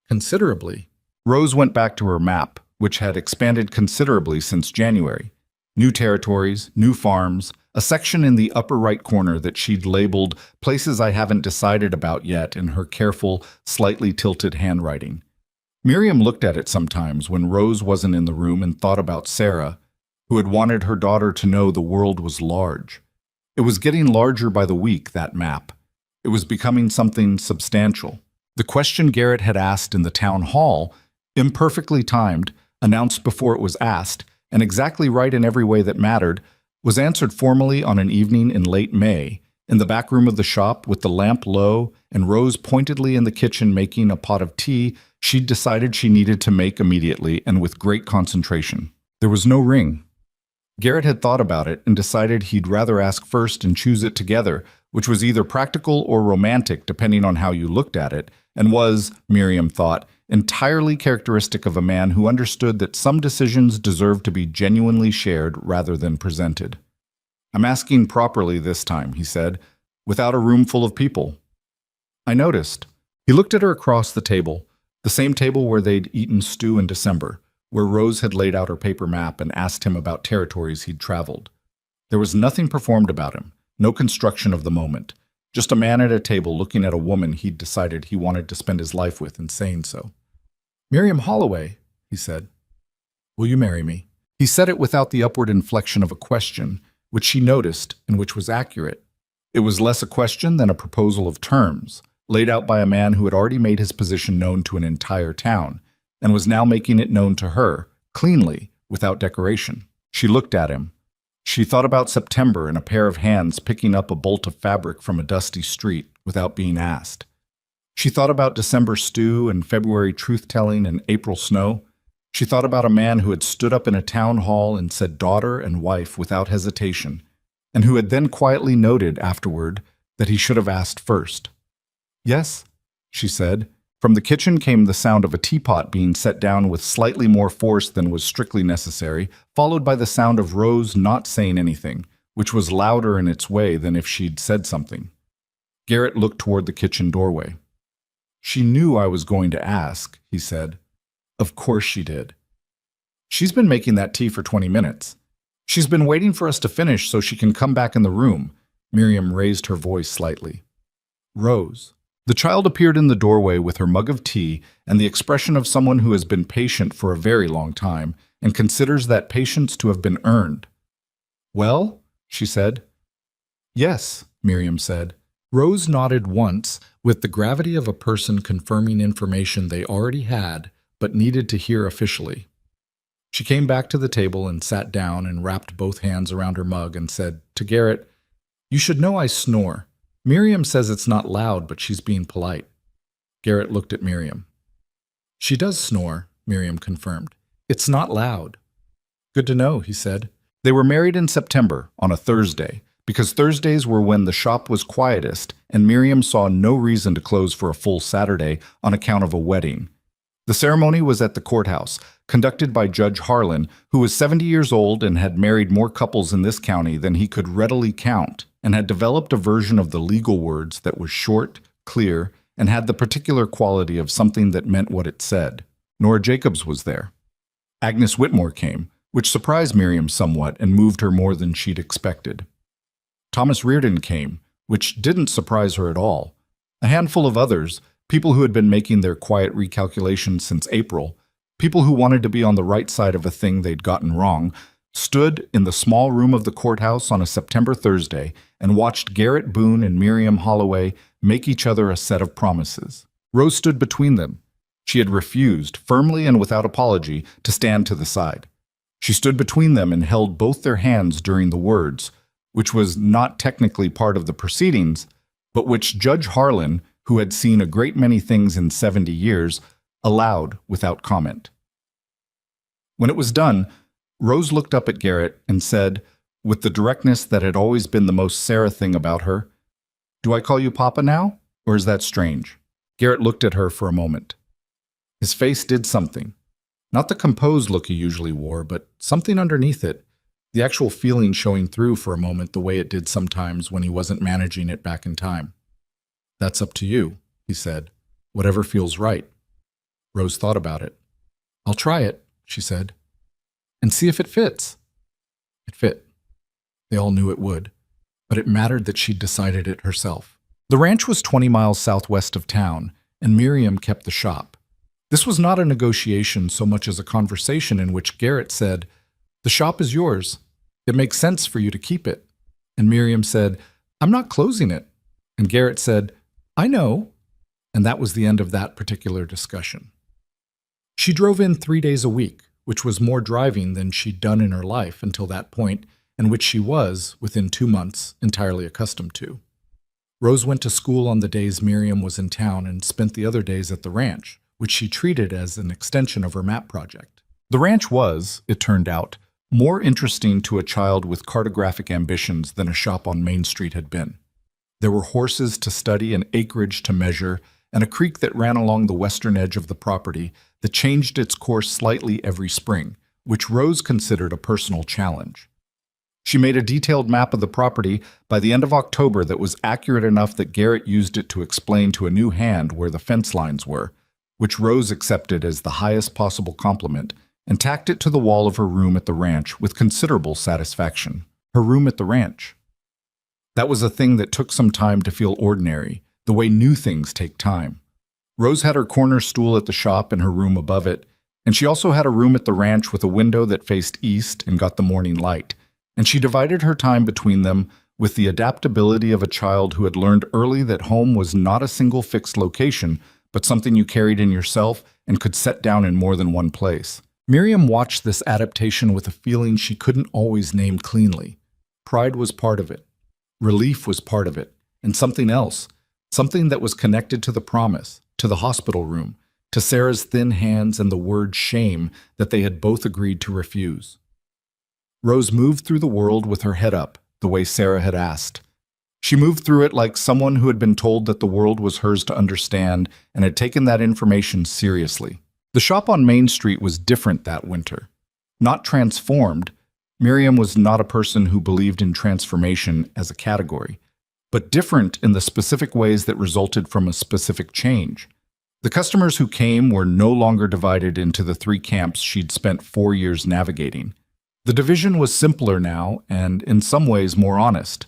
Considerably. Rose went back to her map, which had expanded considerably since January. New territories, new farms, a section in the upper right corner that she'd labeled places I haven't decided about yet in her careful, slightly tilted handwriting. Miriam looked at it sometimes when Rose wasn't in the room and thought about Sarah, who had wanted her daughter to know the world was large. It was getting larger by the week, that map. It was becoming something substantial. The question Garrett had asked in the town hall, imperfectly timed, announced before it was asked, and exactly right in every way that mattered, was answered formally on an evening in late May, in the back room of the shop with the lamp low and Rose pointedly in the kitchen making a pot of tea she'd decided she needed to make immediately and with great concentration. There was no ring. Garrett had thought about it and decided he'd rather ask first and choose it together, which was either practical or romantic depending on how you looked at it, and was, Miriam thought, entirely characteristic of a man who understood that some decisions deserved to be genuinely shared rather than presented. "I'm asking properly this time," he said, "without a room full of people." I noticed. He looked at her across the table, the same table where they'd eaten stew in December, where Rose had laid out her paper map and asked him about territories he'd traveled. There was nothing performed about him, no construction of the moment, just a man at a table looking at a woman he'd decided he wanted to spend his life with and saying so. "Miriam Holloway," he said, "will you marry me?" He said it without the upward inflection of a question, which she noticed and which was accurate. It was less a question than a proposal of terms, laid out by a man who had already made his position known to an entire town, and was now making it known to her, cleanly, without decoration. She looked at him. She thought about September and a pair of hands picking up a bolt of fabric from a dusty street without being asked. She thought about December stew and February truth-telling and April snow. She thought about a man who had stood up in a town hall and said daughter and wife without hesitation, and who had then quietly noted afterward that he should have asked first. "Yes," she said. From the kitchen came the sound of a teapot being set down with slightly more force than was strictly necessary, followed by the sound of Rose not saying anything, which was louder in its way than if she'd said something. Garrett looked toward the kitchen doorway. "She knew I was going to ask," he said. "Of course she did. She's been making that tea for 20 minutes. She's been waiting for us to finish so she can come back in the room." Miriam raised her voice slightly. "Rose." The child appeared in the doorway with her mug of tea and the expression of someone who has been patient for a very long time and considers that patience to have been earned. "Well?" she said. "Yes," Miriam said. Rose nodded once, with the gravity of a person confirming information they already had but needed to hear officially. She came back to the table and sat down and wrapped both hands around her mug and said to Garrett, "You should know I snore. Miriam says it's not loud, but she's being polite." Garrett looked at Miriam. "She does snore," Miriam confirmed. "It's not loud." "Good to know," he said. They were married in September, on a Thursday, because Thursdays were when the shop was quietest, and Miriam saw no reason to close for a full Saturday on account of a wedding. The ceremony was at the courthouse, conducted by Judge Harlan, who was 70 years old and had married more couples in this county than he could readily count, and had developed a version of the legal words that was short, clear, and had the particular quality of something that meant what it said. Nora Jacobs was there. Agnes Whitmore came, which surprised Miriam somewhat and moved her more than she'd expected. Thomas Reardon came, which didn't surprise her at all. A handful of others, people who had been making their quiet recalculations since April, people who wanted to be on the right side of a thing they'd gotten wrong, stood in the small room of the courthouse on a September Thursday and watched Garrett Boone and Miriam Holloway make each other a set of promises. Rose stood between them. She had refused, firmly and without apology, to stand to the side. She stood between them and held both their hands during the words, which was not technically part of the proceedings, but which Judge Harlan, who had seen a great many things in 70 years, allowed without comment. When it was done, Rose looked up at Garrett and said, with the directness that had always been the most Sarah thing about her, "Do I call you Papa now, or is that strange?" Garrett looked at her for a moment. His face did something. Not the composed look he usually wore, but something underneath it, the actual feeling showing through for a moment the way it did sometimes when he wasn't managing it back in time. "That's up to you," he said. "Whatever feels right." Rose thought about it. "I'll try it," she said, "and see if it fits." It fit. They all knew it would, but it mattered that she'd decided it herself. The ranch was 20 miles southwest of town, and Miriam kept the shop. This was not a negotiation so much as a conversation in which Garrett said, "The shop is yours. It makes sense for you to keep it." And Miriam said, "I'm not closing it." And Garrett said, "I know." And that was the end of that particular discussion. She drove in 3 days a week, which was more driving than she'd done in her life until that point, and which she was, within 2 months, entirely accustomed to. Rose went to school on the days Miriam was in town and spent the other days at the ranch, which she treated as an extension of her map project. The ranch was, it turned out, more interesting to a child with cartographic ambitions than a shop on Main Street had been. There were horses to study and acreage to measure, and a creek that ran along the western edge of the property that changed its course slightly every spring, which Rose considered a personal challenge. She made a detailed map of the property by the end of October that was accurate enough that Garrett used it to explain to a new hand where the fence lines were, which Rose accepted as the highest possible compliment, and tacked it to the wall of her room at the ranch with considerable satisfaction. Her room at the ranch. That was a thing that took some time to feel ordinary, the way new things take time. Rose had her corner stool at the shop and her room above it, and she also had a room at the ranch with a window that faced east and got the morning light, and she divided her time between them with the adaptability of a child who had learned early that home was not a single fixed location, but something you carried in yourself and could set down in more than one place. Miriam watched this adaptation with a feeling she couldn't always name cleanly. Pride was part of it. Relief was part of it, and something else, something that was connected to the promise, to the hospital room, to Sarah's thin hands and the word shame that they had both agreed to refuse. Rose moved through the world with her head up, the way Sarah had asked. She moved through it like someone who had been told that the world was hers to understand and had taken that information seriously. The shop on Main Street was different that winter. Not transformed. Miriam was not a person who believed in transformation as a category, but different in the specific ways that resulted from a specific change. The customers who came were no longer divided into the 3 camps she'd spent 4 years navigating. The division was simpler now and, in some ways, more honest.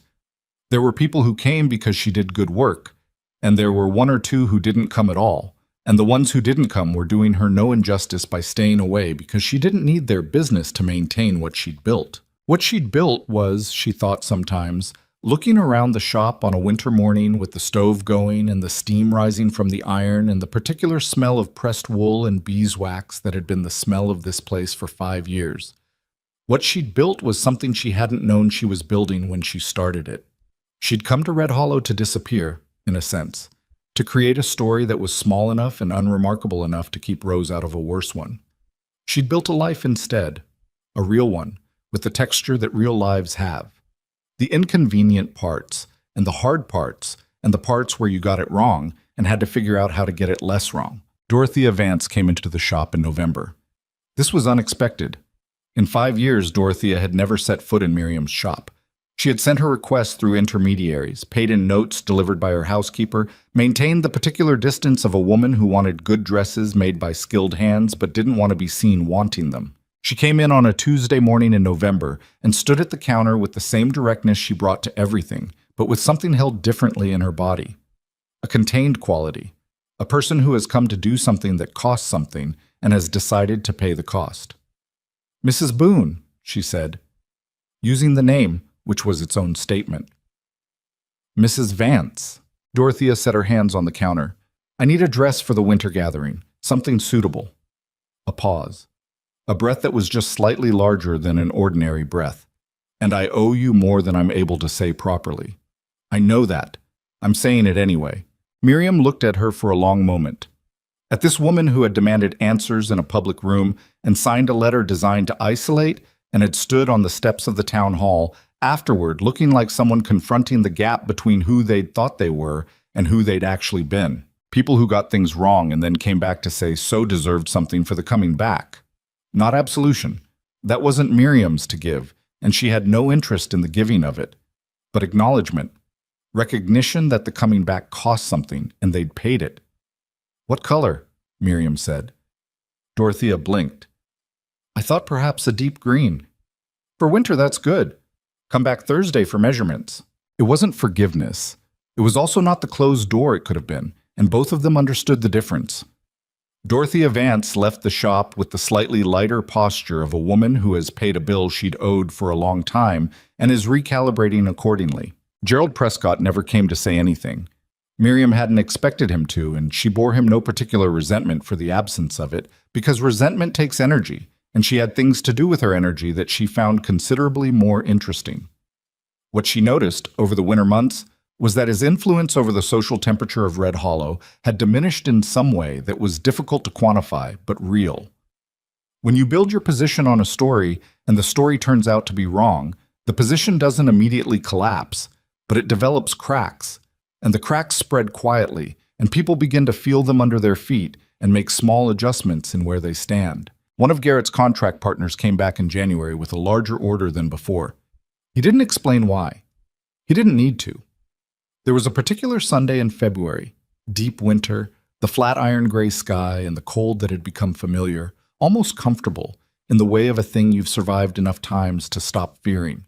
There were people who came because she did good work, and there were 1 or 2 who didn't come at all, and the ones who didn't come were doing her no injustice by staying away because she didn't need their business to maintain what she'd built. What she'd built was, she thought sometimes, looking around the shop on a winter morning with the stove going and the steam rising from the iron and the particular smell of pressed wool and beeswax that had been the smell of this place for 5 years. What she'd built was something she hadn't known she was building when she started it. She'd come to Red Hollow to disappear, in a sense, to create a story that was small enough and unremarkable enough to keep Rose out of a worse one. She'd built a life instead, a real one, with the texture that real lives have. The inconvenient parts, and the hard parts, and the parts where you got it wrong and had to figure out how to get it less wrong. Dorothea Vance came into the shop in November. This was unexpected. In 5 years, Dorothea had never set foot in Miriam's shop. She had sent her requests through intermediaries, paid in notes delivered by her housekeeper, maintained the particular distance of a woman who wanted good dresses made by skilled hands but didn't want to be seen wanting them. She came in on a Tuesday morning in November and stood at the counter with the same directness she brought to everything, but with something held differently in her body. A contained quality. A person who has come to do something that costs something and has decided to pay the cost. "Mrs. Boone," she said, using the name, which was its own statement. "Mrs. Vance." Dorothea set her hands on the counter. "I need a dress for the winter gathering, something suitable." A pause. A breath that was just slightly larger than an ordinary breath. "And I owe you more than I'm able to say properly. I know that. I'm saying it anyway." Miriam looked at her for a long moment. At this woman who had demanded answers in a public room and signed a letter designed to isolate and had stood on the steps of the town hall afterward looking like someone confronting the gap between who they'd thought they were and who they'd actually been. People who got things wrong and then came back to say so deserved something for the coming back. Not absolution. That wasn't Miriam's to give. and she had no interest in the giving of it, but acknowledgement, recognition that the coming back cost something and they'd paid it. "What color?" Miriam said. Dorothea blinked. "I thought perhaps a deep green." "For winter, that's good. Come back Thursday for measurements." It wasn't forgiveness. It was also not the closed door it could have been, and both of them understood the difference. Dorothea Vance left the shop with the slightly lighter posture of a woman who has paid a bill she'd owed for a long time and is recalibrating accordingly. Gerald Prescott never came to say anything. Miriam hadn't expected him to, and she bore him no particular resentment for the absence of it, because resentment takes energy, and she had things to do with her energy that she found considerably more interesting. What she noticed over the winter months was that his influence over the social temperature of Red Hollow had diminished in some way that was difficult to quantify, but real. When you build your position on a story and the story turns out to be wrong, the position doesn't immediately collapse, but it develops cracks, and the cracks spread quietly, and people begin to feel them under their feet and make small adjustments in where they stand. One of Garrett's contract partners came back in January with a larger order than before. He didn't explain why. He didn't need to. There was a particular Sunday in February, deep winter, the flat iron gray sky and the cold that had become familiar, almost comfortable, in the way of a thing you've survived enough times to stop fearing.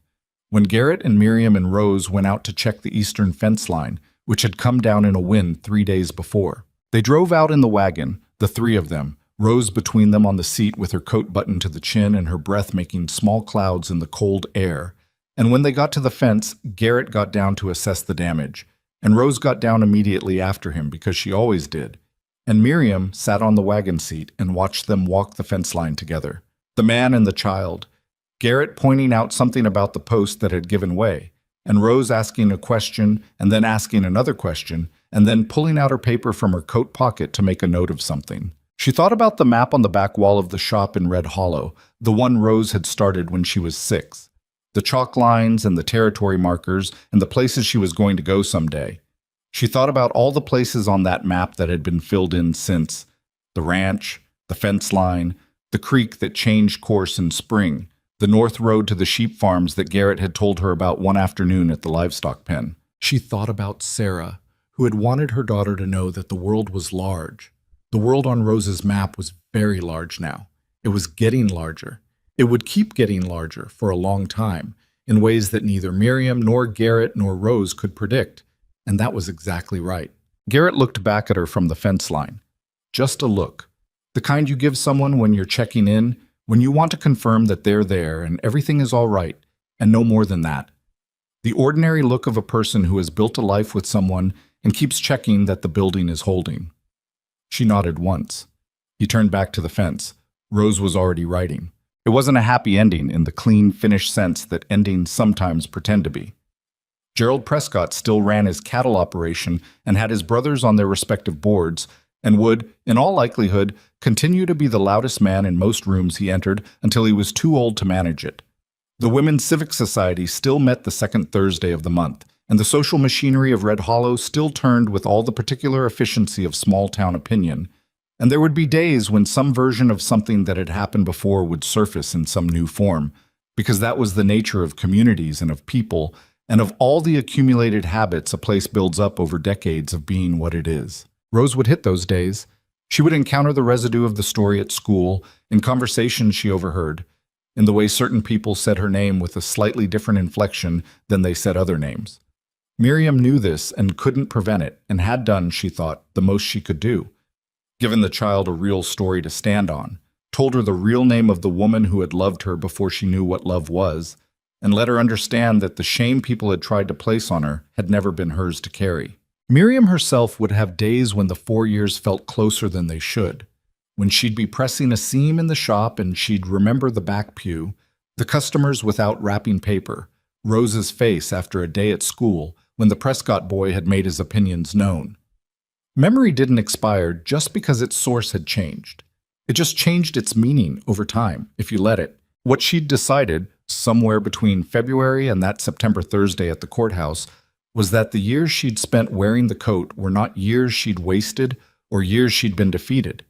When Garrett and Miriam and Rose went out to check the eastern fence line, which had come down in a wind 3 days before. They drove out in the wagon, the three of them, Rose between them on the seat with her coat buttoned to the chin and her breath making small clouds in the cold air. And when they got to the fence, Garrett got down to assess the damage, and Rose got down immediately after him because she always did. And Miriam sat on the wagon seat and watched them walk the fence line together. The man and the child, Garrett pointing out something about the post that had given way, and Rose asking a question and then asking another question, and then pulling out her paper from her coat pocket to make a note of something. She thought about the map on the back wall of the shop in Red Hollow, the one Rose had started when she was 6. The chalk lines and the territory markers and the places she was going to go someday. She thought about all the places on that map that had been filled in since: the ranch, the fence line, the creek that changed course in spring, the north road to the sheep farms that Garrett had told her about one afternoon at the livestock pen. She thought about Sarah, who had wanted her daughter to know that the world was large. The world on Rose's map was very large now. It was getting larger. It would keep getting larger for a long time, in ways that neither Miriam nor Garrett nor Rose could predict. And that was exactly right. Garrett looked back at her from the fence line. Just a look. The kind you give someone when you're checking in, when you want to confirm that they're there and everything is all right, and no more than that. The ordinary look of a person who has built a life with someone and keeps checking that the building is holding. She nodded once. He turned back to the fence. Rose was already writing. It wasn't a happy ending in the clean, finished sense that endings sometimes pretend to be. Gerald Prescott still ran his cattle operation and had his brothers on their respective boards, and would, in all likelihood, continue to be the loudest man in most rooms he entered until he was too old to manage it. The Women's Civic Society still met the second Thursday of the month, and the social machinery of Red Hollow still turned with all the particular efficiency of small-town opinion, and there would be days when some version of something that had happened before would surface in some new form, because that was the nature of communities and of people, and of all the accumulated habits a place builds up over decades of being what it is. Rose would hit those days. She would encounter the residue of the story at school, in conversations she overheard, in the way certain people said her name with a slightly different inflection than they said other names. Miriam knew this and couldn't prevent it, and had done, she thought, the most she could do. Given the child a real story to stand on, told her the real name of the woman who had loved her before she knew what love was, and let her understand that the shame people had tried to place on her had never been hers to carry. Miriam herself would have days when the 4 years felt closer than they should, when she'd be pressing a seam in the shop and she'd remember the back pew, the customers without wrapping paper, Rose's face after a day at school when the Prescott boy had made his opinions known. Memory didn't expire just because its source had changed. It just changed its meaning over time, if you let it. What she'd decided, somewhere between February and that September Thursday at the courthouse, was that the years she'd spent wearing the coat were not years she'd wasted or years she'd been defeated.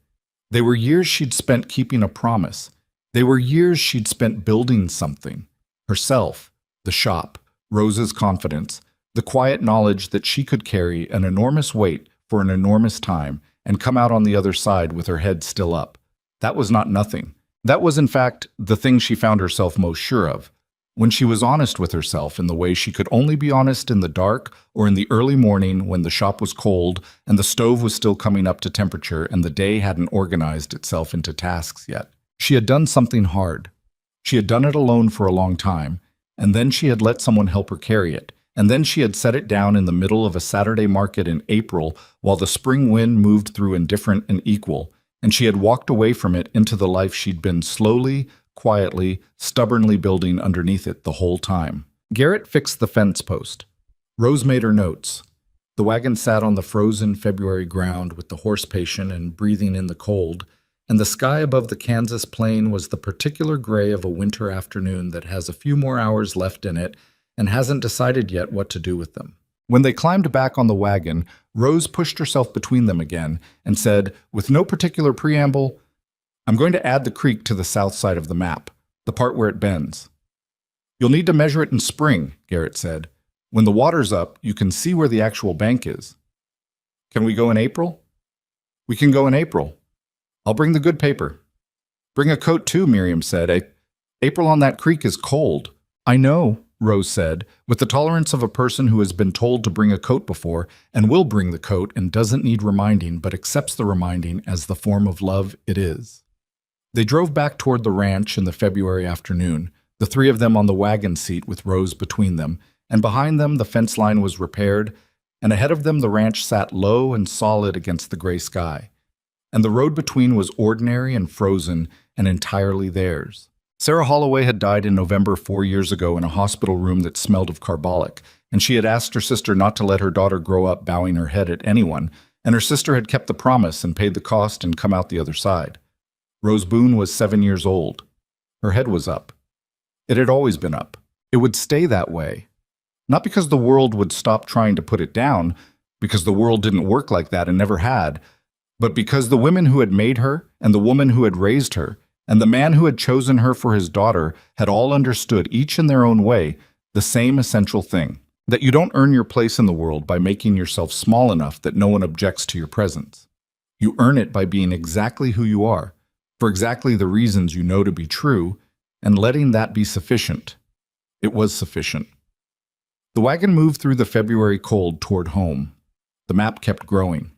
They were years she'd spent keeping a promise. They were years she'd spent building something. Herself, the shop, Rose's confidence, the quiet knowledge that she could carry an enormous weight for an enormous time and come out on the other side with her head still up. That was not nothing. That was, in fact, the thing she found herself most sure of. When she was honest with herself in the way she could only be honest in the dark or in the early morning when the shop was cold and the stove was still coming up to temperature and the day hadn't organized itself into tasks yet. She had done something hard. She had done it alone for a long time, and then she had let someone help her carry it, and then she had set it down in the middle of a Saturday market in April while the spring wind moved through indifferent and equal, and she had walked away from it into the life she'd been slowly, quietly, stubbornly building underneath it the whole time. Garrett fixed the fence post. Rose made her notes. The wagon sat on the frozen February ground with the horse patient and breathing in the cold, and the sky above the Kansas plain was the particular gray of a winter afternoon that has a few more hours left in it and hasn't decided yet what to do with them. When they climbed back on the wagon, Rose pushed herself between them again and said, with no particular preamble, "I'm going to add the creek to the south side of the map, the part where it bends." "You'll need to measure it in spring," Garrett said. "When the water's up, you can see where the actual bank is." "Can we go in April?" "We can go in April. I'll bring the good paper." "Bring a coat too," Miriam said. "April on that creek is cold." "I know," Rose said, with the tolerance of a person who has been told to bring a coat before and will bring the coat and doesn't need reminding but accepts the reminding as the form of love it is. They drove back toward the ranch in the February afternoon, the three of them on the wagon seat with Rose between them, and behind them the fence line was repaired, and ahead of them the ranch sat low and solid against the gray sky. And the road between was ordinary and frozen and entirely theirs. Sarah Holloway had died in November 4 years ago in a hospital room that smelled of carbolic, and she had asked her sister not to let her daughter grow up bowing her head at anyone, and her sister had kept the promise and paid the cost and come out the other side. Rose Boone was 7 years old. Her head was up. It had always been up. It would stay that way. Not because the world would stop trying to put it down, because the world didn't work like that and never had, but because the women who had made her, and the woman who had raised her, and the man who had chosen her for his daughter had all understood, each in their own way, the same essential thing, that you don't earn your place in the world by making yourself small enough that no one objects to your presence. You earn it by being exactly who you are, for exactly the reasons you know to be true, and letting that be sufficient. It was sufficient. The wagon moved through the February cold toward home. The map kept growing.